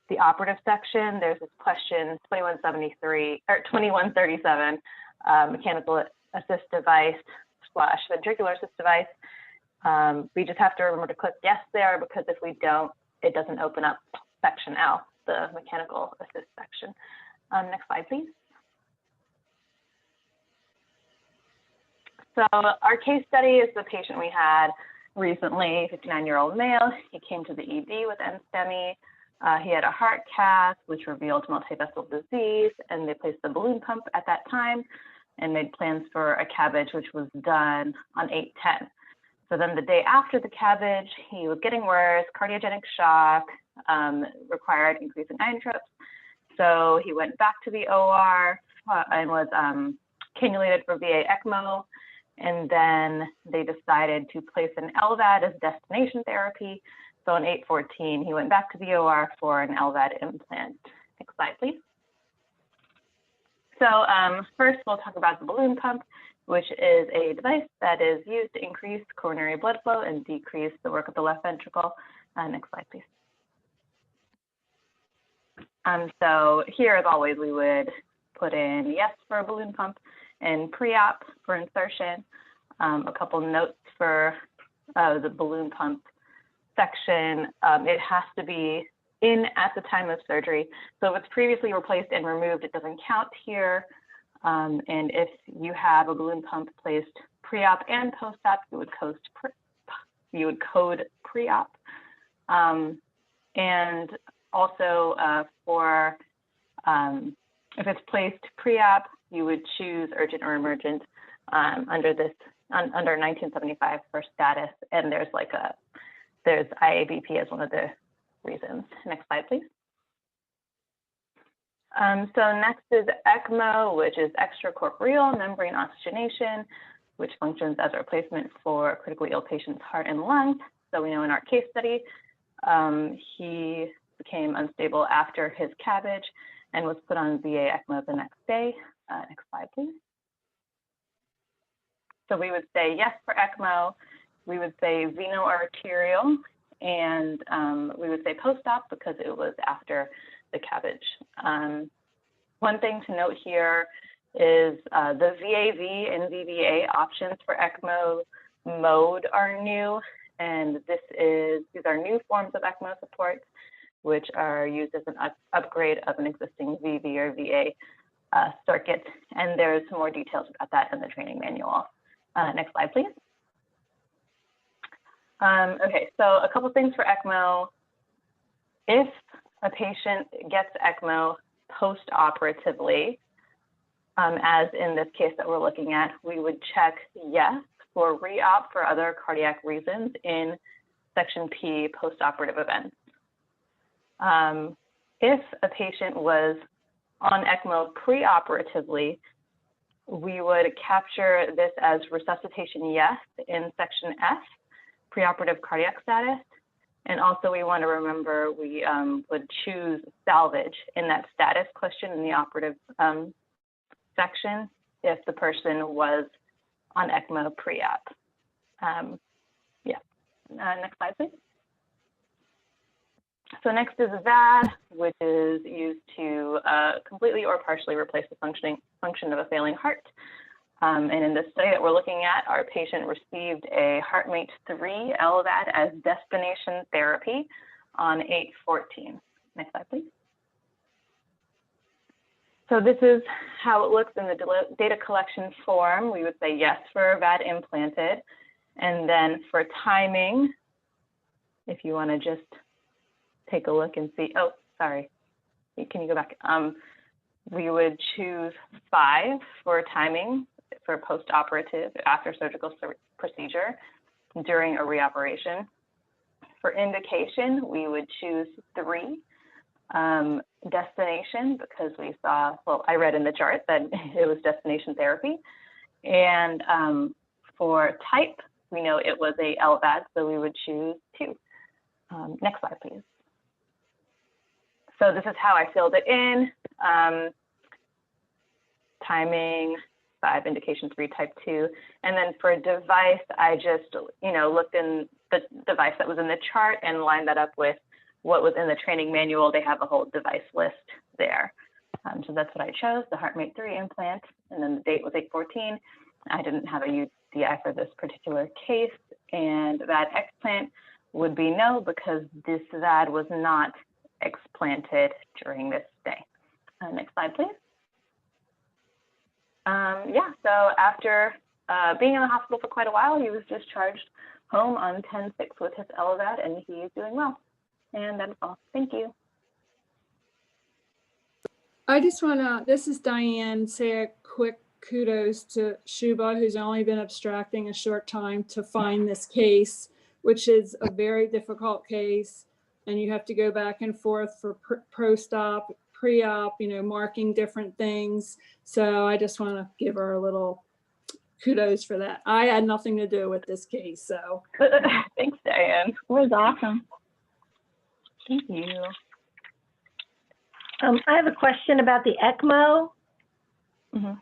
the operative section. There's this question 2173 or 2137, mechanical assist device / ventricular assist device. We just have to remember to click yes there, because if we don't, it doesn't open up section L, the mechanical assist section. Next slide, please. So our case study is the patient we had recently, 59-year-old male. He came to the ED with NSTEMI. He had a heart cath, which revealed multivessel disease, and they placed the balloon pump at that time and made plans for a CABG, which was done on 8/10. So then the day after the CABG, he was getting worse, cardiogenic shock, required increasing iron trips. So he went back to the OR and was cannulated for VA ECMO. And then they decided to place an LVAD as destination therapy. So on 8/14, he went back to the OR for an LVAD implant. Next slide, please. So first, we'll talk about the balloon pump, which is a device that is used to increase coronary blood flow and decrease the work of the left ventricle. Next slide, please. So here, as always, we would put in yes for a balloon pump and pre-op for insertion. A couple notes for the balloon pump section. It has to be in at the time of surgery. So if it's previously replaced and removed, it doesn't count here. And if you have a balloon pump placed pre-op and post-op, you would code pre-op. And also for if it's placed pre-op, you would choose urgent or emergent under 1975 for status, and there's IABP as one of the reasons. Next slide, please. So next is ECMO, which is extracorporeal membrane oxygenation, which functions as a replacement for a critically ill patient's heart and lungs. So we know in our case study, he became unstable after his CABG and was put on VA ECMO the next day. Next slide, please. So we would say yes for ECMO, we would say veno-arterial, and we would say post-op because it was after the CABG. One thing to note here is the VAV and VVA options for ECMO mode are new, and these are new forms of ECMO support, which are used as an upgrade of an existing VV or VA circuit, and there's some more details about that in the training manual. Next slide, please. Okay, so a couple things for ECMO. If a patient gets ECMO post-operatively, as in this case that we're looking at, we would check yes for re-op for other cardiac reasons in section P, post-operative events. If a patient was on ECMO pre-operatively, we would capture this as resuscitation yes in section F, preoperative cardiac status. And also we want to remember we would choose salvage in that status question in the operative section if the person was on ECMO pre-op. Next slide, please. So next is VAD, which is used to completely or partially replace the function of a failing heart. And in this study that we're looking at, our patient received a HeartMate 3 LVAD as destination therapy on 8/14. Next slide, please. So this is how it looks in the data collection form. We would say yes for VAD implanted. And then for timing, if you want to just take a look and see, oh, sorry, can you go back? We would choose 5 for timing for post-operative after surgical procedure during a reoperation. For indication, we would choose 3. Destination, because we saw, well, I read in the chart that it was destination therapy. And for type, we know it was a LVAD, so we would choose 2. Next slide, please. So this is how I filled it in. Timing, 5, indication 3, type 2. And then for device, I just, looked in the device that was in the chart and lined that up with what was in the training manual. They have a whole device list there. So that's what I chose, the HeartMate 3 implant, and then the date was 8/14. I didn't have a UDI for this particular case, and VAD explant would be no, because this VAD was not explanted during this stay. Next slide, please. So after being in the hospital for quite a while, he was discharged home on 10/6 with his LVAD, and he's doing well. And that's all. Thank you. I just want to, this is Diane, say a quick kudos to Shuba, who's only been abstracting a short time to find this case, which is a very difficult case. And you have to go back and forth for post-op, pre-op, marking different things. So I just want to give her a little kudos for that. I had nothing to do with this case, so. Thanks, Diane. It was awesome. Thank you. I have a question about the ECMO. Can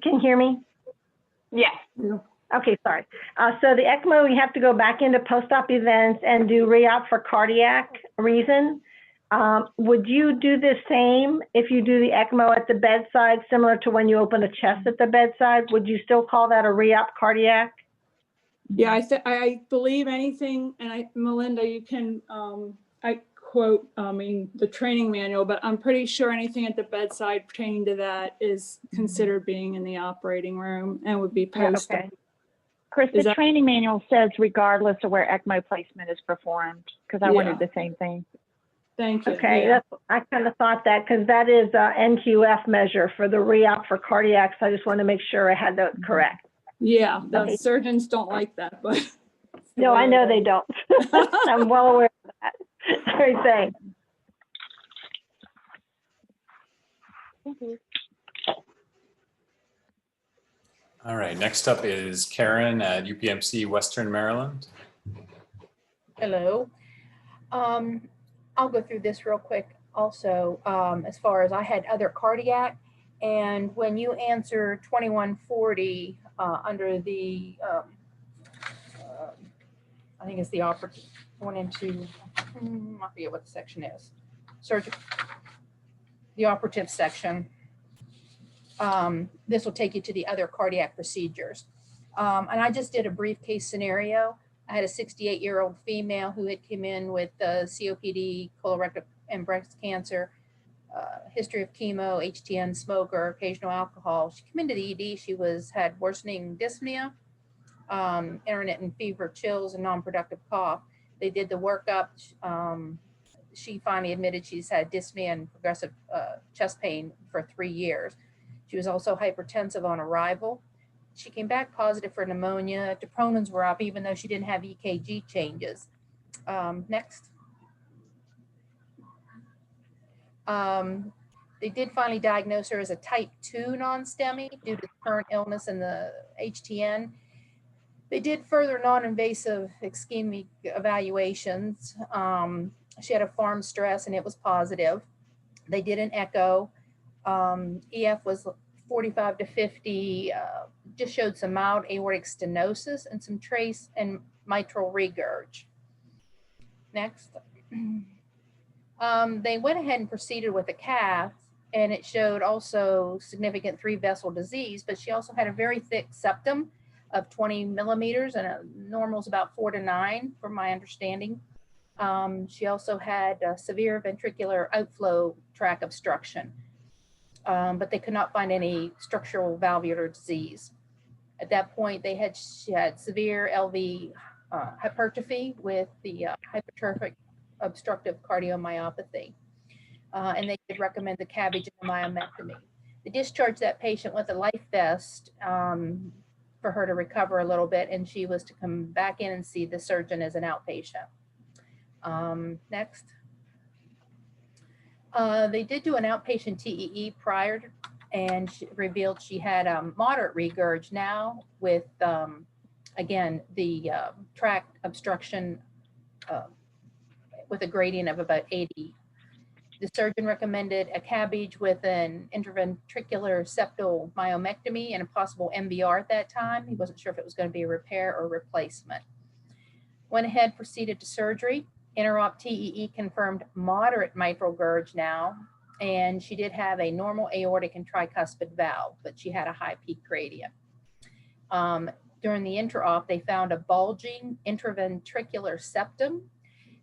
you hear me? Yes. Okay, sorry. So the ECMO, you have to go back into post-op events and do re-op for cardiac reason. Would you do the same if you do the ECMO at the bedside, similar to when you open a chest at the bedside? Would you still call that a re-op cardiac? Yeah, I believe anything, and Melinda, you can, I quote, the training manual, but I'm pretty sure anything at the bedside pertaining to that is considered being in the operating room and would be post. Okay. Chris, the training manual says regardless of where ECMO placement is performed, because I wondered the same thing. Thank you. Okay, I kind of thought that, because that is a NQF measure for the re-op for cardiac, so I just want to make sure I had that correct. Yeah, the surgeons don't like that, but. No, I know they don't. I'm well aware of that. Sorry, thanks. Thank you. All right, next up is Karen at UPMC Western Maryland. Hello. I'll go through this real quick also, as far as I had other cardiac, and when you answer 2140 under the I think it's the operative, going into, I forget what the section is. Surgical, the operative section. This will take you to the other cardiac procedures. And I just did a brief case scenario. I had a 68-year-old female who had come in with COPD, colorectal and breast cancer, history of chemo, HTN, smoker, occasional alcohol. She came into the ED. She had worsening dyspnea, intermittent fever, chills, and non-productive cough. They did the workup. She finally admitted she's had dyspnea and progressive chest pain for 3 years. She was also hypertensive on arrival. She came back positive for pneumonia. Troponins were up even though she didn't have EKG changes. Next. They did finally diagnose her as a type 2 non-STEMI due to the current illness and the HTN. They did further non-invasive ischemic evaluations. She had a farm stress and it was positive. They did an echo. EF was 45 to 50, just showed some mild aortic stenosis and some trace and mitral regurg. Next. They went ahead and proceeded with a cath, and it showed also significant 3-vessel disease, but she also had a very thick septum of 20 millimeters, and a normal is about 4 to 9, from my understanding. She also had severe ventricular outflow tract obstruction, but they could not find any structural valvular disease. At that point, she had severe LV hypertrophy with the hypertrophic obstructive cardiomyopathy, and they did recommend the cabbage and the myomectomy. They discharged that patient with a life vest for her to recover a little bit, and she was to come back in and see the surgeon as an outpatient. Next. They did do an outpatient TEE prior, and she revealed she had moderate regurg now with, again, the tract obstruction with a gradient of about 80. The surgeon recommended a cabbage with an intraventricular septal myomectomy and a possible MBR at that time. He wasn't sure if it was going to be a repair or replacement. Went ahead, proceeded to surgery. Interop TEE confirmed moderate mitral gurg now, and she did have a normal aortic and tricuspid valve, but she had a high peak gradient. During the intraop, they found a bulging intraventricular septum.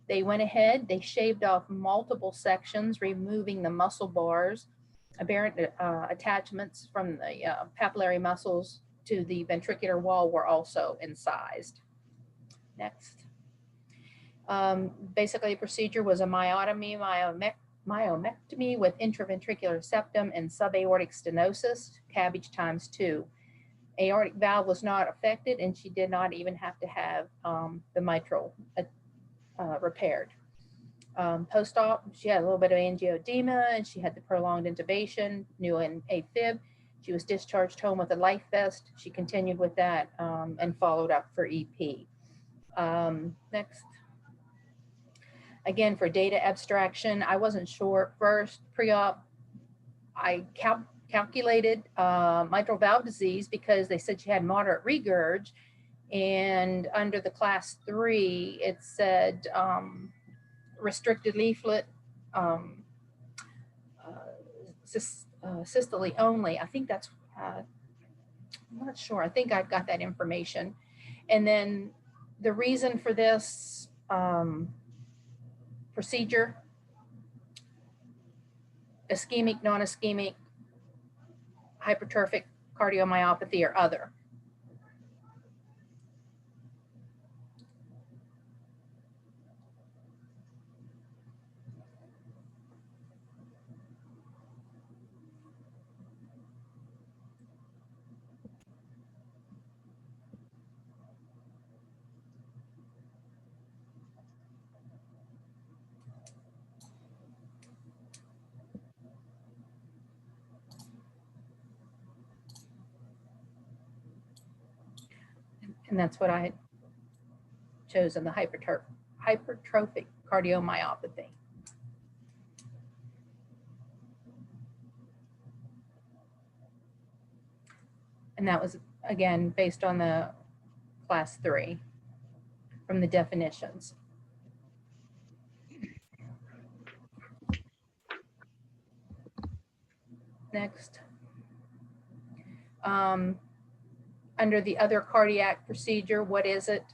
They went ahead, they shaved off multiple sections, removing the muscle bars. Aberrant attachments from the papillary muscles to the ventricular wall were also incised. Next. Basically, the procedure was a myotomy, myomectomy with intraventricular septum and subaortic stenosis, cabbage ×2. Aortic valve was not affected, and she did not even have to have the mitral repaired. Post-op, she had a little bit of angioedema, and she had the prolonged intubation, new and AFib. She was discharged home with a life vest. She continued with that and followed up for EP. Next. Again, for data abstraction, I wasn't sure at first. Pre-op, I calculated mitral valve disease because they said she had moderate regurg, and under the class 3, it said restricted leaflet, systole only. I think that's, I'm not sure. I think I've got that information. And then the reason for this procedure, ischemic, non-ischemic, hypertrophic cardiomyopathy, or other. And that's what I had chosen, the hypertrophic cardiomyopathy. And that was, again, based on the class 3. from the definitions. Next. Under the other cardiac procedure, what is it?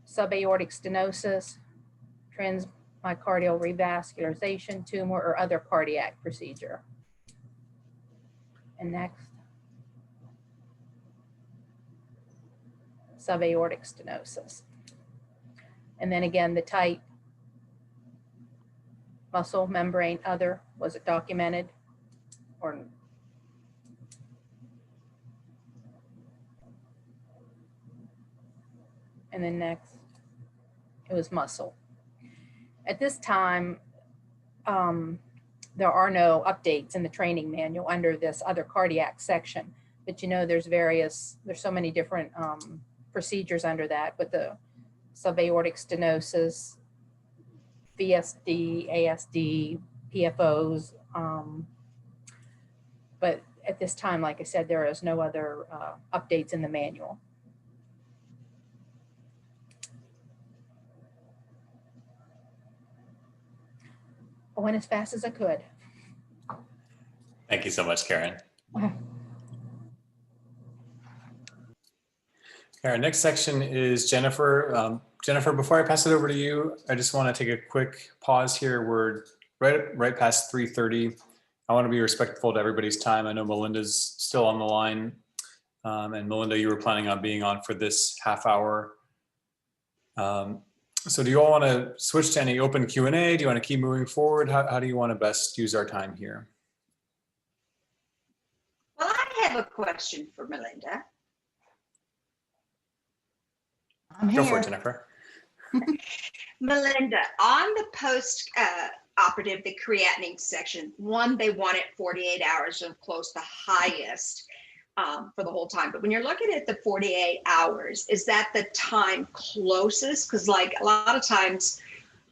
Subaortic stenosis, transmyocardial revascularization, tumor, or other cardiac procedure. And next. Subaortic stenosis. And then again, the type, muscle, membrane, other, was it documented? Or and then next, it was muscle. At this time, there are no updates in the training manual under this other cardiac section, but you know, there's so many different procedures under that, but the subaortic stenosis, VSD, ASD, PFOs, but at this time, like I said, there is no other updates in the manual. I went as fast as I could. Thank you so much, Karen. Our next section is Jennifer. Jennifer, before I pass it over to you, I just want to take a quick pause here. We're right past 3:30. I want to be respectful to everybody's time. I know Melinda's still on the line. And Melinda, you were planning on being on for this half hour. So do you all want to switch to any open Q&A? Do you want to keep moving forward? How do you want to best use our time here? Well, I have a question for Melinda. I'm here. Go for it, Jennifer. Melinda, on the post-operative, the creatinine section, one, they want it 48 hours and close the highest for the whole time. But when you're looking at the 48 hours, is that the time closest? Because like a lot of times,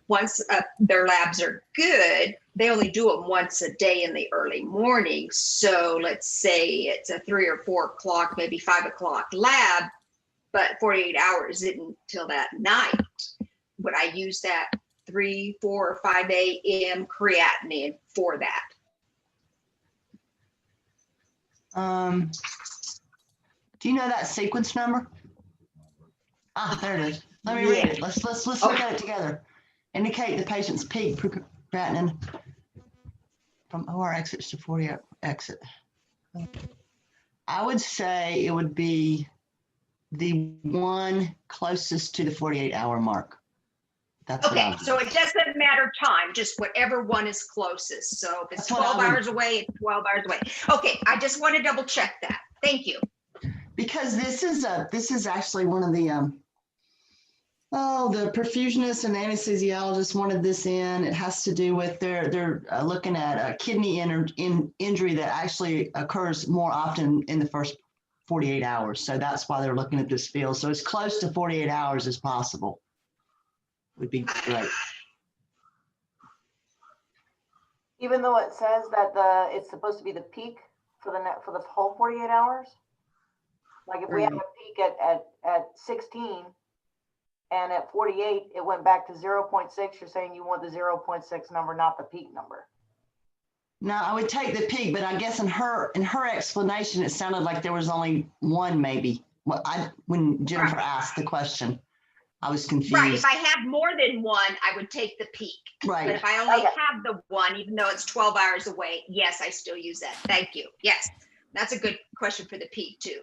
once their labs are good, they only do them once a day in the early morning. So let's say it's a 3 or 4 o'clock, maybe 5 o'clock lab, but 48 hours isn't until that night. Would I use that 3, 4, or 5 a.m. creatinine for that? Do you know that sequence number? Ah, there it is. Let me read it. Let's look at it together. Indicate the patient's peak creatinine from OR exits to 40 exit. I would say it would be the one closest to the 48-hour mark. That's okay, so it doesn't matter time, just whatever one is closest. So if it's 12 hours away, it's 12 hours away. Okay, I just want to double check that. Thank you. Because this is actually one of the the perfusionists and anesthesiologists wanted this in. It has to do with they're looking at a kidney injury that actually occurs more often in the first 48 hours. So that's why they're looking at this field. So as close to 48 hours as possible would be great. Even though it says that it's supposed to be the peak for the whole 48 hours? Like if we have a peak at 16 and at 48, it went back to 0.6, you're saying you want the 0.6 number, not the peak number. No, I would take the peak, but I guess in her explanation, it sounded like there was only one maybe. Well, when Jennifer asked the question, I was confused. Right, if I have more than one, I would take the peak. Right. But if I only have the one, even though it's 12 hours away, yes, I still use that. Thank you. Yes, that's a good question for the peak too.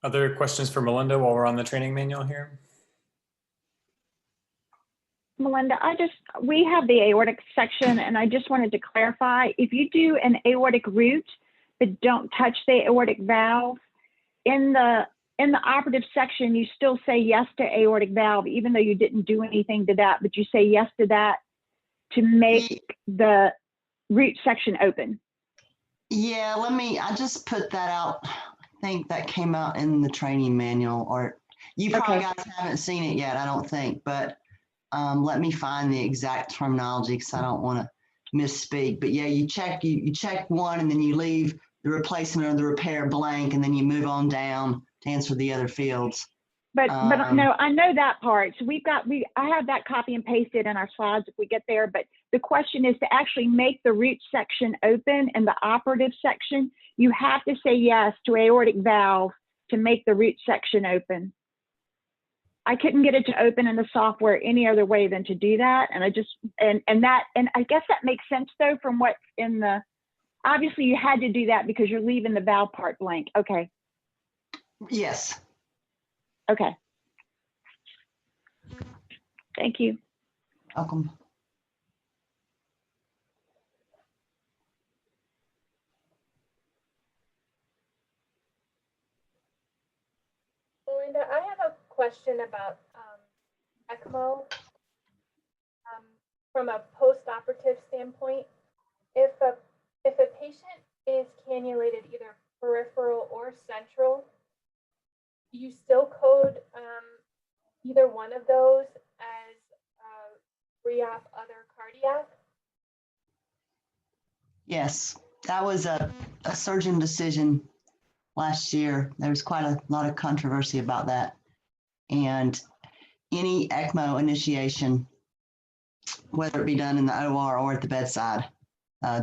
Other questions for Melinda while we're on the training manual here? Melinda, we have the aortic section, and I just wanted to clarify, if you do an aortic root, but don't touch the aortic valve, in the operative section, you still say yes to aortic valve, even though you didn't do anything to that, but you say yes to that to make the root section open. Yeah, I just put that out. I think that came out in the training manual, or you probably guys haven't seen it yet, I don't think, but Let me find the exact terminology because I don't want to misspeak. But yeah, you check one and then you leave the replacement or the repair blank, and then you move on down to answer the other fields. But no, I know that part. So I have that copy and pasted in our slides if we get there. But the question is to actually make the root section open in the operative section. You have to say yes to aortic valve to make the root section open. I couldn't get it to open in the software any other way than to do that. And I just, and I guess that makes sense though, from what's in the, obviously you had to do that because you're leaving the valve part blank. Okay. Yes. Okay. Thank you. Welcome. Melinda, I have a question about ECMO from a post-operative standpoint. If a patient is cannulated either peripheral or central, do you still code either one of those as re-op other cardiac? Yes, that was a surgeon decision last year. There was quite a lot of controversy about that. And any ECMO initiation, whether it be done in the OR or at the bedside,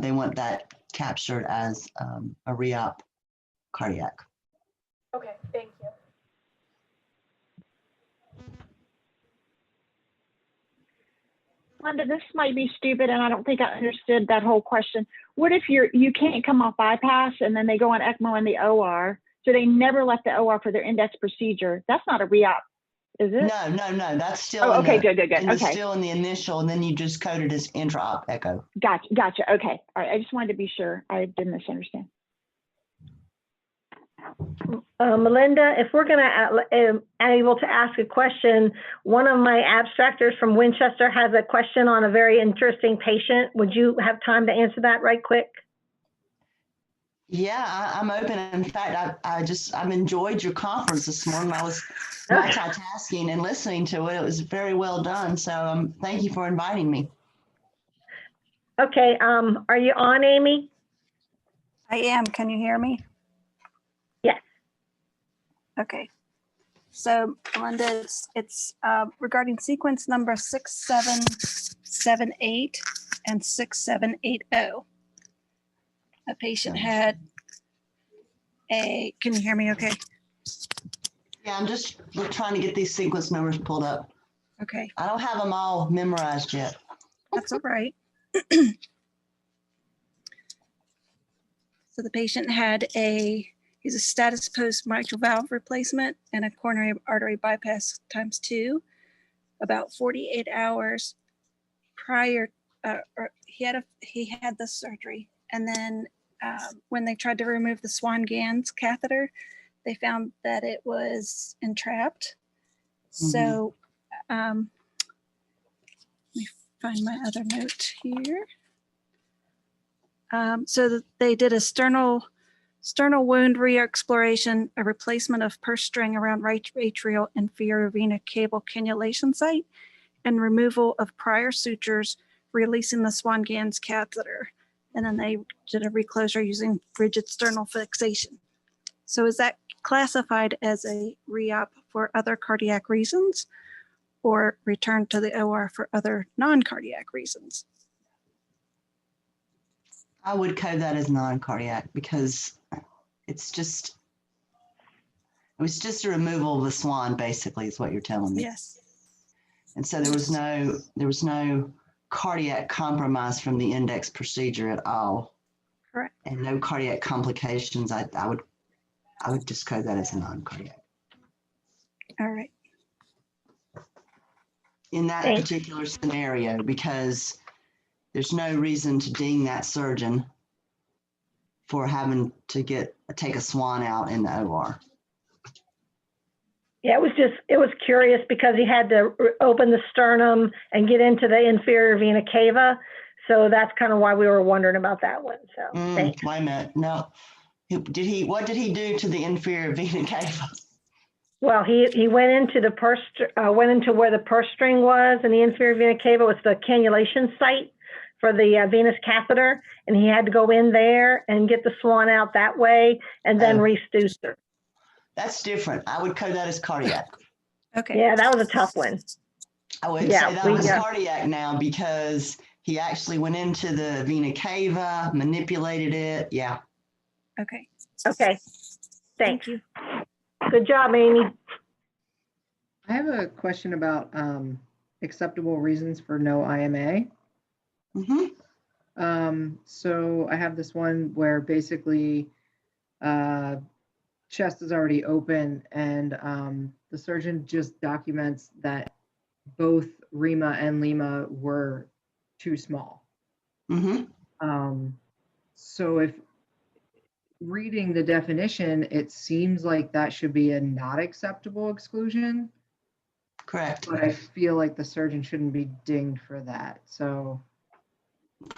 they want that captured as a re-op cardiac. Okay, thank you. Linda, this might be stupid, and I don't think I understood that whole question. What if you can't come off bypass and then they go on ECMO in the OR, so they never left the OR for their index procedure? That's not a re-op, is it? No, that's still okay, good. Okay. Still in the initial, and then you just code it as intra-op echo. Gotcha. Okay. All right. I just wanted to be sure I didn't misunderstand. Melinda, if we're going to able to ask a question, one of my abstractors from Winchester has a question on a very interesting patient. Would you have time to answer that right quick? Yeah, I'm open. In fact, I've enjoyed your conference this morning. I was multitasking and listening to it. It was very well done. So thank you for inviting me. Okay. Are you on, Amy? I am. Can you hear me? Yes. Okay. So, Melinda, it's regarding sequence number 6778 and 6780. A patient had can you hear me okay? Yeah, we're trying to get these sequence numbers pulled up. Okay. I don't have them all memorized yet. That's all right. So the patient had he's a status post mitral valve replacement and a coronary artery bypass ×2. About 48 hours prior, he had the surgery, and then when they tried to remove the Swan-Ganz catheter, they found that it was entrapped. Mm-hmm. So let me find my other note here. So they did a sternal wound re-exploration, a replacement of purse string around right atrial inferior vena cable cannulation site, and removal of prior sutures, releasing the Swan-Ganz catheter. And then they did a reclosure using rigid sternal fixation. So is that classified as a re-op for other cardiac reasons, or returned to the OR for other non-cardiac reasons? I would code that as non-cardiac because it was just a removal of the swan, basically, is what you're telling me. Yes. And so there was no cardiac compromise from the index procedure at all. Correct. And no cardiac complications. I would just code that as a non-cardiac. All right. In that particular scenario, because there's no reason to ding that surgeon for having to take a swan out in the OR. Yeah, it was curious because he had to open the sternum and get into the inferior vena cava. So that's kind of why we were wondering about that one. So thanks. Wait a minute. No. What did he do to the inferior vena cava? Well, he went into the went into where the purse string was in the inferior vena cava. Was the cannulation site for the venous catheter, and he had to go in there and get the swan out that way, and then re-Stooster. That's different. I would code that as cardiac. Okay. Yeah, that was a tough one. I would Yeah, say that was cardiac now because he actually went into the vena cava, manipulated it. Yeah. Okay. Okay. Thanks. Thank you. Good job, Amy. I have a question about acceptable reasons for no IMA. So I have this one where basically chest is already open and the surgeon just documents that both Rima and Lima were too small. So if reading the definition, it seems like that should be a not acceptable exclusion. Correct. But I feel like the surgeon shouldn't be dinged for that. So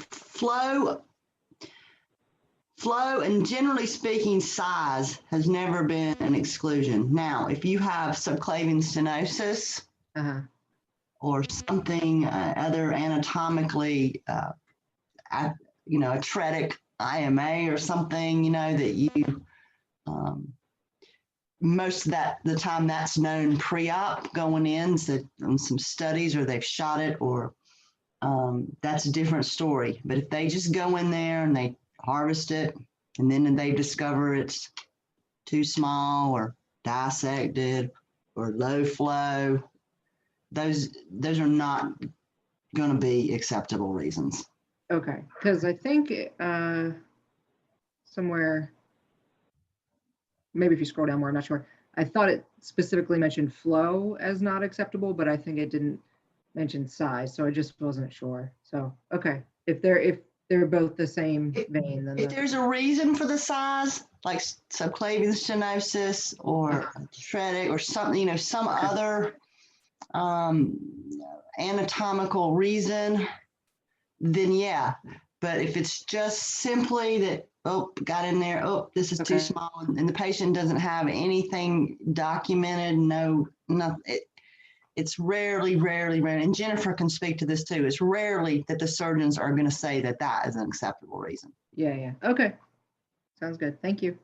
flow and generally speaking, size has never been an exclusion. Now, if you have subclavian stenosis or something other anatomically, atretic IMA or something, that you, most of the time that's known pre-op going in, so on some studies or they've shot it or that's a different story. But if they just go in there and they harvest it and then they discover it's too small or dissected or low flow, those are not going to be acceptable reasons. okay, because I think somewhere, maybe if you scroll down more, I'm not sure. I thought it specifically mentioned flow as not acceptable, but I think it didn't mention size, so I just wasn't sure. So okay, if they're both the same vein, then if there's a reason for the size, like subclavian stenosis or atretic or something, some other anatomical reason, then yeah. But if it's just simply that, got in there, this is too small, and the patient doesn't have anything documented, it's rarely, and Jennifer can speak to this too, it's rarely that the surgeons are going to say that that is an acceptable reason. Yeah. Okay. Sounds good. Thank you.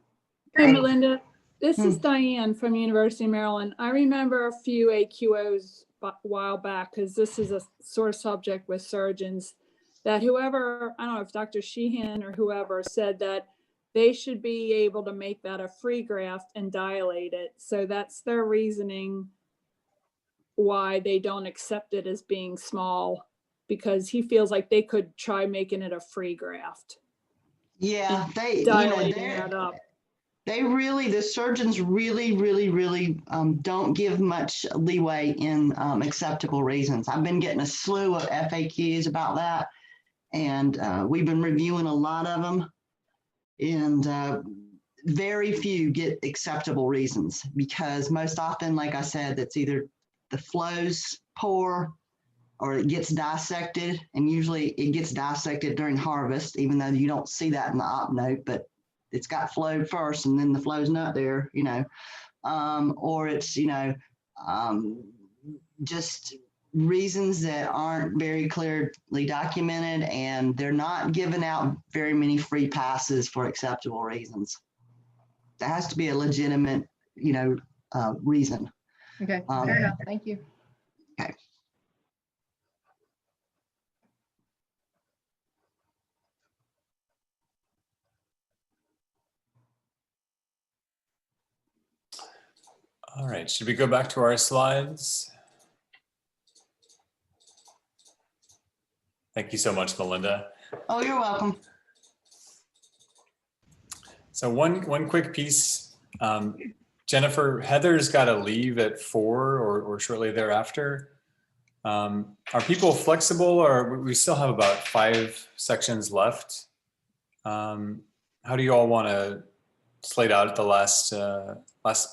Hey, Melinda. This is Diane from University of Maryland. I remember a few AQOs a while back, because this is a sore subject with surgeons, that whoever, I don't know if Dr. Sheehan or whoever, said that they should be able to make that a free graft and dilate it. So that's their reasoning why they don't accept it as being small, because he feels like they could try making it a free graft. Yeah, the surgeons really don't give much leeway in acceptable reasons. I've been getting a slew of FAQs about that, and we've been reviewing a lot of them, and very few get acceptable reasons, because most often, like I said, that's either the flow's poor or it gets dissected, and usually it gets dissected during harvest, even though you don't see that in the op note, but it's got flow first and then the flow's not there, or it's, just reasons that aren't very clearly documented, and they're not giving out very many free passes for acceptable reasons. There has to be a legitimate, reason. Okay, fair enough. Thank you. Okay. All right, should we go back to our slides? Thank you so much, Melinda. Oh, you're welcome. So one quick piece, Jennifer, Heather's got to leave at 4 or shortly thereafter. Are people flexible, or we still have about 5 sections left? How do you all want to slate out the last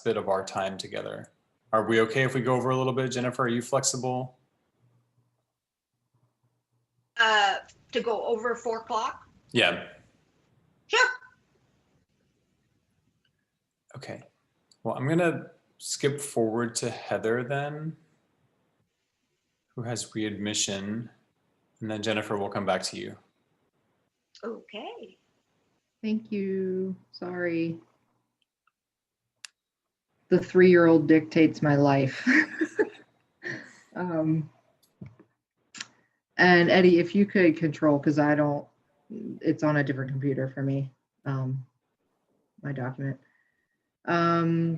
bit of our time together? Are we okay if we go over a little bit? Jennifer, are you flexible? To go over 4 o'clock? Yeah. Sure. Okay. Well, I'm gonna skip forward to Heather then, who has readmission, and then Jennifer will come back to you. Okay. Thank you. Sorry. The 3-year-old dictates my life. And Eddie, if you could control, because I don't, it's on a different computer for me, my document.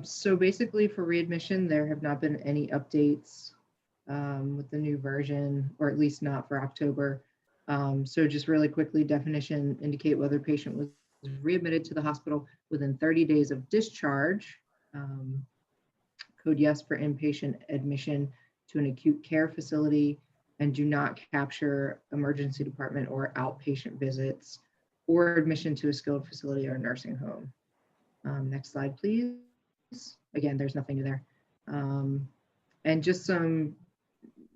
So basically for readmission, there have not been any updates with the new version, or at least not for October. So just really quickly, definition, indicate whether patient was readmitted to the hospital within 30 days of discharge. Code yes for inpatient admission to an acute care facility, and do not capture emergency department or outpatient visits or admission to a skilled facility or nursing home. Next slide, please. Again, there's nothing new there. And just some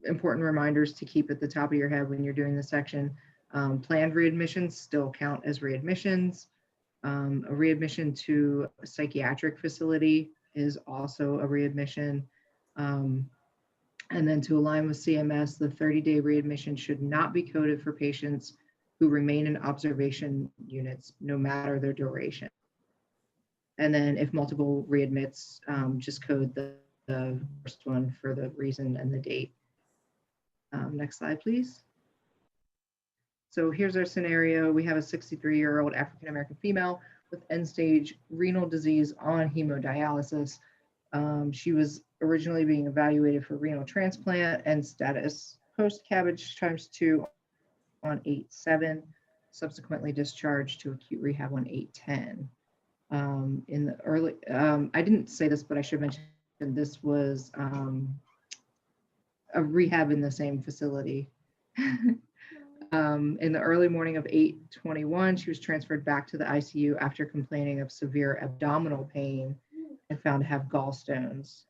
important reminders to keep at the top of your head when you're doing this section. Planned readmissions still count as readmissions. A readmission to a psychiatric facility is also a readmission. And then to align with CMS, the 30-day readmission should not be coded for patients who remain in observation units, no matter their duration. And then if multiple readmits, just code the first one for the reason and the date. Next slide, please. So here's our scenario. We have a 63-year-old African-American female with end-stage renal disease on hemodialysis. She was originally being evaluated for renal transplant and status post-CABG ×2 on 8/7, subsequently discharged to acute rehab on 8/10. In the early, I didn't say this, but I should mention this was a rehab in the same facility. In the early morning of 8/21, she was transferred back to the ICU after complaining of severe abdominal pain and found to have gallstones.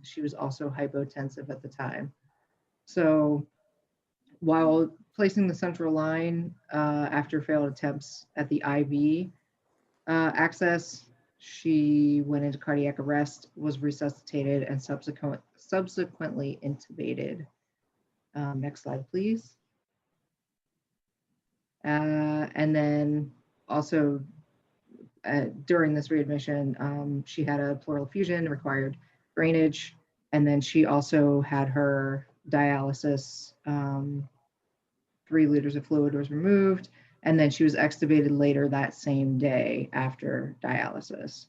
She was also hypotensive at the time. So while placing the central line after failed attempts at the IV access, she went into cardiac arrest, was resuscitated, and subsequently intubated. Next slide, please. And then also during this readmission, she had a pleural effusion, required drainage, and then she also had her dialysis, 3 liters of fluid was removed, and then she was extubated later that same day after dialysis.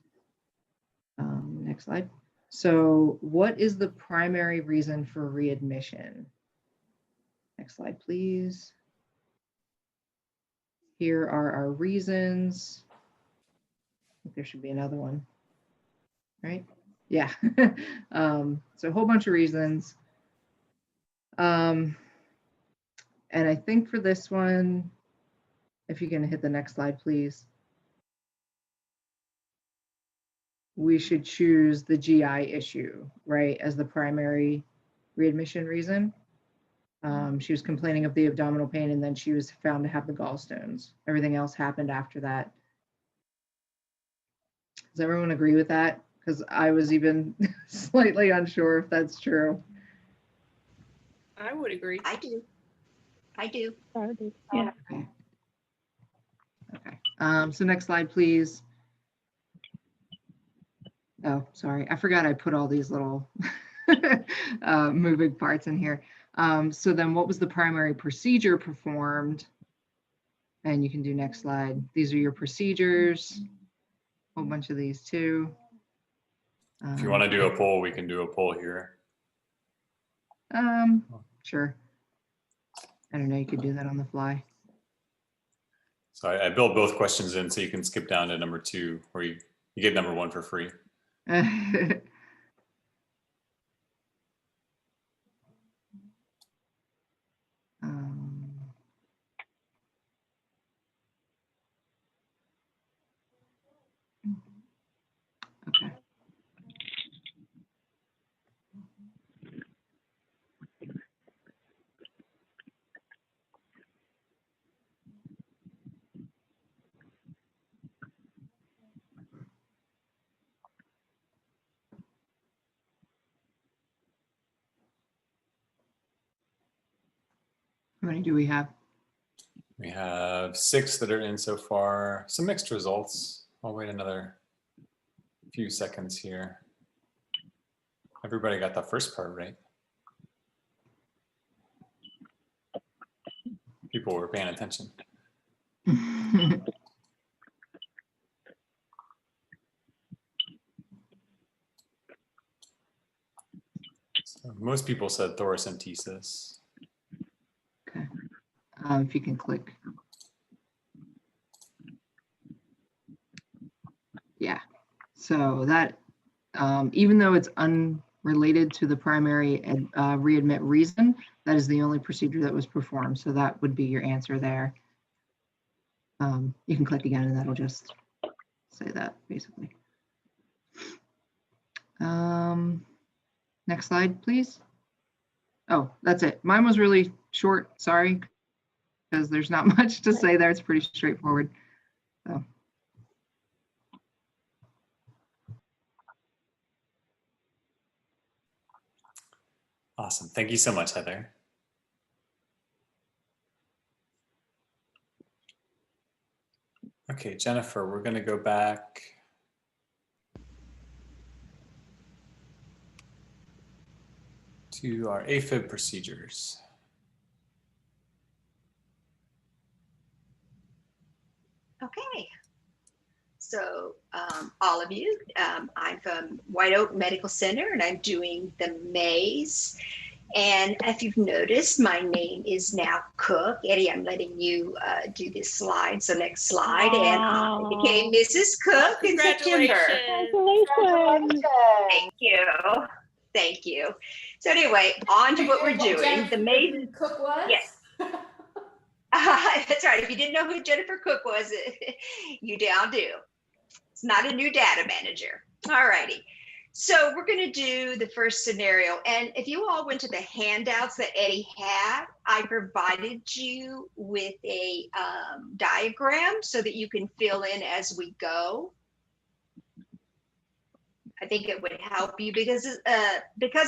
Next slide. So what is the primary reason for readmission? Next slide, please. Here are our reasons. I think there should be another one, right? Yeah. So a whole bunch of reasons. And I think for this one, if you can hit the next slide, please. We should choose the GI issue, right, as the primary readmission reason. She was complaining of the abdominal pain, and then she was found to have the gallstones. Everything else happened after that. Does everyone agree with that? Because I was even slightly unsure if that's true. I would agree. I do. I do. Yeah. Okay. So next slide, please. Oh, sorry. I forgot I put all these little moving parts in here. So then what was the primary procedure performed? And you can do next slide. These are your procedures. A whole bunch of these too. If you want to do a poll, we can do a poll here. Sure. I don't know, you could do that on the fly. So I built both questions in so you can skip down to number 2, where you get number 1 for free. Okay. How many do we have? We have 6 that are in so far. Some mixed results. I'll wait another few seconds here. Everybody got the first part right. People were paying attention. So most people said thoracentesis. Okay. If you can click. Yeah. So that, even though it's unrelated to the primary readmit reason, that is the only procedure that was performed. So that would be your answer there. You can click again and that'll just say that basically. Next slide, please. Oh, that's it. Mine was really short, sorry, because there's not much to say there. It's pretty straightforward. So. Awesome. Thank you so much, Heather. Okay, Jennifer, we're going to go back. To our AFib procedures. Okay. So all of you, I'm from White Oak Medical Center and I'm doing the maze. And if you've noticed, my name is now Cook. Eddie, I'm letting you do this slide. So next slide. Aww. And I became Mrs. Cook in September. Congratulations. Thank you. Thank you. So anyway, on to what we're doing. The maze. Cook was? Yes. That's right. If you didn't know who Jennifer Cook was, you now do. It's not a new data manager. All righty. So we're going to do the first scenario. And if you all went to the handouts that Eddie had, I provided you with a diagram so that you can fill in as we go. I think it would help you because of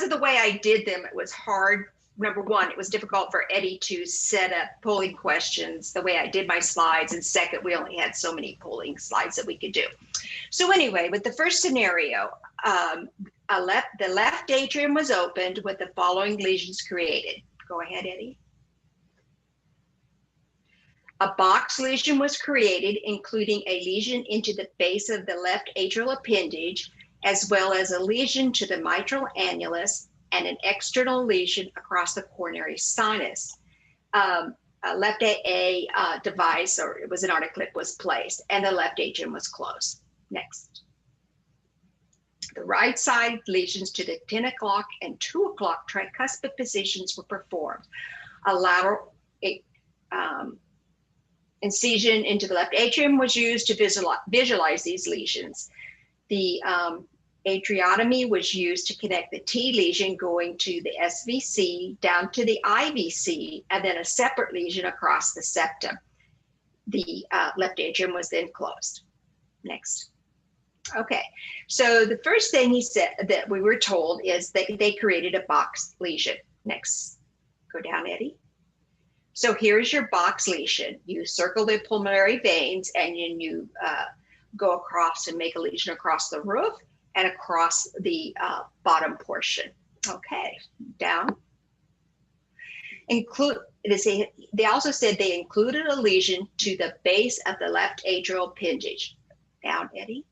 the way I did them, it was hard. Number one, it was difficult for Eddie to set up polling questions the way I did my slides. And second, we only had so many polling slides that we could do. So anyway, with the first scenario, the left atrium was opened with the following lesions created. Go ahead, Eddie. A box lesion was created, including a lesion into the base of the left atrial appendage, as well as a lesion to the mitral annulus and an external lesion across the coronary sinus. A left AA device, or it was an articlip, was placed, and the left atrium was closed. Next. The right side lesions to the 10 o'clock and 2 o'clock tricuspid positions were performed. A lateral incision into the left atrium was used to visualize these lesions. The atriotomy was used to connect the T lesion going to the SVC down to the IVC, and then a separate lesion across the septum. The left atrium was then closed. Next. Okay, so the first thing he said that we were told is that they created a box lesion. Next, go down, Eddie. So here's your box lesion. You circle the pulmonary veins and then you go across and make a lesion across the roof and across the bottom portion. Okay, down. They also said they included a lesion to the base of the left atrial appendage. Down, Eddie.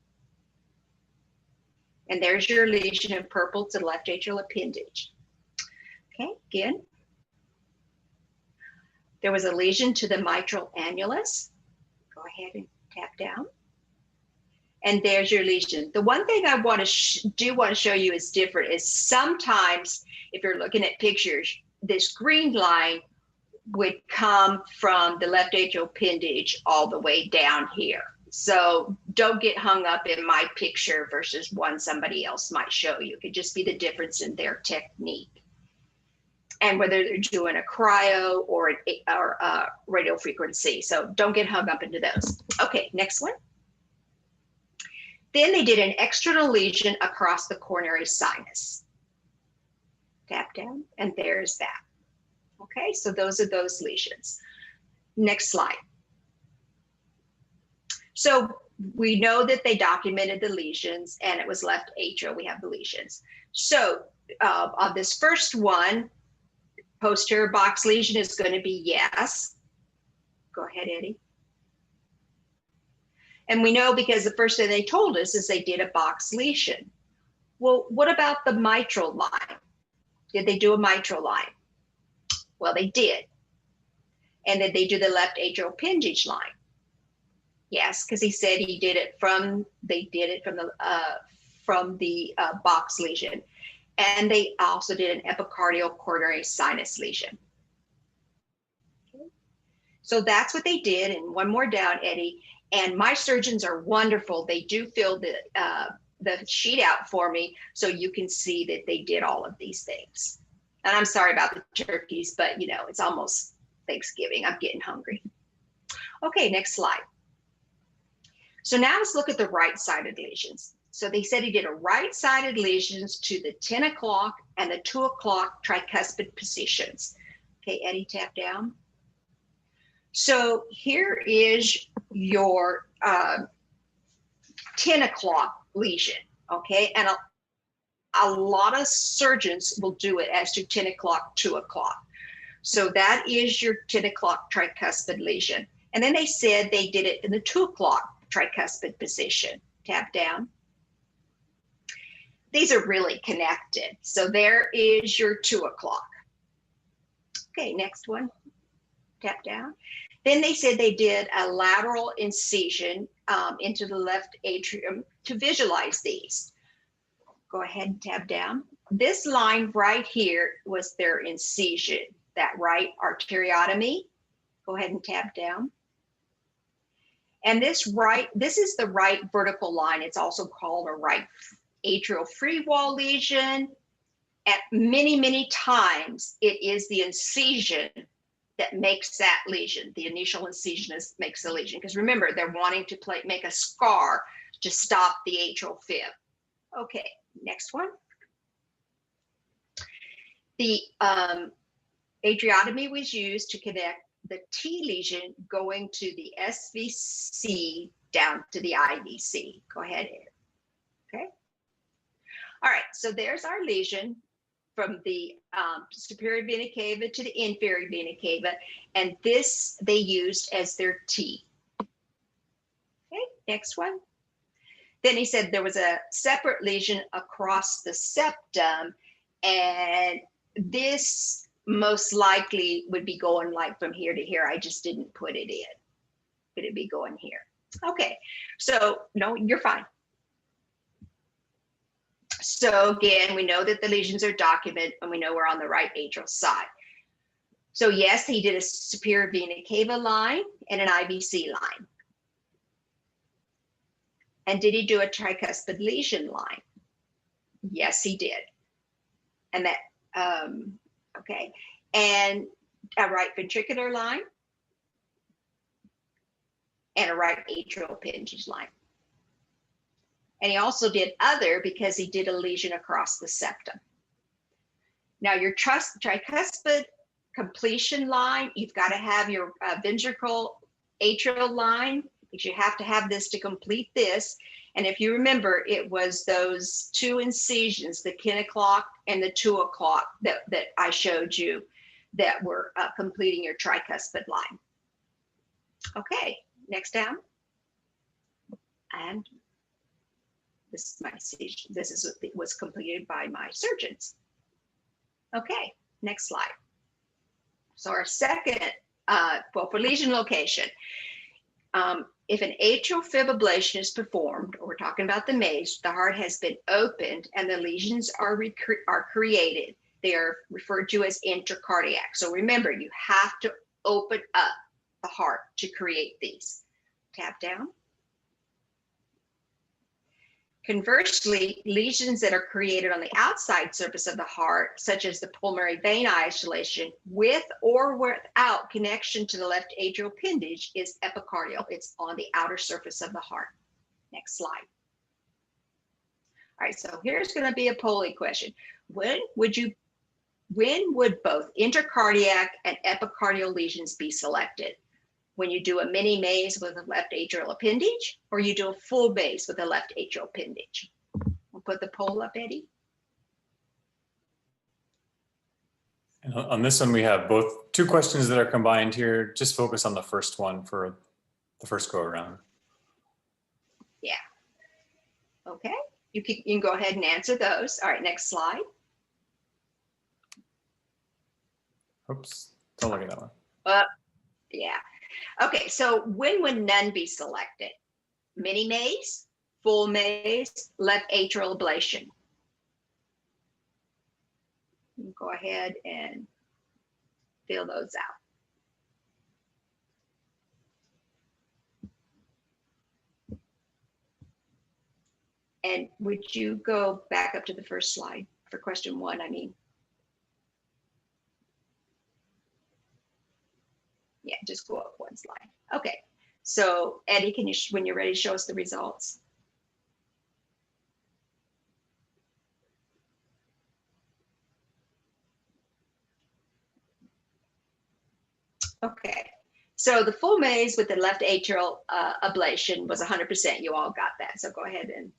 And there's your lesion in purple to the left atrial appendage. Okay, again. There was a lesion to the mitral annulus. Go ahead and tap down. And there's your lesion. The one thing I want to show you is different is sometimes if you're looking at pictures, this green line would come from the left atrial appendage all the way down here. So don't get hung up in my picture versus one somebody else might show you. It could just be the difference in their technique. And whether they're doing a cryo or a radio frequency. So don't get hung up into those. Okay, next one. Then they did an external lesion across the coronary sinus. Tap down, and there's that. Okay, so those are those lesions. Next slide. So we know that they documented the lesions and it was left atrial. We have the lesions. So on this first one, posterior box lesion is going to be yes. Go ahead, Eddie. And we know because the first thing they told us is they did a box lesion. Well, what about the mitral line? Did they do a mitral line? Well, they did. And did they do the left atrial appendage line? Yes, because he said he did it from, they did it from the box lesion. And they also did an epicardial coronary sinus lesion. Okay. So that's what they did. And one more down, Eddie. And my surgeons are wonderful. They do fill the sheet out for me so you can see that they did all of these things. And I'm sorry about the turkeys, but you know, it's almost Thanksgiving. I'm getting hungry. Okay, next slide. So now let's look at the right-sided lesions. So they said he did a right-sided lesions to the 10 o'clock and the 2 o'clock tricuspid positions. Okay, Eddie, tap down. So here is your 10 o'clock lesion, okay? And a lot of surgeons will do it as to 10 o'clock, 2 o'clock. So that is your 10 o'clock tricuspid lesion. And then they said they did it in the 2 o'clock tricuspid position. Tap down. These are really connected. So there is your 2 o'clock. Okay, next one. Tap down. Then they said they did a lateral incision into the left atrium to visualize these. Go ahead and tab down. This line right here was their incision, that right arteriotomy. Go ahead and tab down. And this is the right vertical line. It's also called a right atrial free wall lesion. At many, many times, it is the incision that makes that lesion. The initial incision makes the lesion. Because remember, they're wanting to make a scar to stop the atrial fib. Okay, next one. The adriotomy was used to connect the T lesion going to the SVC down to the IVC. Go ahead, okay? All right, so there's our lesion from the superior vena cava to the inferior vena cava, and this they used as their T. Okay, next one. Then he said there was a separate lesion across the septum, and this most likely would be going like from here to here. I just didn't put it in. Could it be going here? Okay, so no, you're fine. So again, we know that the lesions are documented and we know we're on the right atrial side. So yes, he did a superior vena cava line and an IVC line. And did he do a tricuspid lesion line? Yes, he did. And that, okay. And a right ventricular line and a right atrial appendage line. And he also did other because he did a lesion across the septum. Now your tricuspid completion line, you've got to have your ventricle atrial line, because you have to have this to complete this. And if you remember, it was those two incisions, the 10 o'clock and the 2 o'clock that I showed you that were completing your tricuspid line. Okay, next down. And this is my incision. This is what was completed by my surgeons. Okay, next slide. So our second, well, for lesion location, if an atrial fib ablation is performed, or we're talking about the MACE, the heart has been opened and the lesions are created. They are referred to as intracardiac. So remember, you have to open up the heart to create these. Tap down. Conversely, lesions that are created on the outside surface of the heart, such as the pulmonary vein isolation, with or without connection to the left atrial appendage, is epicardial. It's on the outer surface of the heart. Next slide. All right, so here's going to be a polling question. When would you when would both intercardiac and epicardial lesions be selected? When you do a mini maze with a left atrial appendage, or you do a full maze with a left atrial appendage? We'll put the poll up, Eddie. And on this one, we have both two questions that are combined here. Just focus on the first one for the first go around. Yeah. Okay, you can go ahead and answer those. All right, next slide. Oops, don't look at that one. Yeah. Okay, so when would none be selected? Mini maze, full maze, left atrial ablation? Go ahead and fill those out. And would you go back up to the first slide for question 1, I mean? Yeah, just go up one slide. Okay, so Eddie, can you, when you're ready, show us the results? Okay, so the full maze with the left atrial ablation was 100%. You all got that. So go ahead and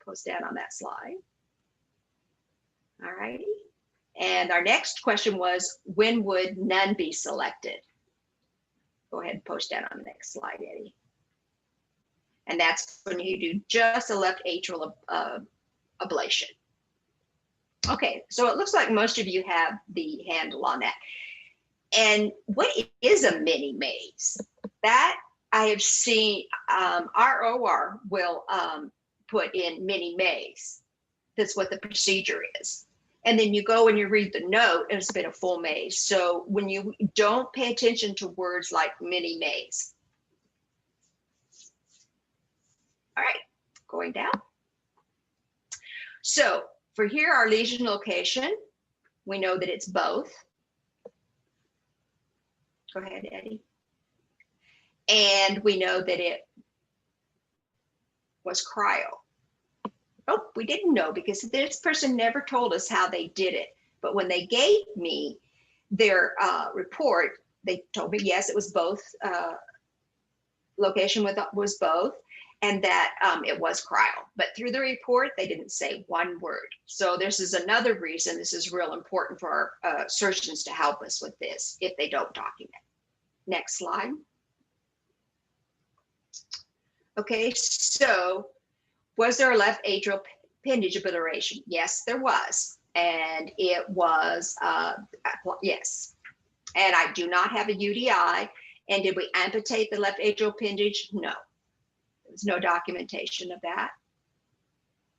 post down on that slide. All righty. And our next question was, when would none be selected? Go ahead and post that on the next slide, Eddie. And that's when you do just a left atrial ablation. Okay, so it looks like most of you have the handle on that. And what is a mini maze? That I have seen, our OR will put in mini maze. That's what the procedure is. And then you go and you read the note, and it's been a full maze. So when you don't pay attention to words like mini maze. All right, going down. So for here, our lesion location, we know that it's both. Go ahead, Eddie. And we know that it was cryo. Oh, we didn't know because this person never told us how they did it. But when they gave me their report, they told me, yes, it was both. Location was both, and that it was cryo. But through the report, they didn't say one word. So this is another reason this is real important for our surgeons to help us with this if they don't document. Next slide. Okay, so was there a left atrial appendage obliteration? Yes, there was. And it was, yes. And I do not have a UDI. And did we amputate the left atrial appendage? No. There was no documentation of that.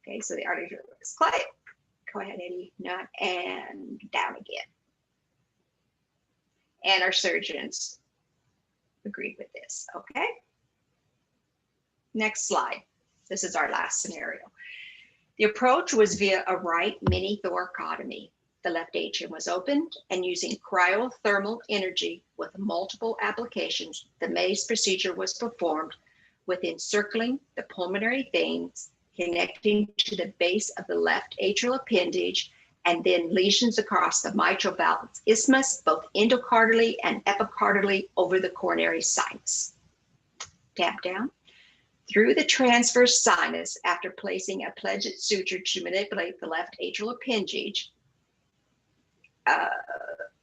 Okay, so the artery was cleft. Go ahead, Eddie. Not, and down again. And our surgeons agreed with this, okay? Next slide. This is our last scenario. The approach was via a right mini thoracotomy. The left atrium was opened, and using cryothermal energy with multiple applications, the maze procedure was performed with encircling the pulmonary veins, connecting to the base of the left atrial appendage, and then lesions across the mitral valve isthmus, both endocardially and epicardially over the coronary sinus. Tap down. Through the transverse sinus, after placing a pledget suture to manipulate the left atrial appendage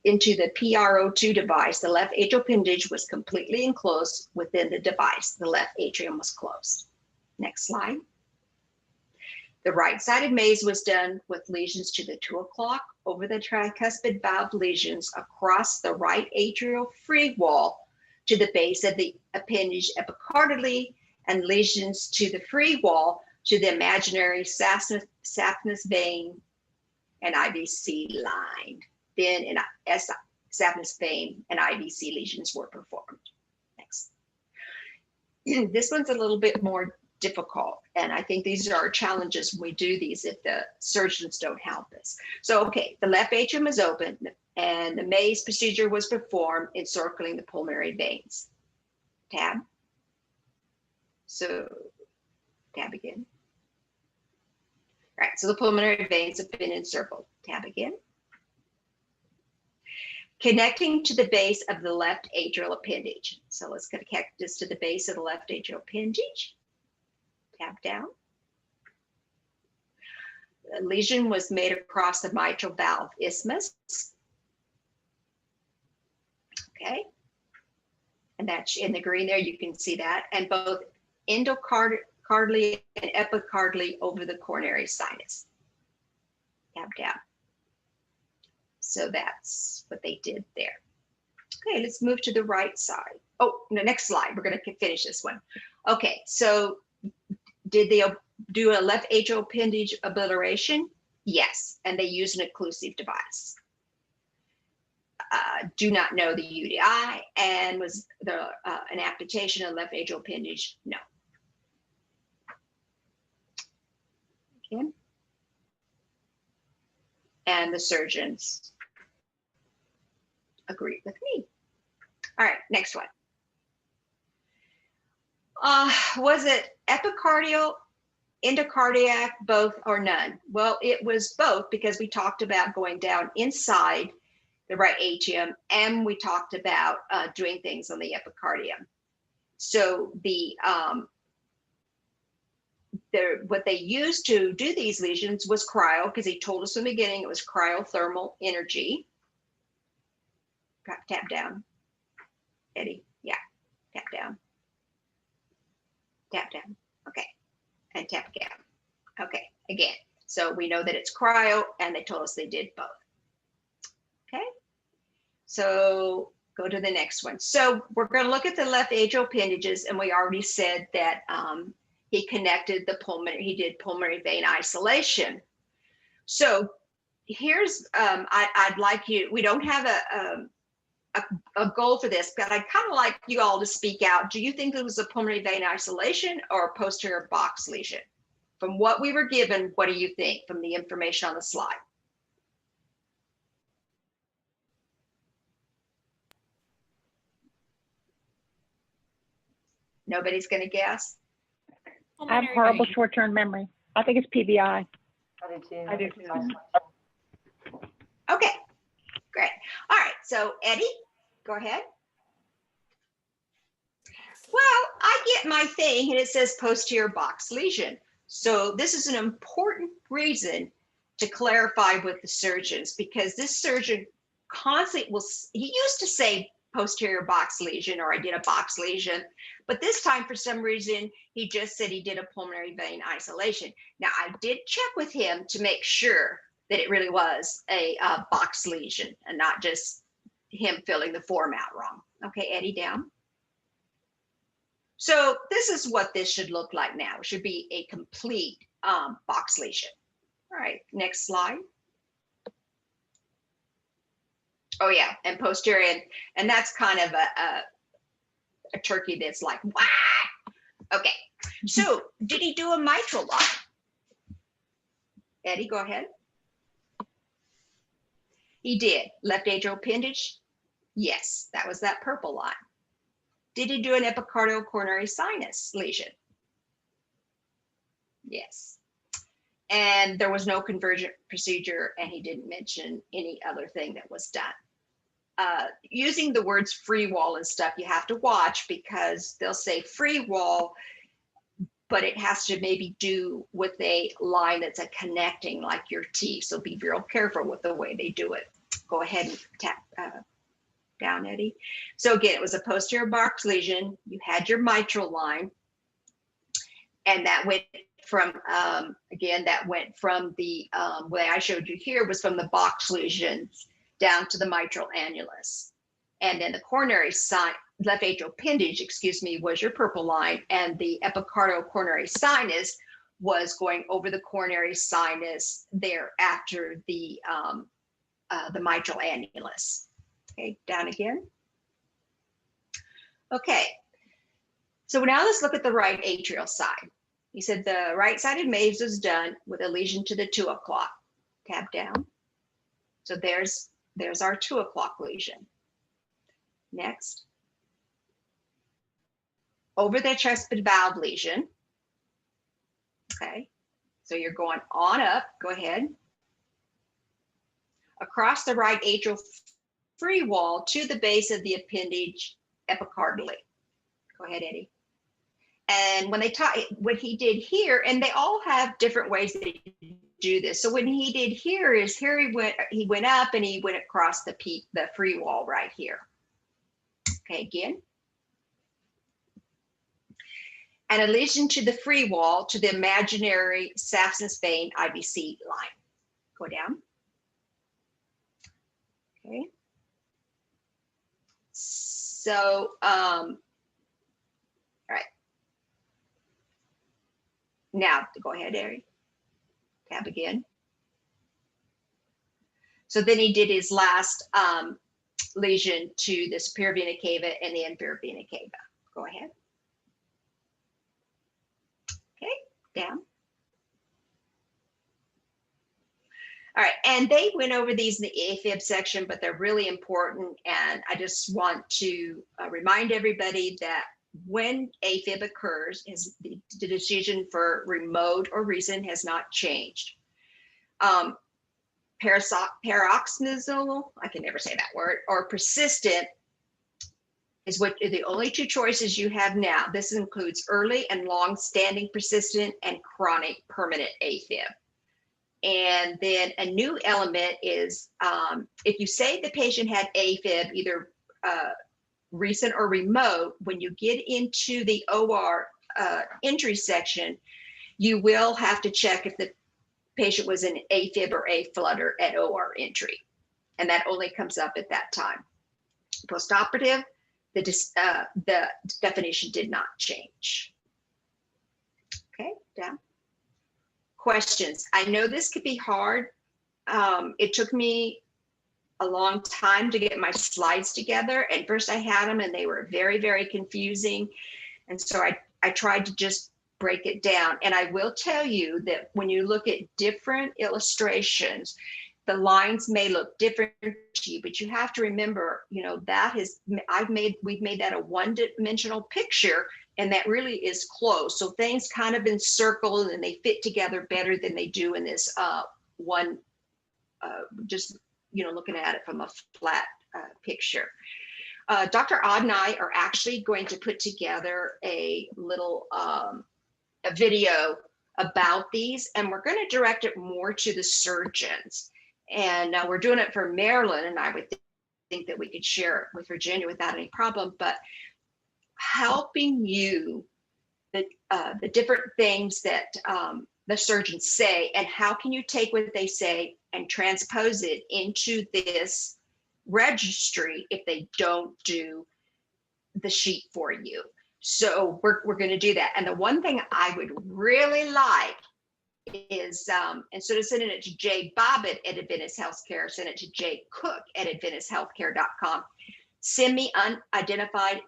into the PRO2 device, the left atrial appendage was completely enclosed within the device. The left atrium was closed. Next slide. The right-sided maze was done with lesions to the 2 o'clock over the tricuspid valve lesions across the right atrial free wall to the base of the appendage epicardially, and lesions to the free wall to the imaginary saphenous vein and IVC line. Then in saphenous vein and IVC lesions were performed. Next. This one's a little bit more difficult, and I think these are our challenges when we do these if the surgeons don't help us. So, okay, the left atrium is open, and the maze procedure was performed encircling the pulmonary veins. Tab. So tab again. All right, so the pulmonary veins have been encircled. Tab again. connecting to the base of the left atrial appendage. So let's connect this to the base of the left atrial appendage. Tap down. The lesion was made across the mitral valve isthmus. Okay. And that's in the green there, you can see that. And both endocardally and epicardally over the coronary sinus. Tap down. So that's what they did there. Okay, let's move to the right side. Oh, the next slide. We're going to finish this one. Okay, so did they do a left atrial appendage obliteration? Yes, and they used an occlusive device. Do not know the UDI, and was there an amputation of left atrial appendage? No. Okay. And the surgeons agreed with me. All right, next one. Was it epicardial, endocardiac, both or none? Well, it was both, because we talked about going down inside the right atrium, and we talked about doing things on the epicardium. So what they used to do these lesions was cryo, because he told us in the beginning it was cryothermal energy. Tap down, Eddie. Yeah, tap down. Tap down. Okay, and tap down. Okay, again. So we know that it's cryo, and they told us they did both. Okay, so go to the next one. So we're going to look at the left atrial appendages, and we already said that he connected the pulmonary, he did pulmonary vein isolation. So here's, I'd like you, we don't have a goal for this, but I'd kind of like you all to speak out. Do you think it was a pulmonary vein isolation or a posterior box lesion? From what we were given, what do you think from the information on the slide? Nobody's going to guess? I have horrible short-term memory. I think it's PVI. I do too. I do too. Okay, great. All right, so Eddie, go ahead. Well, I get my thing, and it says posterior box lesion. So this is an important reason to clarify with the surgeons, because this surgeon constantly he used to say posterior box lesion, or I did a box lesion, but this time for some reason he just said he did a pulmonary vein isolation. Now I did check with him to make sure that it really was a box lesion and not just him filling the form out wrong. Okay, Eddie, down. So this is what this should look like now. It should be a complete box lesion. All right, next slide. Oh yeah, and posterior, and that's kind of a turkey that's like, wow. Okay, so did he do a mitral line? Eddie, go ahead. He did. Left atrial appendage? Yes, that was that purple line. Did he do an epicardial coronary sinus lesion? Yes. And there was no convergent procedure, and he didn't mention any other thing that was done. Using the words free wall and stuff, you have to watch, because they'll say free wall, but it has to maybe do with a line that's a connecting, like your T. So be real careful with the way they do it. Go ahead and tap down, Eddie. So again, it was a posterior box lesion. You had your mitral line, and that went from, again, that went from the way I showed you here was from the box lesions down to the mitral annulus. And then the coronary side, left atrial appendage, excuse me, was your purple line, and the epicardial coronary sinus was going over the coronary sinus there after the mitral annulus. Okay, down again. Okay, so now let's look at the right atrial side. He said the right-sided maze was done with a lesion to the 2 o'clock. Tap down. So there's our 2 o'clock lesion. Next. Over the tricuspid valve lesion. Okay, so you're going on up. Go ahead. Across the right atrial free wall to the base of the appendage epicardially. Go ahead, Eddie. And when they taught what he did here, and they all have different ways that he do this. So what he did here is here he went up and he went across the free wall right here. Okay, again. And a lesion to the free wall to the imaginary saphenous vein IVC line. Go down. Okay. So, all right. Now, go ahead, Ari. Tab again. So then he did his last lesion to the superior vena cava and the inferior vena cava. Go ahead. Okay, down. All right, and they went over these in the AFib section, but they're really important. And I just want to remind everybody that when AFib occurs, is the decision for remote or recent has not changed. Paroxysmal, I can never say that word, or persistent is what are the only two choices you have now. This includes early and long-standing persistent and chronic permanent AFib. And then a new element is if you say the patient had AFib, either recent or remote, when you get into the OR entry section, you will have to check if the patient was in AFib or A-flutter at OR entry. And that only comes up at that time. Postoperative, the definition did not change. Okay, down. Questions. I know this could be hard. It took me a long time to get my slides together. At first I had them and they were very, very confusing. And so I tried to just break it down. And I will tell you that when you look at different illustrations, the lines may look different to you, but you have to remember, you know, that is, we've made that a one-dimensional picture, and that really is close. So things kind of encircled and they fit together better than they do in this one, just, you know, looking at it from a flat picture. Dr. Odd and I are actually going to put together a little a video about these, and we're going to direct it more to the surgeons. And we're doing it for Maryland, and I would think that we could share it with Virginia without any problem, but helping you the different things that the surgeons say, and how can you take what they say and transpose it into this registry if they don't do the sheet for you. So we're going to do that. And the one thing I would really like is instead of sending it to Jay Bobbitt at Adventist Healthcare, send it to Jay Cook at AdventistHealthcare.com. Send me unidentified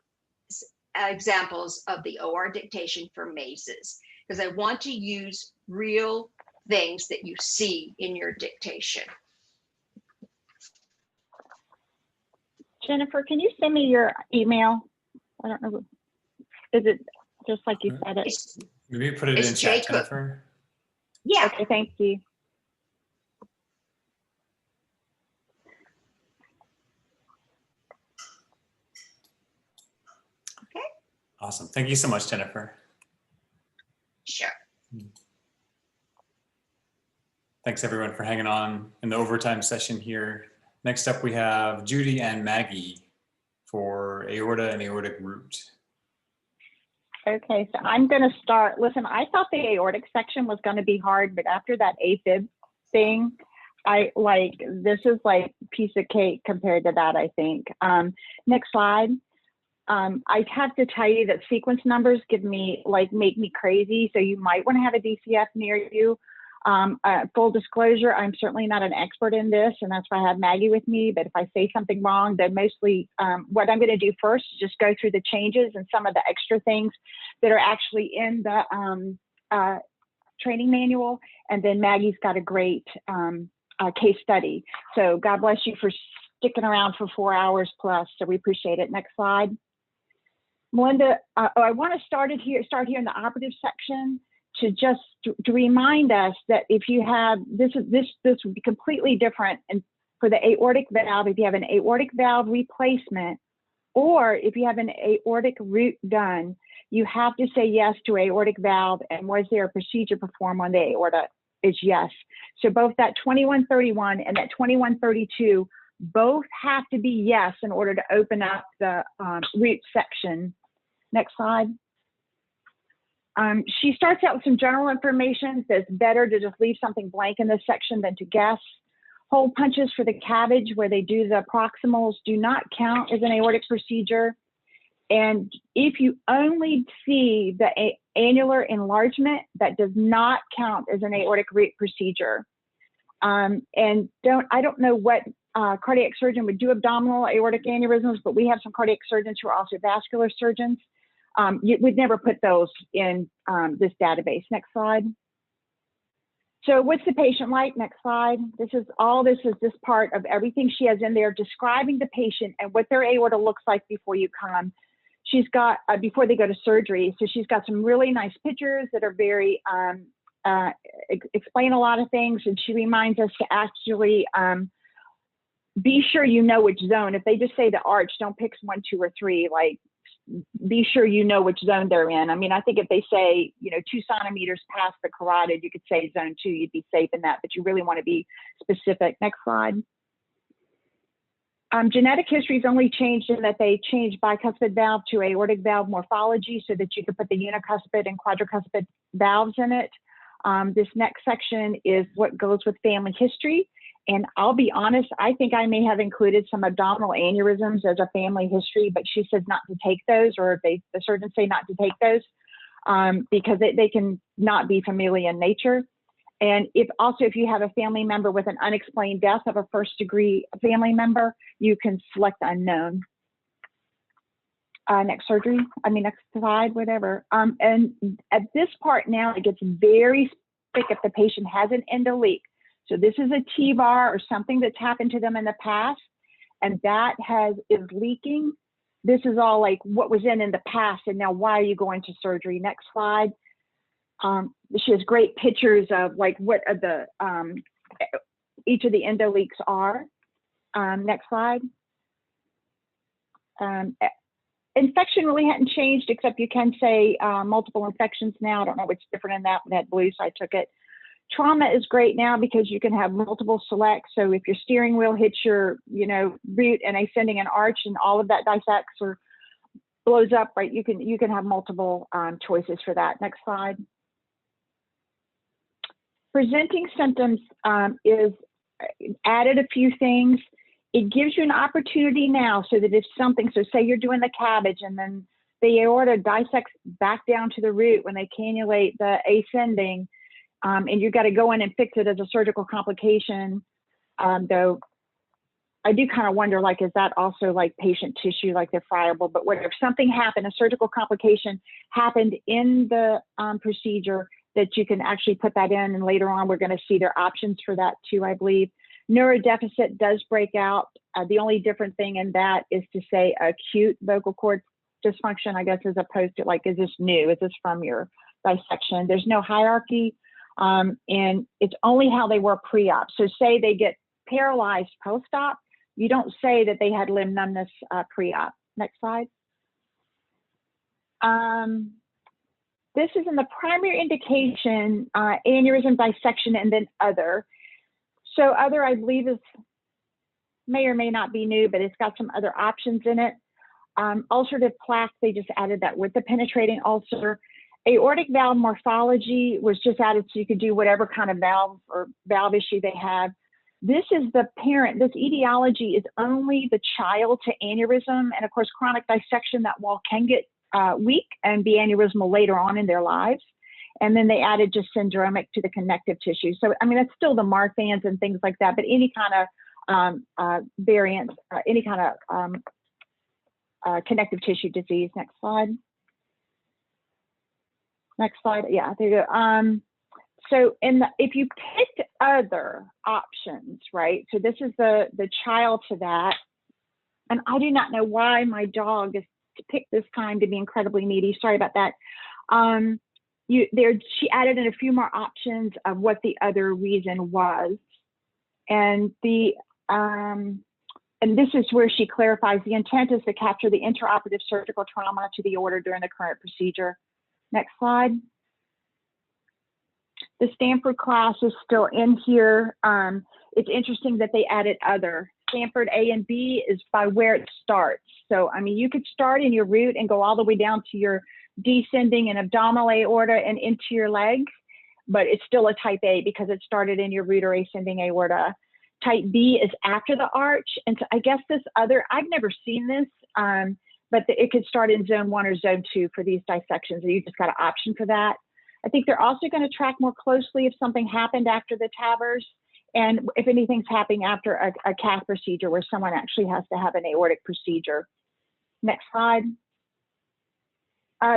examples of the OR dictation for mazes, because I want to use real things that you see in your dictation. Jennifer, can you send me your email? I don't know. Is it just like you said it? Maybe put it in chat, Jennifer. Yeah. Okay, thank you. Okay. Awesome. Thank you so much, Jennifer. Sure. Thanks everyone for hanging on in the overtime session here. Next up, we have Judy and Maggie for aorta and aortic root. Okay, so I'm going to start. Listen, I thought the aortic section was going to be hard, but after that AFib thing, this is like piece of cake compared to that, I think. Next slide. I have to tell you that sequence numbers make me crazy. So you might want to have a DCF near you. Full disclosure, I'm certainly not an expert in this, and that's why I have Maggie with me. But if I say something wrong, then mostly what I'm going to do first is just go through the changes and some of the extra things that are actually in the training manual. And then Maggie's got a great case study. So God bless you for sticking around for 4 hours plus. So we appreciate it. Next slide. Melinda, I want to start here in the operative section to remind us that if you have this would be completely different and for the aortic valve, if you have an aortic valve replacement, or if you have an aortic root done, you have to say yes to aortic valve. And was there a procedure performed on the aorta? Is yes. So both that 2131 and that 2132 both have to be yes in order to open up the root section. Next slide. She starts out with some general information. Says better to just leave something blank in this section than to guess. Hole punches for the cabbage where they do the proximals do not count as an aortic procedure. And if you only see the annular enlargement, that does not count as an aortic root procedure. And I don't know what cardiac surgeon would do abdominal aortic aneurysms, but we have some cardiac surgeons who are also vascular surgeons. We'd never put those in this database. Next slide. So what's the patient like? Next slide. This is this part of everything she has in there describing the patient and what their aorta looks like before you come. She's got, before they go to surgery. So she's got some really nice pictures that are very, explain a lot of things. And she reminds us to actually be sure you know which zone. If they just say the arch, don't pick 1, 2, or 3, like, be sure you know which zone they're in. I mean, I think if they say, 2 centimeters past the carotid, you could say zone 2, you'd be safe in that, but you really want to be specific. Next slide. Genetic history is only changed in that they changed bicuspid valve to aortic valve morphology so that you could put the unicuspid and quadricuspid valves in it. This next section is what goes with family history. And I'll be honest, I think I may have included some abdominal aneurysms as a family history, but she says not to take those, or the surgeons say not to take those because they can not be familial in nature. And if you have a family member with an unexplained death of a first degree family member, you can select unknown. Next slide, whatever. And at this part now, it gets very specific if the patient has an endoleak. So this is a T-bar or something that's happened to them in the past, and that is leaking. This is all like what was in the past, and now why are you going to surgery? Next slide. She has great pictures of like what the each of the endoleaks are. Next slide. Infection really hadn't changed, except you can say multiple infections now. I don't know what's different in that, but that blue, so I took it. Trauma is great now because you can have multiple selects. So if your steering wheel hits your, root and ascending an arch and all of that dissects or blows up, right? You can have multiple choices for that. Next slide. Presenting symptoms is added a few things. It gives you an opportunity now so that if something, so say you're doing the cabbage and then the aorta dissects back down to the root when they cannulate the ascending, and you've got to go in and fix it as a surgical complication, though I do kind of wonder, like, is that also like patient tissue, like they're friable, but whatever, if something happened, a surgical complication happened in the procedure, that you can actually put that in, and later on we're going to see their options for that too, I believe. Neurodeficit does break out. The only different thing in that is to say acute vocal cord dysfunction, I guess, as opposed to like, is this new? Is this from your dissection? There's no hierarchy. And it's only how they were pre-op. So say they get paralyzed post-op, you don't say that they had limb numbness pre-op. Next slide. This is in the primary indication, aneurysm dissection, and then other. So other, I believe, may or may not be new, but it's got some other options in it. Ulcerative plaque, they just added that with the penetrating ulcer. Aortic valve morphology was just added so you could do whatever kind of valve or valve issue they have. This is the parent. This etiology is only the child to aneurysm. And of course, chronic dissection, that wall can get weak and be aneurysmal later on in their lives. And then they added just syndromic to the connective tissue. So, I mean, it's still the Marfan's and things like that, but any kind of variant, any kind of connective tissue disease. Next slide. Next slide. Yeah, there you go. So if you picked other options, right? So this is the child to that. And I do not know why my dog is picked this time to be incredibly needy. Sorry about that. She added in a few more options of what the other reason was. And the and this is where she clarifies the intent is to capture the intraoperative surgical trauma to the aorta during the current procedure. Next slide. The Stanford class is still in here. It's interesting that they added other. Stanford A and B is by where it starts. So, I mean, you could start in your root and go all the way down to your descending and abdominal aorta and into your leg, but it's still a type A because it started in your root or ascending aorta. Type B is after the arch. And so I guess this other, I've never seen this, but it could start in zone 1 or zone 2 for these dissections. And you just got an option for that. I think they're also going to track more closely if something happened after the TAVRs and if anything's happening after a cath procedure where someone actually has to have an aortic procedure. Next slide.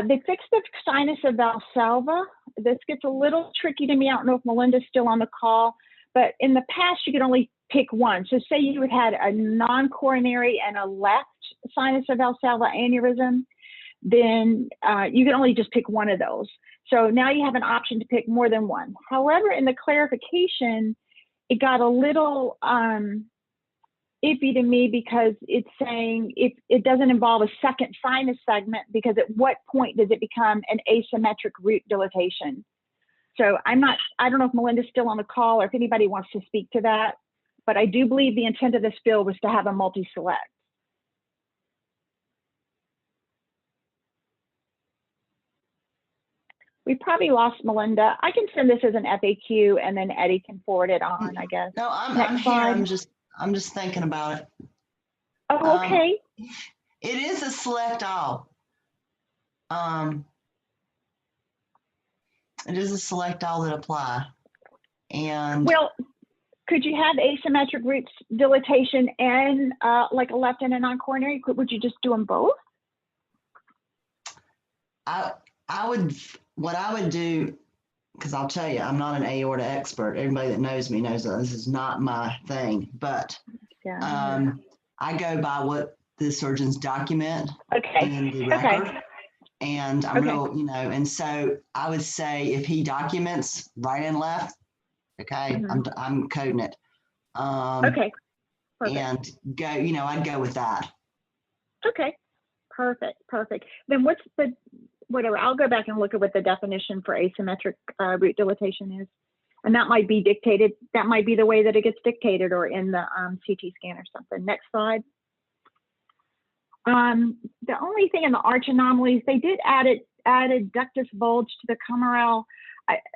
They fixed the sinus of Valsalva. This gets a little tricky to me. I don't know if Melinda's still on the call, but in the past, you could only pick one. So say you had a non-coronary and a left sinus of Valsalva aneurysm, then you can only just pick one of those. So now you have an option to pick more than one. However, in the clarification, it got a little iffy to me because it's saying it doesn't involve a second sinus segment because at what point does it become an asymmetric root dilatation? So I don't know if Melinda's still on the call or if anybody wants to speak to that, but I do believe the intent of this bill was to have a multi-select. We probably lost Melinda. I can send this as an FAQ and then Eddie can forward it on, I guess. No, I'm here. I'm just thinking about it. Oh, okay. It is a select all. It is a select all that apply. And well, could you have asymmetric root dilatation and like a left and a non-coronary? Would you just do them both? What I would do, because I'll tell you, I'm not an aorta expert. Everybody that knows me knows that this is not my thing, but I go by what the surgeons document in the record. Okay. And I'm real, and so I would say if he documents right and left, I'm coding it. Okay. Perfect. And go, I'd go with that. Okay. Perfect. Then what's whatever, I'll go back and look at what the definition for asymmetric root dilatation is. And that might be dictated, that might be the way that it gets dictated or in the CT scan or something. Next slide. The only thing in the arch anomalies, they did added ductus bulge to the Cameral.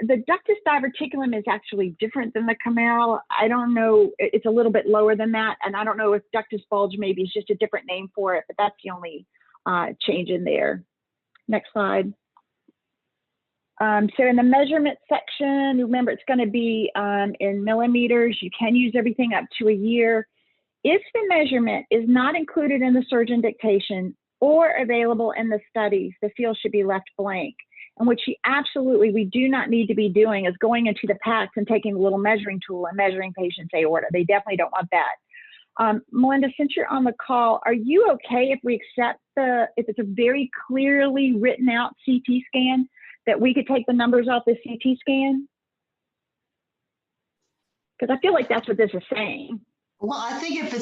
The ductus diverticulum is actually different than the Cameral. I don't know, it's a little bit lower than that. And I don't know if ductus bulge maybe is just a different name for it, but that's the only change in there. Next slide. So in the measurement section, remember it's going to be in millimeters. You can use everything up to a year. If the measurement is not included in the surgeon dictation or available in the studies, the field should be left blank. And what we do not need to be doing is going into the packs and taking a little measuring tool and measuring patients' aorta. They definitely don't want that. Melinda, since you're on the call, are you okay if we accept if it's a very clearly written out CT scan, that we could take the numbers off the CT scan? Because I feel like that's what this is saying. Well, I think if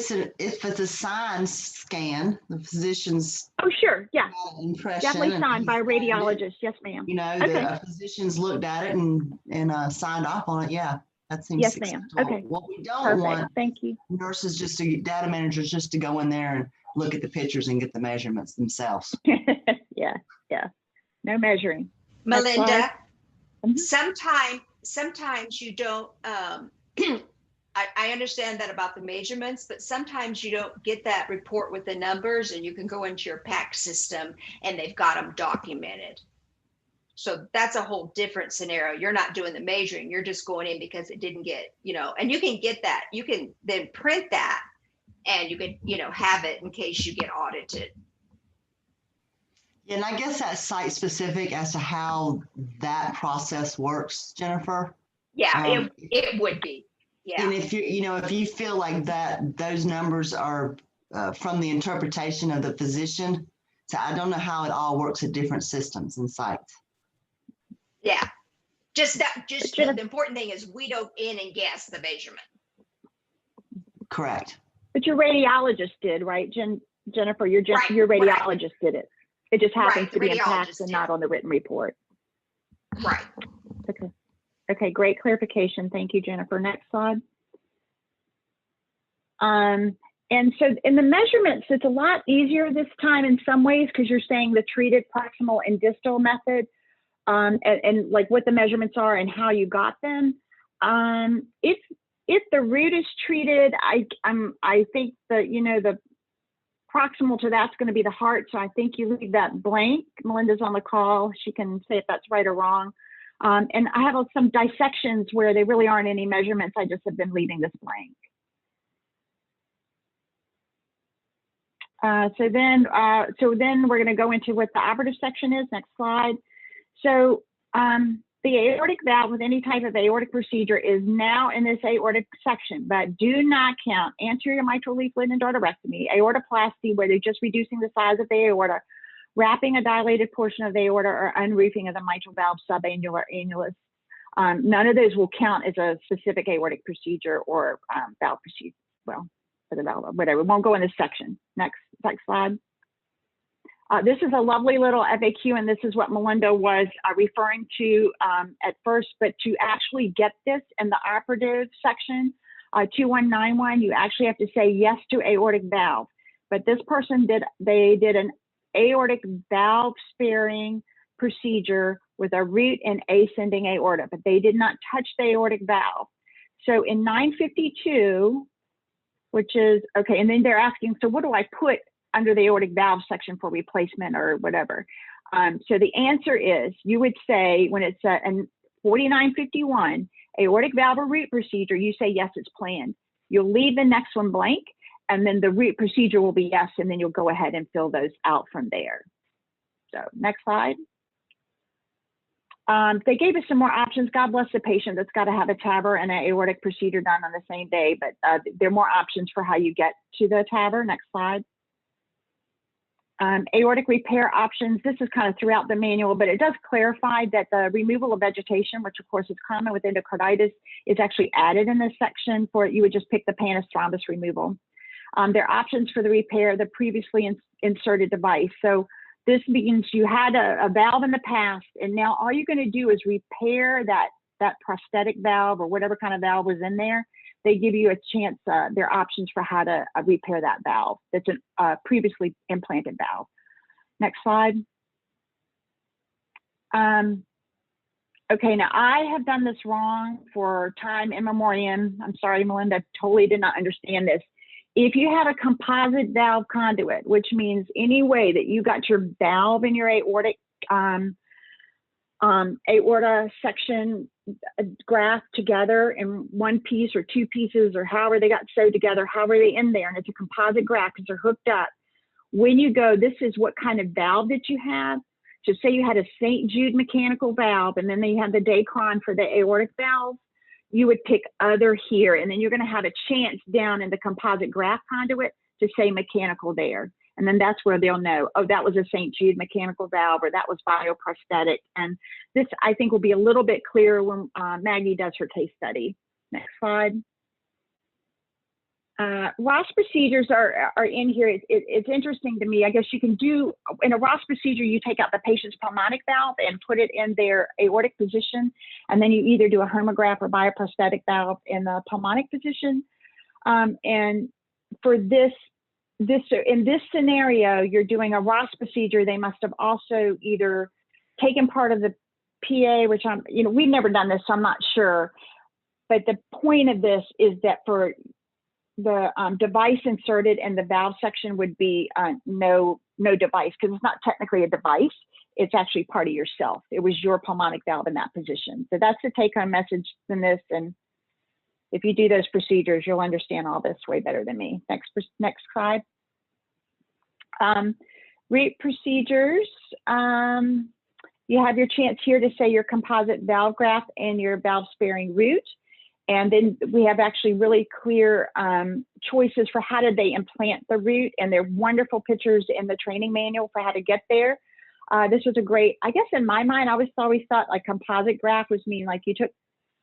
it's a signed scan, the physician's impression, definitely signed by a radiologist. Yes, ma'am. The physicians looked at it and signed off on it. Yeah, that seems acceptable. Okay. What we don't want, thank you, nurses data managers just to go in there and look at the pictures and get the measurements themselves. yeah, no measuring. Melinda, sometimes you don't. I understand that about the measurements, but sometimes you don't get that report with the numbers and you can go into your PAC system and they've got them documented. So that's a whole different scenario. You're not doing the measuring. You're just going in because it didn't get, and you can get that. You can then print that and you can, have it in case you get audited. And I guess that's site specific as to how that process works, Jennifer. Yeah, it would be. Yeah. And if if you feel like that, those numbers are from the interpretation of the physician, so I don't know how it all works at different systems and sites. Yeah, the important thing is we don't in and guess the measurement. Correct. But your radiologist did, right, Jennifer? Your radiologist did it. It just happens to be in PACS and not on the written report. Right. Okay. Okay, great clarification. Thank you, Jennifer. Next slide. And so in the measurements, it's a lot easier this time in some ways because you're saying the treated proximal and distal method, and like what the measurements are and how you got them. If the root is treated, I think that, you know, the proximal to that's going to be the heart. So I think you leave that blank. Melinda's on the call. She can say if that's right or wrong. And I have some dissections where there really aren't any measurements. I just have been leaving this blank. So then we're going to go into what the operative section is. Next slide. So the aortic valve with any type of aortic procedure is now in this aortic section, but do not count anterior mitral leaflet endarterectomy, aortoplasty, where they're just reducing the size of the aorta, wrapping a dilated portion of the aorta, or unroofing of the mitral valve subannular annulus. None of those will count as a specific aortic procedure or valve procedure. Well, for the valve, whatever. It won't go in this section. Next slide. This is a lovely little FAQ, and this is what Melinda was referring to at first, but to actually get this in the operative section, 2191, you actually have to say yes to aortic valve. But this person did an aortic valve sparing procedure with a root and ascending aorta, but they did not touch the aortic valve. So in 952, which is, okay, and then they're asking, so what do I put under the aortic valve section for replacement or whatever? So the answer is, you would say when it's in 4951, aortic valve or root procedure, you say yes, it's planned. You'll leave the next one blank, and then the root procedure will be yes, and then you'll go ahead and fill those out from there. So next slide. They gave us some more options. God bless the patient that's got to have a TAVR and an aortic procedure done on the same day, but there are more options for how you get to the TAVR. Next slide. Aortic repair options. This is kind of throughout the manual, but it does clarify that the removal of vegetation, which of course is common with endocarditis, is actually added in this section for, you would just pick the pannus thrombus removal. There are options for the repair of the previously inserted device. So this means you had a valve in the past, and now all you're going to do is repair that prosthetic valve or whatever kind of valve was in there. They give you a chance, there are options for how to repair that valve that's a previously implanted valve. Next slide. Okay, now I have done this wrong for time immemorial. I'm sorry, Melinda, totally did not understand this. If you have a composite valve conduit, which means any way that you got your valve in your aortic aorta section graft together in one piece or two pieces, or however they got sewed together, however they in there, and it's a composite graft because they're hooked up. When you go, this is what kind of valve that you have. So say you had a St. Jude mechanical valve, and then they have the Dacron for the aortic valve. You would pick other here, and then you're going to have a chance down in the composite graft conduit to say mechanical there. And then that's where they'll know, oh, that was a St. Jude mechanical valve, or that was bioprosthetic. And this, I think, will be a little bit clearer when Maggie does her case study. Next slide. Ross procedures are in here. It's interesting to me. I guess you can do, in a Ross procedure, you take out the patient's pulmonic valve and put it in their aortic position, and then you either do a homograph or bioprosthetic valve in the pulmonic position. And for this, in this scenario, you're doing a Ross procedure. They must have also either taken part of the PA, which we've never done this, so I'm not sure. But the point of this is that for the device inserted in the valve section would be no device, because it's not technically a device. It's actually part of yourself. It was your pulmonic valve in that position. So that's the take-home message in this. And if you do those procedures, you'll understand all this way better than me. Next slide. Root procedures. You have your chance here to say your composite valve graft and your valve sparing root. And then we have actually really clear choices for how did they implant the root, and there are wonderful pictures in the training manual for how to get there. This was a great, I guess in my mind, I always thought like composite graft was mean like you took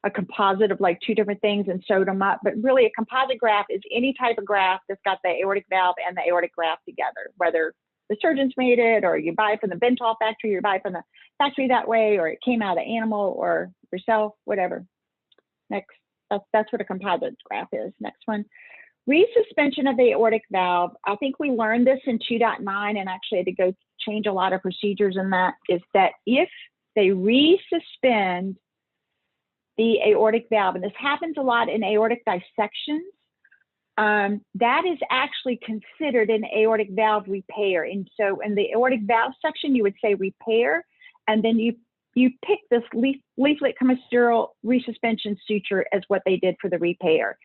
a composite of like two different things and sewed them up. But really a composite graft is any type of graft that's got the aortic valve and the aortic graft together, whether the surgeons made it or you buy it from the Bentall factory, or you buy it from the factory that way, or it came out of the animal or yourself, whatever. Next, that's what a composite graft is. Next one. Resuspension of the aortic valve. I think we learned this in 2.9 and actually had to go change a lot of procedures in that, is that if they resuspend the aortic valve, and this happens a lot in aortic dissections, that is actually considered an aortic valve repair. And so in the aortic valve section, you would say repair, and then you pick this leaflet commissural resuspension suture as what they did for the repair.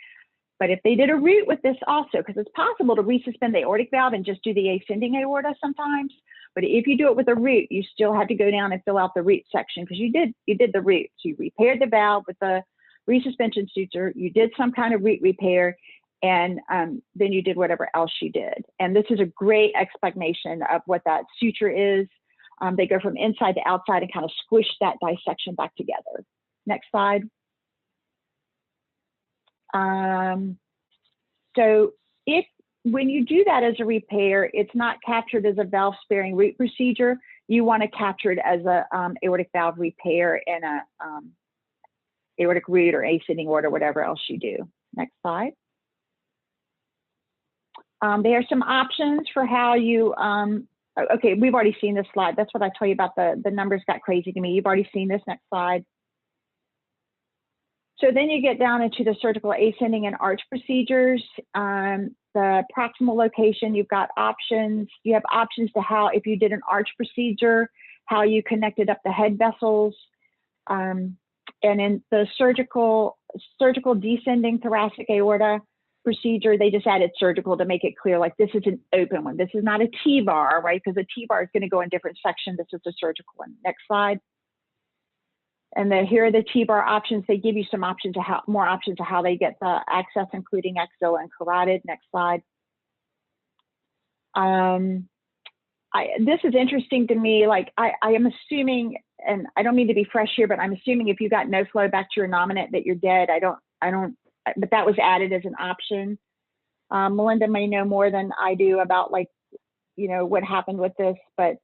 But if they did a root with this also, because it's possible to resuspend the aortic valve and just do the ascending aorta sometimes, but if you do it with a root, you still have to go down and fill out the root section, because you did the root. So you repaired the valve with the resuspension suture, you did some kind of root repair, and then you did whatever else you did. And this is a great explanation of what that suture is. They go from inside to outside and kind of squish that dissection back together. Next slide. So when you do that as a repair, it's not captured as a valve sparing root procedure. You want to capture it as a aortic valve repair and a aortic root or ascending aorta, whatever else you do. Next slide. There are some options for how you, okay, we've already seen this slide. That's what I tell you about the numbers got crazy to me. You've already seen this. Next slide. So then you get down into the surgical ascending and arch procedures. The proximal location, you've got options. You have options to how, if you did an arch procedure, how you connected up the head vessels. And in the surgical descending thoracic aorta procedure, they just added surgical to make it clear, like this is an open one. This is not a T-bar, right? Because a T-bar is going to go in different sections. This is a surgical one. Next slide. And then here are the T-bar options. They give you some options to more options to how they get the access, including axilla and carotid. Next slide. This is interesting to me. Like I am assuming, and I don't mean to be fresh here, but I'm assuming if you got no flow back to your nominate that you're dead. I don't, but that was added as an option. Melinda may know more than I do about, like, you know, what happened with this, but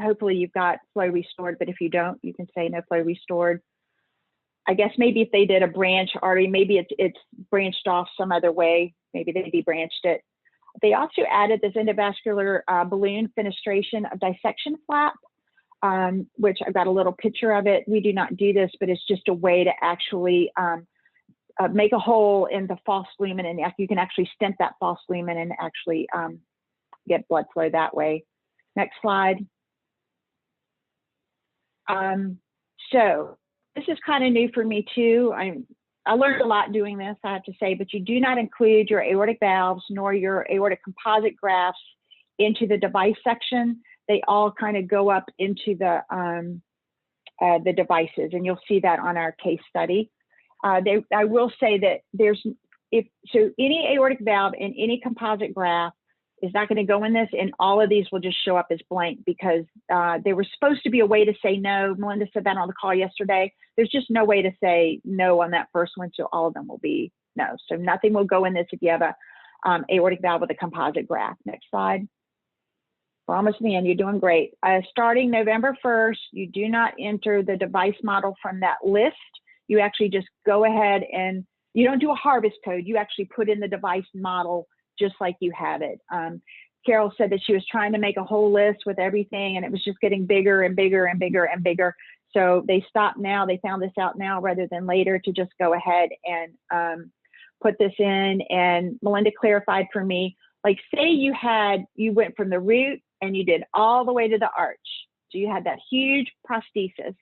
hopefully you've got flow restored, but if you don't, you can say no flow restored. I guess maybe if they did a branch artery, maybe it's branched off some other way. Maybe they debranched it. They also added this endovascular balloon fenestration of dissection flap, which I've got a little picture of it. We do not do this, but it's just a way to actually make a hole in the false lumen, and you can actually stent that false lumen and actually get blood flow that way. Next slide. So this is kind of new for me too. I learned a lot doing this, I have to say, but you do not include your aortic valves nor your aortic composite grafts into the device section. They all kind of go up into the devices, and you'll see that on our case study. I will say that any aortic valve and any composite graft is not going to go in this, and all of these will just show up as blank because there was supposed to be a way to say no. Melinda said that on the call yesterday. There's just no way to say no on that first one, so all of them will be no. So nothing will go in this if you have a aortic valve with a composite graft. Next slide. We're almost at the end. You're doing great. Starting November 1st, you do not enter the device model from that list. You actually just go ahead and you don't do a harvest code. You actually put in the device model just like you have it. Carol said that she was trying to make a whole list with everything, and it was just getting bigger and bigger and bigger and bigger. So they stopped now. They found this out now rather than later to just go ahead and put this in. And Melinda clarified for me, like say you went from the root and you did all the way to the arch. So you had that huge prosthesis.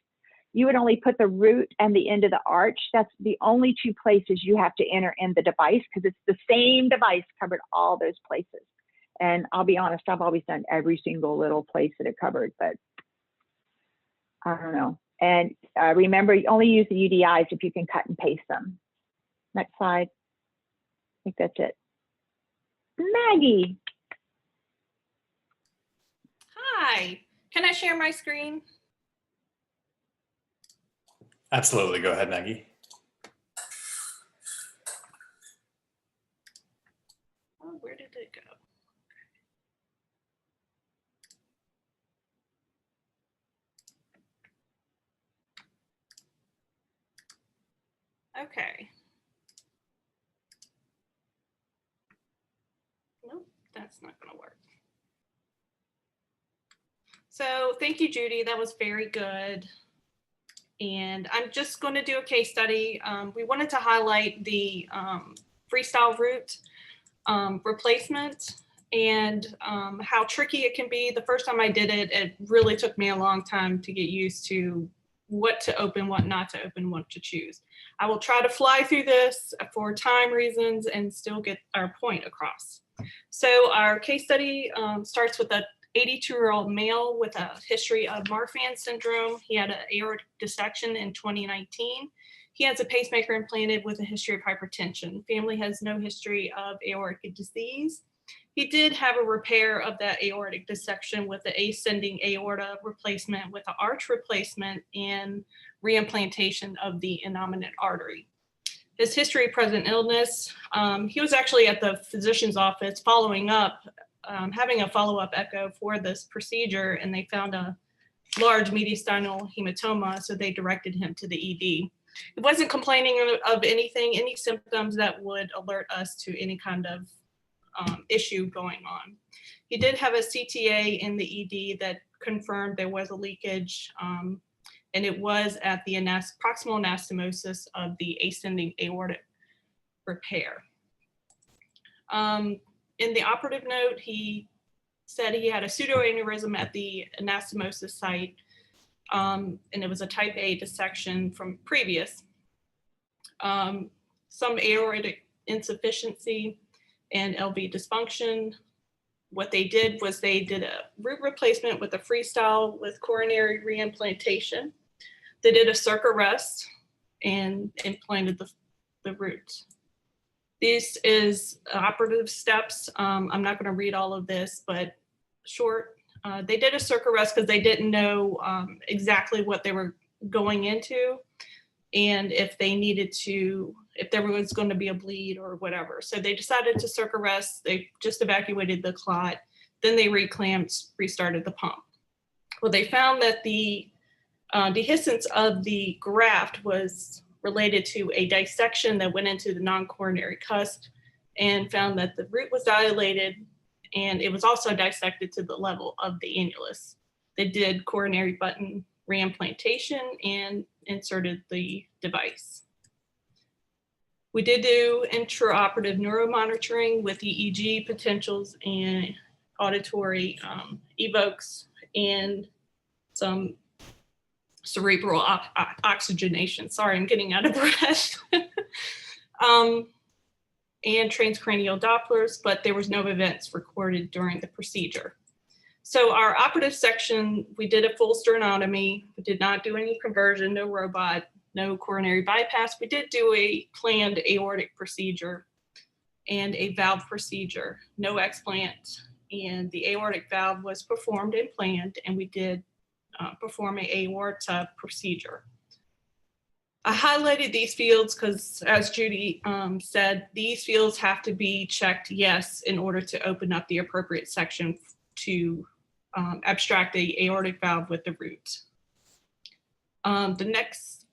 You would only put the root and the end of the arch. That's the only two places you have to enter in the device, because it's the same device covered all those places. And I'll be honest, I've always done every single little place that it covered, but I don't know. And remember, you only use the UDIs if you can cut and paste them. Next slide. I think that's it. Maggie. Hi, can I share my screen? Absolutely. Go ahead, Maggie. Okay. Nope, that's not going to work. So thank you, Judy. That was very good. And I'm just going to do a case study. We wanted to highlight the freestyle root replacement and how tricky it can be. The first time I did it, it really took me a long time to get used to what to open, what not to open, what to choose. I will try to fly through this for time reasons and still get our point across. So our case study starts with a 82-year-old male with a history of Marfan syndrome. He had an aortic dissection in 2019. He has a pacemaker implanted with a history of hypertension. Family has no history of aortic disease. He did have a repair of that aortic dissection with the ascending aorta replacement with an arch replacement and reimplantation of the innominate artery. His history of present illness, he was actually at the physician's office following up, having a follow-up echo for this procedure, and they found a large mediastinal hematoma, so they directed him to the ED. He wasn't complaining of anything, any symptoms that would alert us to any kind of issue going on. He did have a CTA in the ED that confirmed there was a leakage, and it was at the proximal anastomosis of the ascending aortic repair. In the operative note, he said he had a pseudoaneurysm at the anastomosis site, and it was a type A dissection from previous. Some aortic insufficiency and LV dysfunction. What they did was they did a root replacement with a freestyle with coronary reimplantation. They did a circ arrest and implanted the root. This is operative steps. I'm not going to read all of this, but short. They did a circ arrest because they didn't know exactly what they were going into and if they needed to, if there was going to be a bleed or whatever. So they decided to circ arrest. They just evacuated the clot. Then they reclamped, restarted the pump. Well, they found that the dehiscence of the graft was related to a dissection that went into the non-coronary cusp and found that the root was dilated and it was also dissected to the level of the annulus. They did coronary button reimplantation and inserted the device. We did do intraoperative neuromonitoring with EEG potentials and auditory evokes and some cerebral oxygenation. Sorry, I'm getting out of breath. And transcranial Dopplers, but there was no events recorded during the procedure. So our operative section, we did a full sternotomy. We did not do any conversion, no robot, no coronary bypass. We did do a planned aortic procedure and a valve procedure, no explant. And the aortic valve was performed and planned, and we did perform an aorta procedure. I highlighted these fields because, as Judy said, these fields have to be checked yes in order to open up the appropriate section to abstract the aortic valve with the root. The next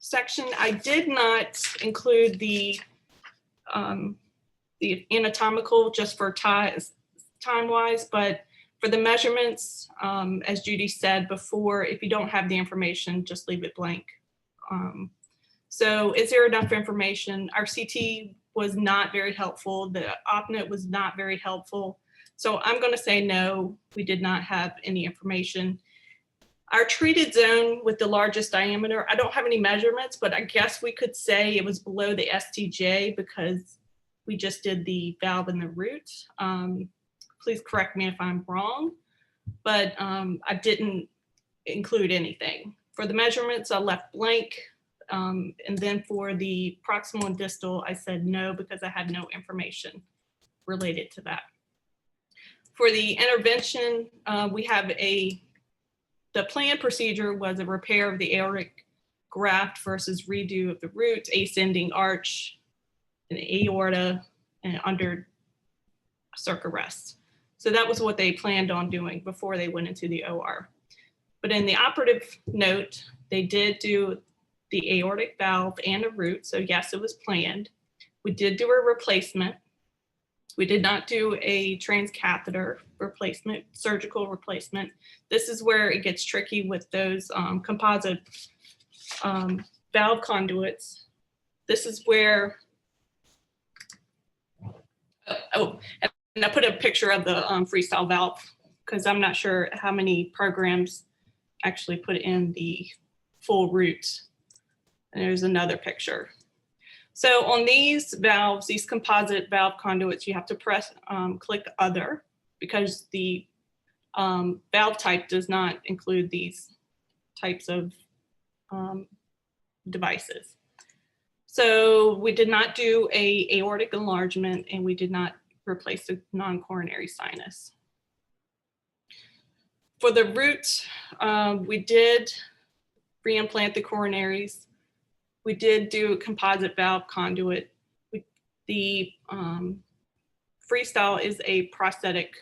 section, I did not include the anatomical just for time-wise, but for the measurements, as Judy said before, if you don't have the information, just leave it blank. So is there enough information? Our CT was not very helpful. The OpNet was not very helpful. So I'm going to say no, we did not have any information. Our treated zone with the largest diameter, I don't have any measurements, but I guess we could say it was below the STJ because we just did the valve and the root. Please correct me if I'm wrong, but I didn't include anything. For the measurements, I left blank. And then for the proximal and distal, I said no because I had no information related to that. For the intervention, we have the planned procedure was a repair of the aortic graft versus redo of the root, ascending arch, and aorta, and under circ arrest. So that was what they planned on doing before they went into the OR. But in the operative note, they did do the aortic valve and a root. So yes, it was planned. We did do a replacement. We did not do a transcatheter replacement, surgical replacement. This is where it gets tricky with those composite valve conduits. This is where, and I put a picture of the freestyle valve because I'm not sure how many programs actually put in the full root. And there's another picture. So on these valves, these composite valve conduits, you have to press, click other because the valve type does not include these types of devices. So we did not do a aortic enlargement and we did not replace the non-coronary sinus. For the root, we did reimplant the coronaries. We did do a composite valve conduit. The freestyle is a prosthetic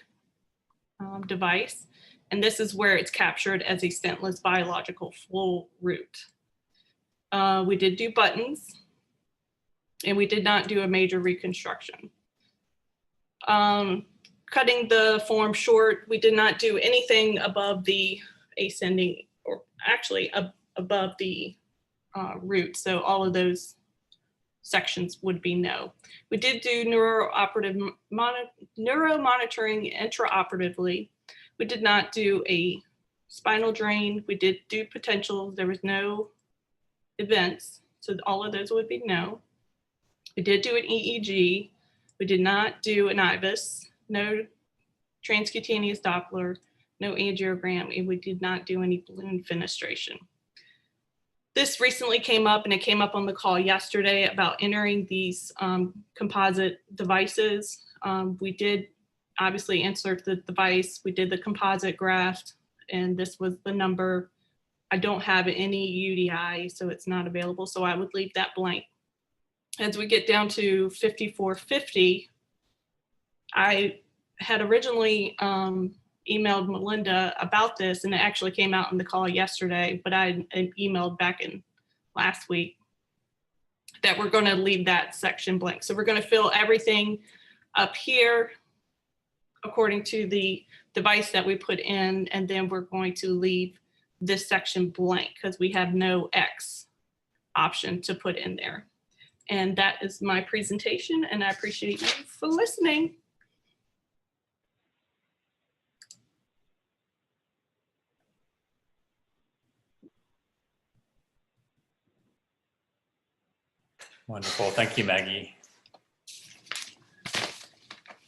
device, and this is where it's captured as a stentless biological full root. We did do buttons, and we did not do a major reconstruction. Cutting the form short, we did not do anything above the ascending, or actually above the root. So all of those sections would be no. We did do neuromonitoring intraoperatively. We did not do a spinal drain. We did do potentials. There was no events. So all of those would be no. We did do an EEG. We did not do an IVUS, no transcutaneous Doppler, no angiogram, and we did not do any balloon fenestration. This recently came up, and it came up on the call yesterday about entering these composite devices. We did obviously insert the device. We did the composite graft, and this was the number. I don't have any UDI, so it's not available, so I would leave that blank. As we get down to 5450, I had originally emailed Melinda about this, and it actually came out in the call yesterday, but I emailed back in last week that we're going to leave that section blank. So we're going to fill everything up here according to the device that we put in, and then we're going to leave this section blank because we have no X option to put in there. And that is my presentation, and I appreciate you for listening. Wonderful. Thank you, Maggie.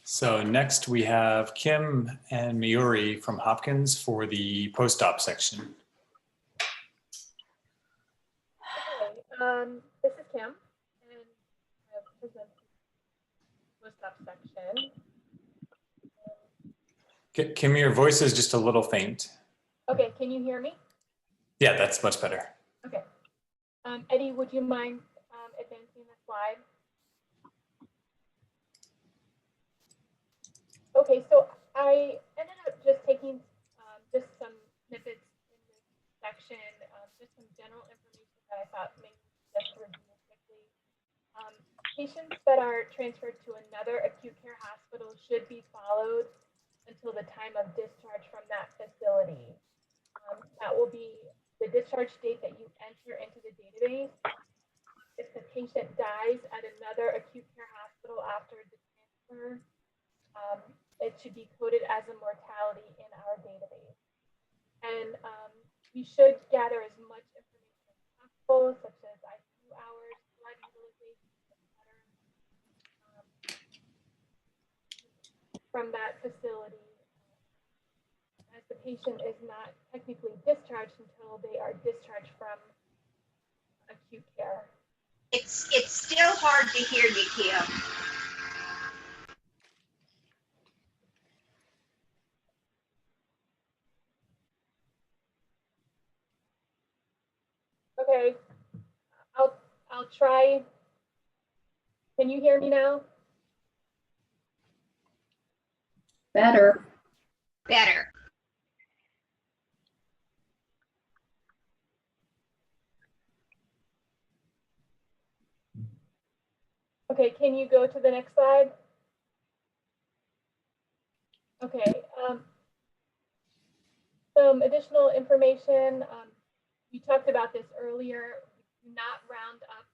So next we have Kim and Miuri from Hopkins for the post-op section. Okay, this is Kim, and I present the post-op section. Kim, your voice is just a little faint. Okay, can you hear me? Yeah, that's much better. Okay. Eddie, would you mind advancing the slide? Okay, so I ended up just taking just some snippets in this section, just some general information that I thought maybe just review quickly. Patients that are transferred to another acute care hospital should be followed until the time of discharge from that facility. That will be the discharge date that you enter into the database. If the patient dies at another acute care hospital after the transfer, it should be coded as a mortality in our database. And we should gather as much information as possible, such as ICU hours, blood utilization, etc., from that facility, as the patient is not technically discharged until they are discharged from acute care. It's still hard to hear you, Kim. Okay, I'll try. Can you hear me now? Better. Better. Okay, can you go to the next slide? Okay, some additional information. We talked about this earlier. Do not round up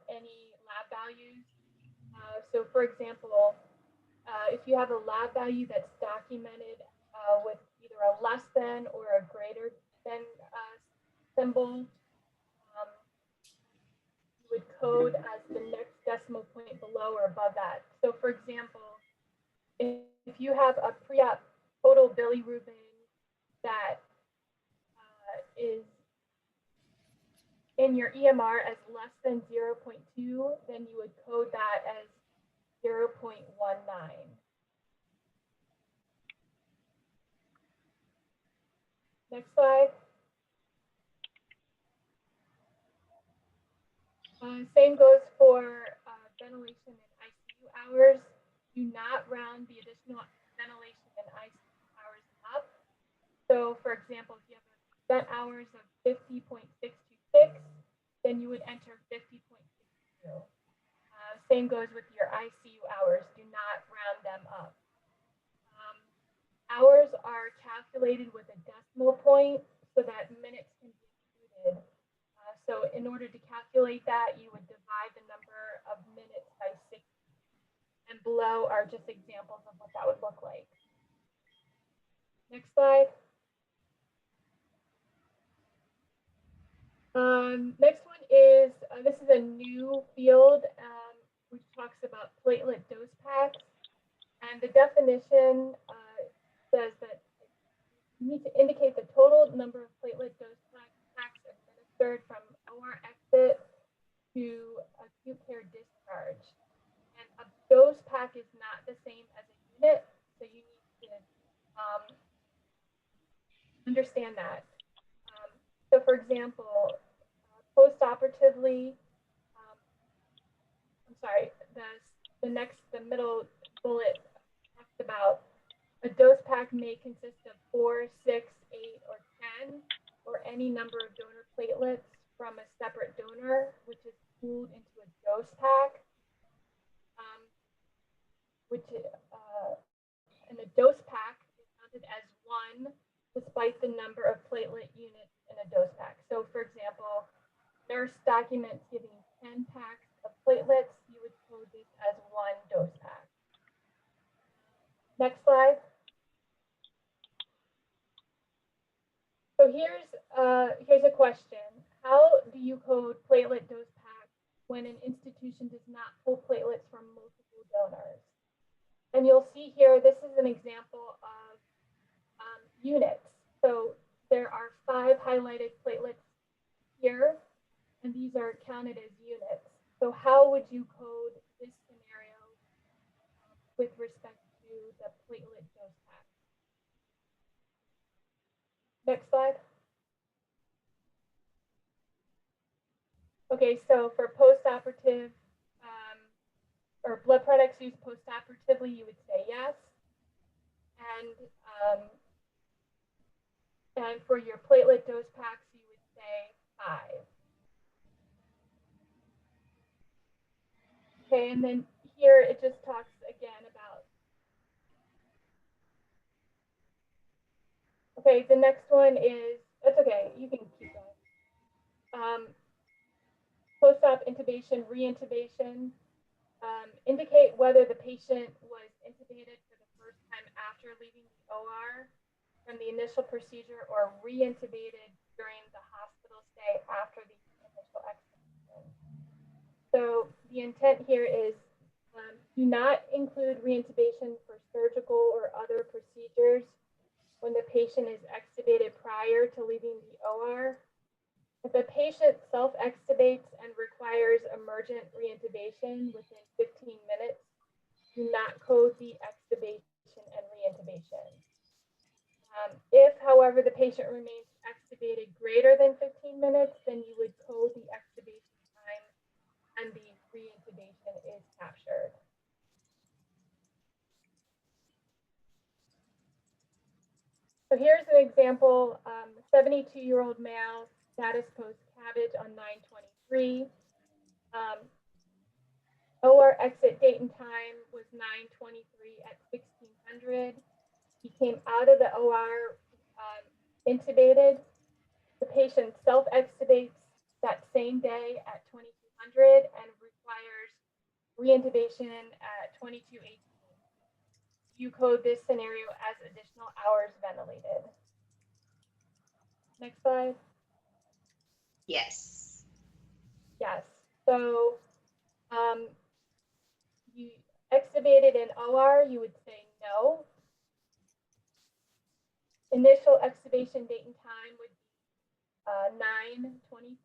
any lab values. So for example, if you have a lab value that's documented with either a less than or a greater than symbol, you would code as the next decimal point below or above that. So for example, if you have a pre-op total bilirubin that is in your EMR as less than 0.2, then you would code that as 0.19. Next slide. Same goes for ventilation and ICU hours. Do not round the additional ventilation and ICU hours up. So for example, if you have vent hours of 50.626, then you would enter 50.62. Same goes with your ICU hours. Do not round them up. Hours are calculated with a decimal point so that minutes can be included. So in order to calculate that, you would divide the number of minutes by 60. And below are just examples of what that would look like. Next slide. Next one is, this is a new field which talks about platelet dose packs. And the definition says that you need to indicate the total number of platelet dose packs administered from OR exit to acute care discharge. And a dose pack is not the same as a unit, so you need to understand that. So for example, post-operatively, I'm sorry, the middle bullet talks about a dose pack may consist of 4, 6, 8, or 10, or any number of donor platelets from a separate donor, which is pooled into a dose pack. And a dose pack is counted as 1 despite the number of platelet units in a dose pack. So for example, nurse documents giving 10 packs of platelets, you would code this as 1 dose pack. Next slide. So here's a question. How do you code platelet dose pack when an institution does not pull platelets from multiple donors? And you'll see here, this is an example of units. So there are 5 highlighted platelets here, and these are counted as units. So how would you code this scenario with respect to the platelet dose pack? Next slide. Okay, so for post-operative or blood products used post-operatively, you would say yes. And for your platelet dose packs, you would say 5. Okay, and then here it just talks again about. Okay, the next one is, that's okay, you can keep going. Post-op intubation, re-intubation. Indicate whether the patient was intubated for the first time after leaving the OR from the initial procedure or re-intubated during the hospital stay after the initial extubation. So the intent here is do not include re-intubation for surgical or other procedures when the patient is extubated prior to leaving the OR. If a patient self-extubates and requires emergent reintubation within 15 minutes, do not code the extubation and reintubation. If, however, the patient remains extubated greater than 15 minutes, then you would code the extubation time and the reintubation is captured. So here's an example, 72-year-old male, status post-CABG on 9/23. OR exit date and time was 9:23 at 1600. He came out of the OR intubated. The patient self-extubates that same day at 2200 and requires reintubation at 2218. You code this scenario as additional hours ventilated. Next slide. Yes. Yes. So you extubated in OR, you would say no. Initial extubation date and time would be 9:23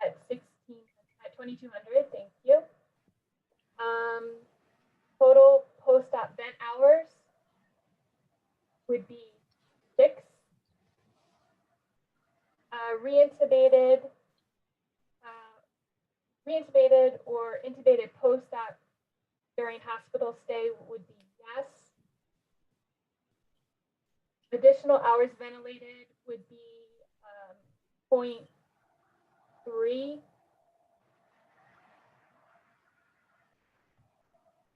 at 2200. Thank you. Total post-op vent hours would be 6. Reintubated or intubated post-op during hospital stay would be yes. Additional hours ventilated would be 0.3.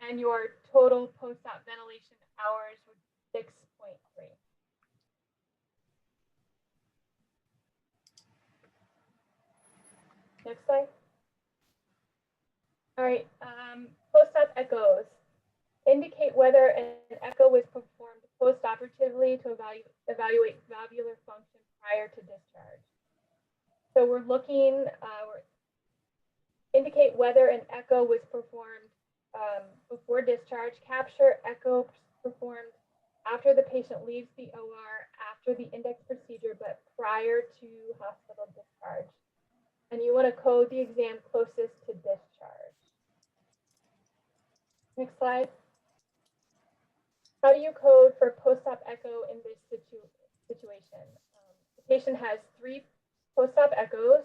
And your total post-op ventilation hours would be 6.3. Next slide. All right, post-op echoes. Indicate whether an echo was performed post-operatively to evaluate valvular function prior to discharge. So we're looking, indicate whether an echo was performed before discharge. Capture echo performed after the patient leaves the OR, after the index procedure, but prior to hospital discharge. And you want to code the exam closest to discharge. Next slide. How do you code for post-op echo in this situation? The patient has 3 post-op echoes.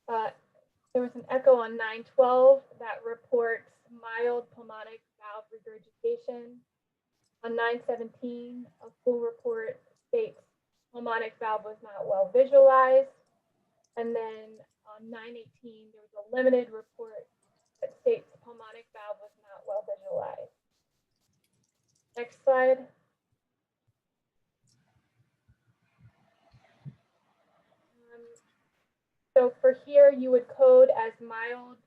There was an echo on 9/12 that reports mild pulmonic valve regurgitation. On 9/17, a full report states pulmonic valve was not well visualized. And then on 9/18, there was a limited report that states pulmonic valve was not well visualized. Next slide. So for here, you would code as mild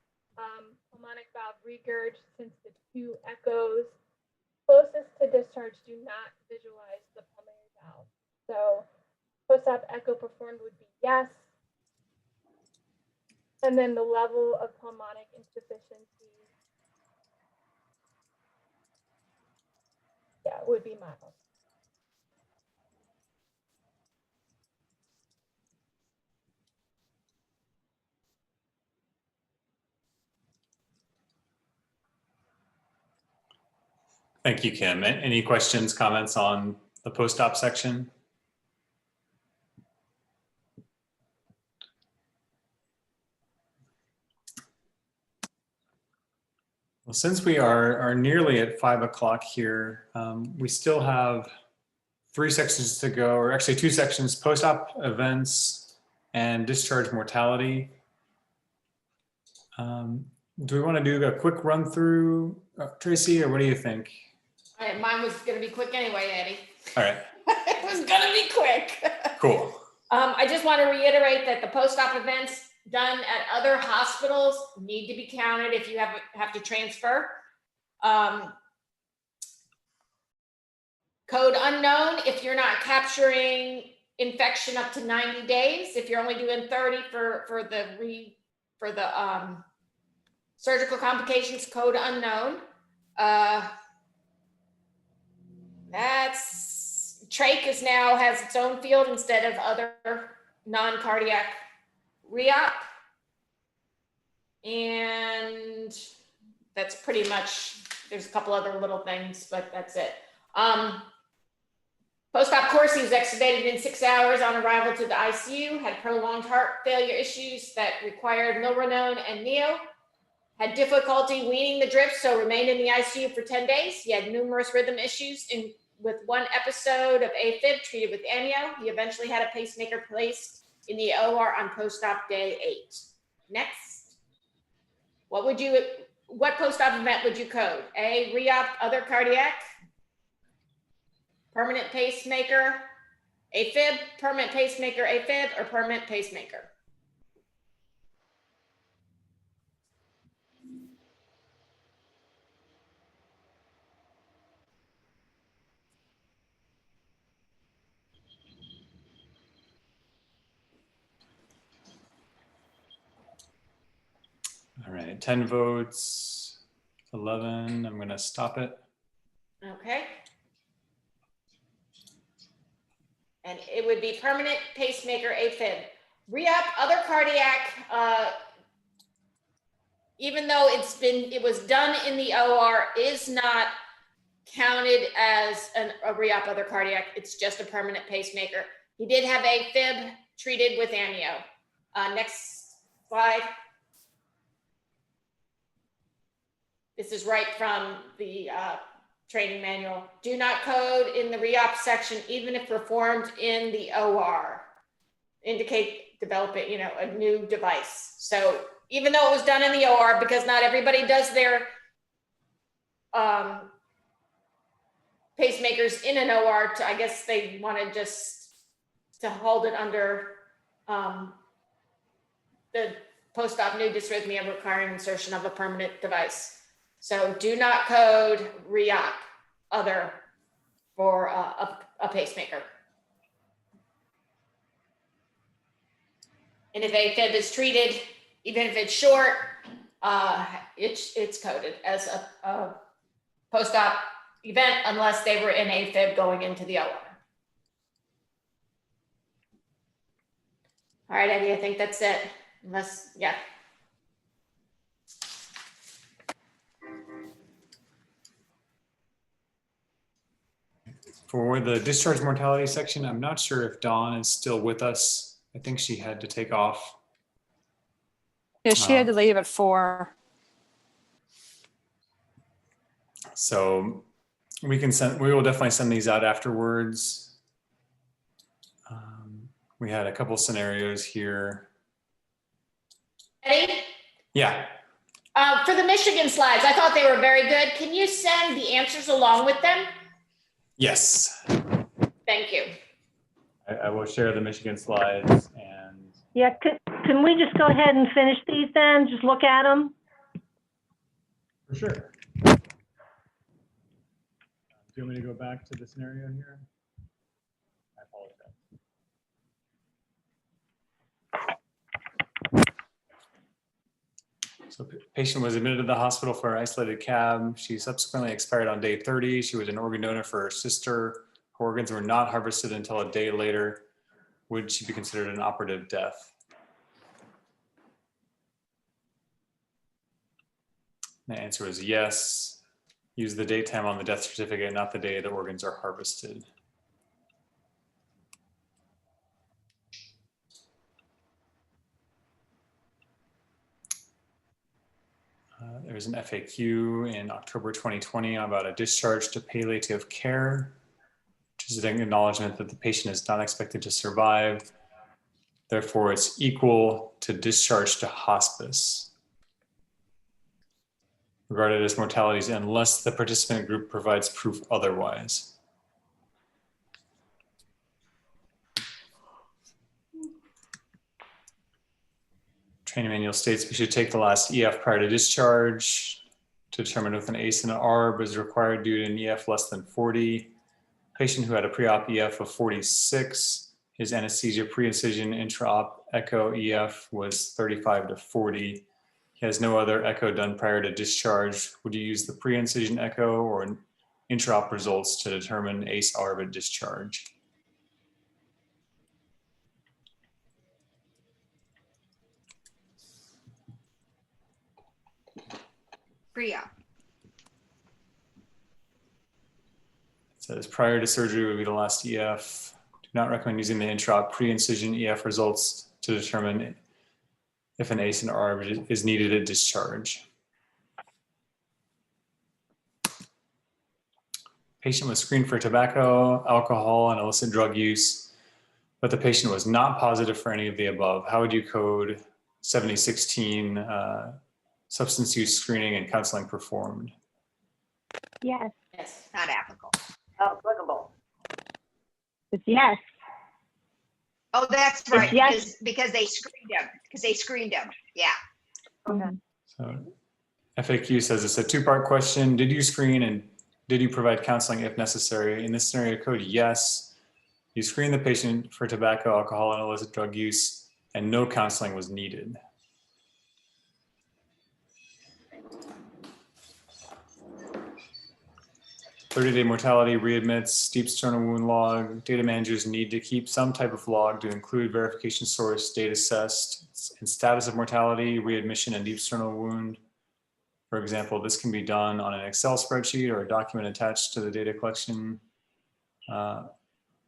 pulmonic valve regurg since the 2 echoes closest to discharge do not visualize the pulmonary valve. So post-op echo performed would be yes. And then the level of pulmonic insufficiency, yeah, would be mild. Thank you, Kim. Any questions, comments on the post-op section? Well, since we are nearly at 5 o'clock here, we still have 3 sections to go, or actually 2 sections, post-op events and discharge mortality. Do we want to do a quick run through, Tracy, or what do you think? Mine was going to be quick anyway, Eddie. All right. It was going to be quick. Cool. I just want to reiterate that the post-op events done at other hospitals need to be counted if you have to transfer. Code unknown if you're not capturing infection up to 90 days. If you're only doing 30 for the surgical complications, code unknown. That's trach now has its own field instead of other non-cardiac re-op. And that's pretty much, there's a couple other little things, but that's it. Post-op Corsi was extubated in 6 hours on arrival to the ICU, had prolonged heart failure issues that required milrinone and neo, had difficulty weaning the drip, so remained in the ICU for 10 days. He had numerous rhythm issues with 1 episode of AFib treated with amio. He eventually had a pacemaker placed in the OR on post-op day 8. Next. What would you what post-op event would you code? A, re-op, other cardiac, permanent pacemaker, AFib, permanent pacemaker, AFib, or permanent pacemaker? All right, 10 votes, 11. I'm going to stop it. Okay. And it would be permanent pacemaker, AFib. Re-up, other cardiac, even though it was done in the OR, is not counted as a re-op other cardiac. It's just a permanent pacemaker. He did have AFib treated with amnio. Next slide. This is right from the training manual. Do not code in the re-op section, even if performed in the OR. Indicate developing, a new device. So even though it was done in the OR, because not everybody does their pacemakers in an OR, I guess they wanted just to hold it under the post-op new dysrhythmia requiring insertion of a permanent device. So do not code re-op other for a pacemaker. And if AFib is treated, even if it's short, it's coded as a post-op event unless they were in AFib going into the OR. All right, Eddie, I think that's it. Unless, yeah. For the discharge mortality section, I'm not sure if Dawn is still with us. I think she had to take off. Yeah, she had to leave at 4. So we will definitely send these out afterwards. We had a couple scenarios here. Eddie? Yeah. For the Michigan slides, I thought they were very good. Can you send the answers along with them? Yes. Thank you. I will share the Michigan slides and. Yeah, can we just go ahead and finish these then? Just look at them? For sure. Do you want me to go back to the scenario here? I apologize. So patient was admitted to the hospital for an isolated cab. She subsequently expired on day 30. She was an organ donor for her sister. Her organs were not harvested until a day later. Would she be considered an operative death? The answer is yes. Use the date time on the death certificate, not the day the organs are harvested. There was an FAQ in October 2020 about a discharge to palliative care, which is an acknowledgement that the patient is not expected to survive. Therefore, it's equal to discharge to hospice, regarded as mortalities unless the participant group provides proof otherwise. Training manual states we should take the last EF prior to discharge to determine if an ACE and an ARB is required due to an EF less than 40. Patient who had a pre-op EF of 46, his anesthesia pre-incision intra-op echo EF was 35 to 40. He has no other echo done prior to discharge. Would you use the pre-incision echo or intra-op results to determine ACE ARB at discharge? Pre-op. It says prior to surgery would be the last EF. Do not recommend using the intra-op pre-incision EF results to determine if an ACE and ARB is needed at discharge. Patient was screened for tobacco, alcohol, and illicit drug use, but the patient was not positive for any of the above. How would you code 7016 substance use screening and counseling performed? Yes. Yes. Not applicable. Applicable. It's yes. Oh, that's right, yes. because they screened them, yeah. Okay. So FAQ says it's a two-part question. Did you screen and did you provide counseling if necessary? In this scenario code, yes. You screened the patient for tobacco, alcohol, and illicit drug use, and no counseling was needed. "30-day mortality, readmits, steep sternal wound log. Data managers need to keep some type of log to include verification source, data assessed, and status of mortality, readmission, and deep sternal wound. For example, this can be done on an Excel spreadsheet or a document attached to the data collection,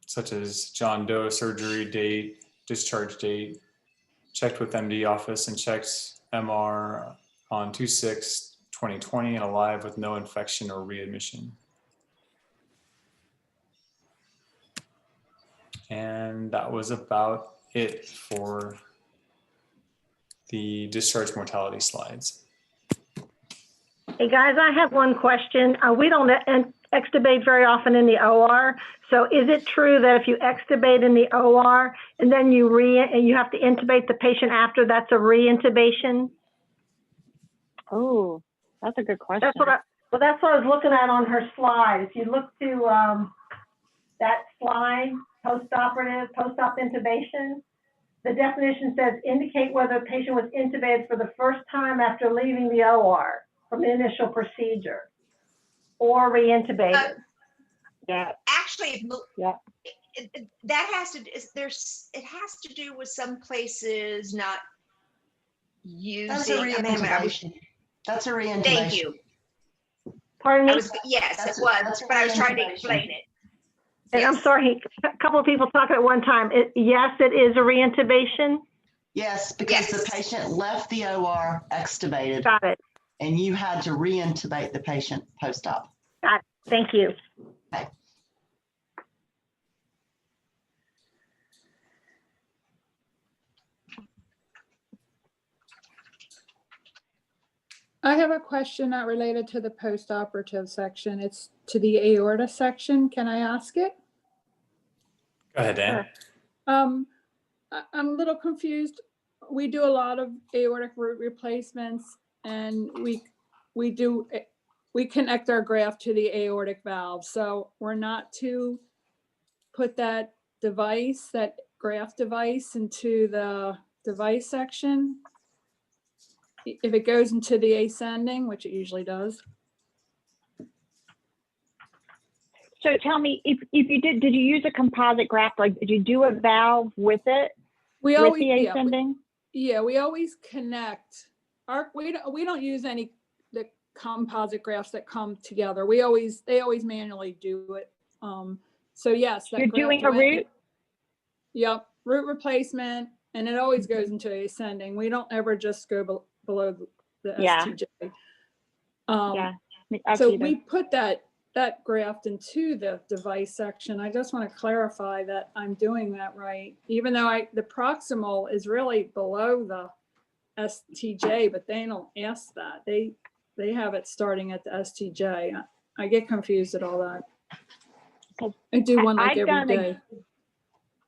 such as John Doe surgery date, discharge date, checked with MD office and checked MR on 2/6/2020 and alive with no infection or readmission." And that was about it for the discharge mortality slides. Hey guys, I have one question. We don't extubate very often in the OR. So is it true that if you extubate in the OR and then you have to intubate the patient after, that's a re-intubation? Oh, that's a good question. That's what I was looking at on her slide. If you look to that slide, post-operative, post-op intubation, the definition says indicate whether the patient was intubated for the first time after leaving the OR from the initial procedure or re-intubated. Yeah. Actually, yeah. That has to, it has to do with some places not using. That's a re-intubation. That's a re-intubation. Thank you. Pardon me? Yes, it was, but I was trying to explain it. And I'm sorry, a couple of people talking at one time. Yes, it is a re-intubation? Yes, because the patient left the OR extubated. Got it. And you had to re-intubate the patient post-op. Got it. Thank you. Okay. I have a question not related to the post-operative section. It's to the aorta section. Can I ask it? Go ahead, Dan. I'm a little confused. We do a lot of aortic root replacements, and we connect our graft to the aortic valve. So we're not to put that device, that graft device, into the device section if it goes into the ascending, which it usually does. So tell me, if you did you use a composite graft? Like, did you do a valve with it? We with always, the ascending? we always connect. We don't use any the composite grafts that come together. They always manually do it. So yes, that you're doing a root. Yep, root replacement, and it always goes into ascending. We don't ever just go below the STJ. So we put that graft into the device section. I just want to clarify that I'm doing that right, even though the proximal is really below the STJ, but they don't ask that. They have it starting at the STJ. I get confused at all that. I do one like every day.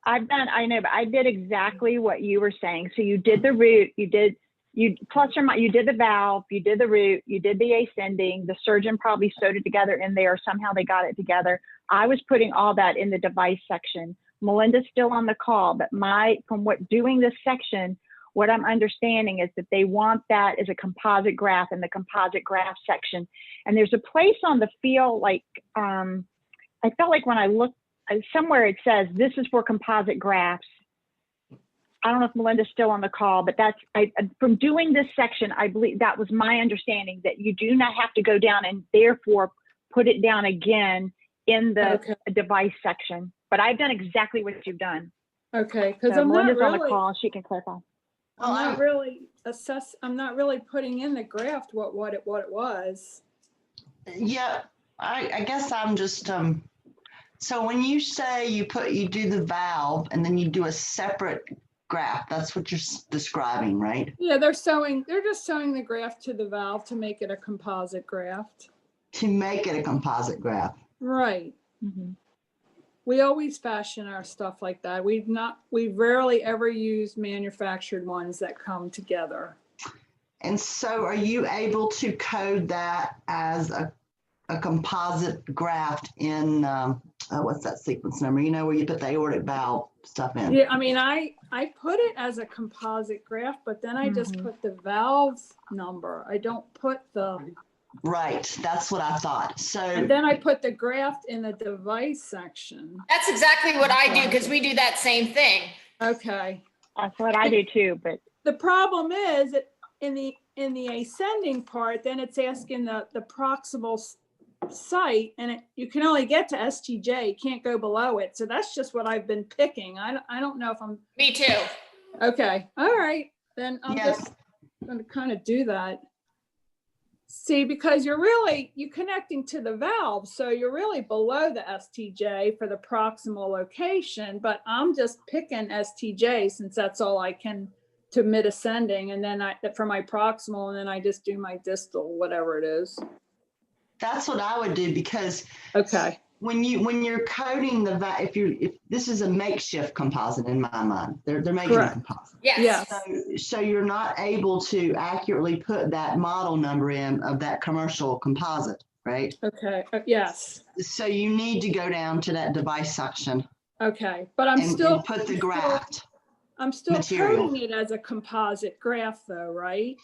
I know, but I did exactly what you were saying. So you did the root, you did the valve, you did the root, you did the ascending. The surgeon probably sewed it together in there. Somehow they got it together. I was putting all that in the device section. Melinda's still on the call, but doing this section, what I'm understanding is that they want that as a composite graft in the composite graft section. And there's a place on the field, like, I felt like when I looked somewhere, it says this is for composite grafts. I don't know if Melinda's still on the call, but from doing this section, I believe that was my understanding, that you do not have to go down and therefore put it down again in the device section. But I've done exactly what you've done. Okay, because so Melinda's on the call, she can clarify. I'm not really putting in the graft what it was. Yeah, I guess I'm just so when you say you do the valve and then you do a separate graft. That's what you're describing, right? Yeah, they're just sewing the graft to the valve to make it a composite graft. To make it a composite graft. Right. Mm-hmm. We always fashion our stuff like that. We rarely ever use manufactured ones that come together. And so are you able to code that as a composite graft in, what's that sequence number? You know, where you put the aortic valve stuff in? Yeah, I mean, I put it as a composite graft, but then I just put the valve number. I don't put the... Right, that's what I thought. So. And then I put the graft in the device section. That's exactly what I do, because we do that same thing. Okay. That's what I do too, but. The problem is that in the ascending part, then it's asking the proximal site, and you can only get to STJ. You can't go below it. So that's just what I've been picking. I don't know if I'm. Me too. Okay. All right. Then I'm just going to kind of do that. See, because you're connecting to the valve, so you're really below the STJ for the proximal location, but I'm just picking STJ since that's all I can to mid ascending, and then for my proximal, and then I just do my distal, whatever it is. That's what I would do, because when you're coding the valve, if this is a makeshift composite in my mind, they're making a composite. Yes. So you're not able to accurately put that model number in of that commercial composite, right? Okay. Yes. So you need to go down to that device section. Okay, but I'm still put the graft. I'm still material. coding it as a composite graft, though, right?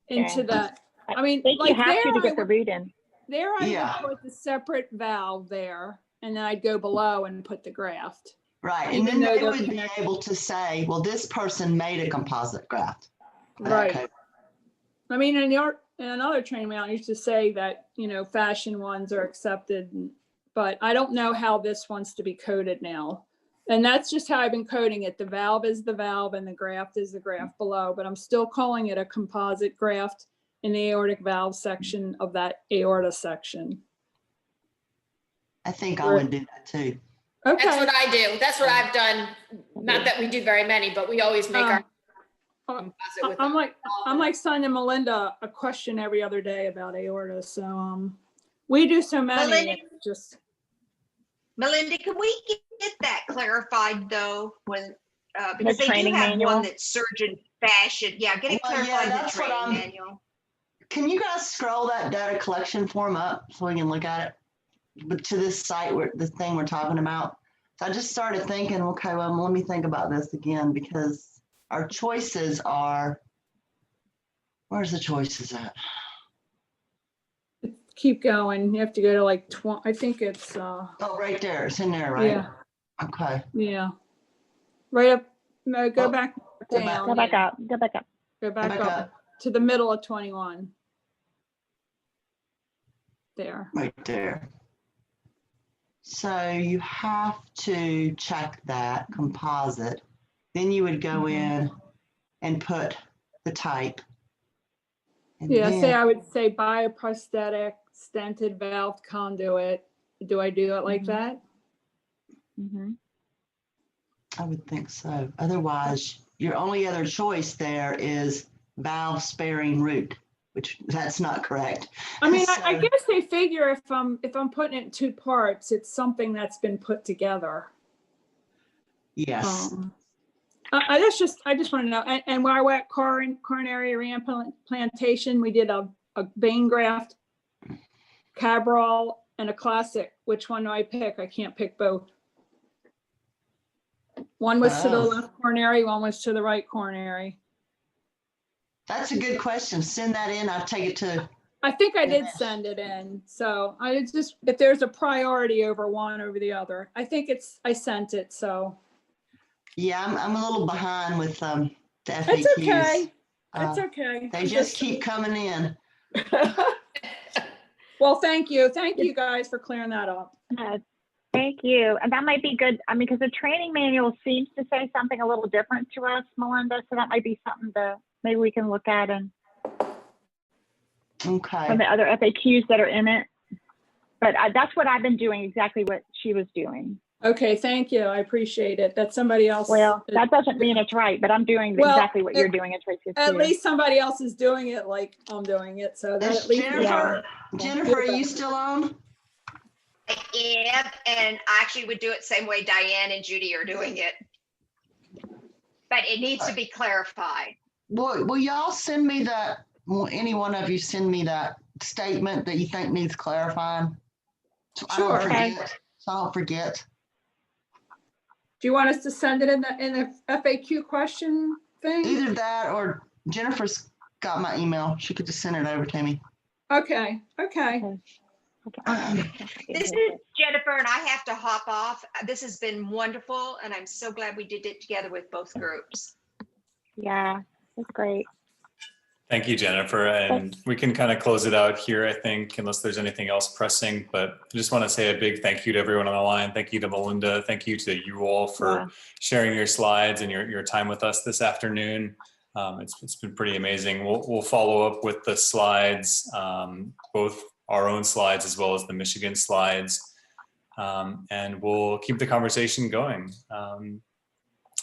Into that. I mean, like you have to get the read in. There I would put the separate valve there, and then I'd go below and put the graft. Right, and then they would be able to say, well, this person made a composite graft. Right. I mean, in another training manual, I used to say that, fashion ones are accepted, but I don't know how this wants to be coded now. And that's just how I've been coding it. The valve is the valve and the graft is the graft below, but I'm still calling it a composite graft in the aortic valve section of that aorta section. I think I would do that too. Okay. That's what I do. That's what I've done. Not that we do very many, but we always make our composite with I'm like sending Melinda a question every other day about aorta. So we do so many. Melinda, can we get that clarified though? Because they do have one that's surgeon fashion. Yeah, get it clarified in the training manual. Can you guys scroll that data collection form up so we can look at it? But to this site, the thing we're talking about. So I just started thinking, okay, well, let me think about this again, because our choices are, where's the choices at? Keep going. You have to go to like 20. I think it's. Oh, right there. It's in there, right? Yeah. Okay. Yeah. Right up. No, go back down. Go back up. Go back up. Go back up to the middle of 21. There. Right there. So you have to check that composite. Then you would go in and put the type. And I would say bioprosthetic stented valve conduit. Do I do it like that? I would think so. Otherwise, your only other choice there is valve sparing route, which that's not correct. I mean, I guess they figure if I'm putting it in two parts, it's something that's been put together. Yes. I just want to know. And while we're at coronary reimplantation, we did a vein graft, Cabral, and a classic. Which one do I pick? I can't pick both. One was to the left coronary, one was to the right coronary. That's a good question. Send that in. I'll take it to. I think I did send it in. So I just, if there's a priority over one over the other, I think I sent it. So. Yeah, I'm a little behind with the FAQs. It's okay. It's okay. They just keep coming in. Well, thank you. Thank you guys for clearing that up. Thank you. And that might be good. I mean, because the training manual seems to say something a little different to us, Melinda. So that might be something maybe we can look at and from the other FAQs that are in it. But that's what I've been doing, exactly what she was doing. Okay, thank you. I appreciate it. That somebody else. Well, that doesn't mean it's right, but I'm doing Well, exactly what you're doing. It's racist At too. least somebody else is doing it like I'm doing it. So that Is at least. Jennifer, Jennifer, are you still on? I am, and I actually would do it same way Diane and Judy are doing it. But it needs to be clarified. Will y'all send me that, will any one of you send me that statement that you think needs clarifying? So I don't Sure. forget. So I don't forget. Do you want us to send it in the FAQ question thing? Either that or Jennifer's got my email. She could just send it over to me. Okay. This is Jennifer, and I have to hop off. This has been wonderful, and I'm so glad we did it together with both groups. Yeah, it's great. Thank you, Jennifer. And we can kind of close it out here, I think, unless there's anything else pressing. But I just want to say a big thank you to everyone on the line. Thank you to Melinda. Thank you to you all for sharing your slides and your time with us this afternoon. It's been pretty amazing. We'll follow up with the slides, both our own slides as well as the Michigan slides. And we'll keep the conversation going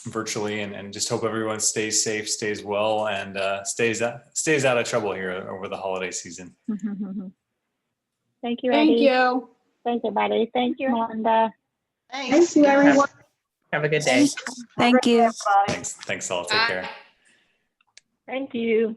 virtually, and just hope everyone stays safe, stays well, and stays out of trouble here over the holiday season. Thank you, Thank Eddie. you. Thank you, buddy. Thank you, Melinda. Thanks. Thank you, everyone. Have a good day. Thank you. Thanks all. Take care. Thank you.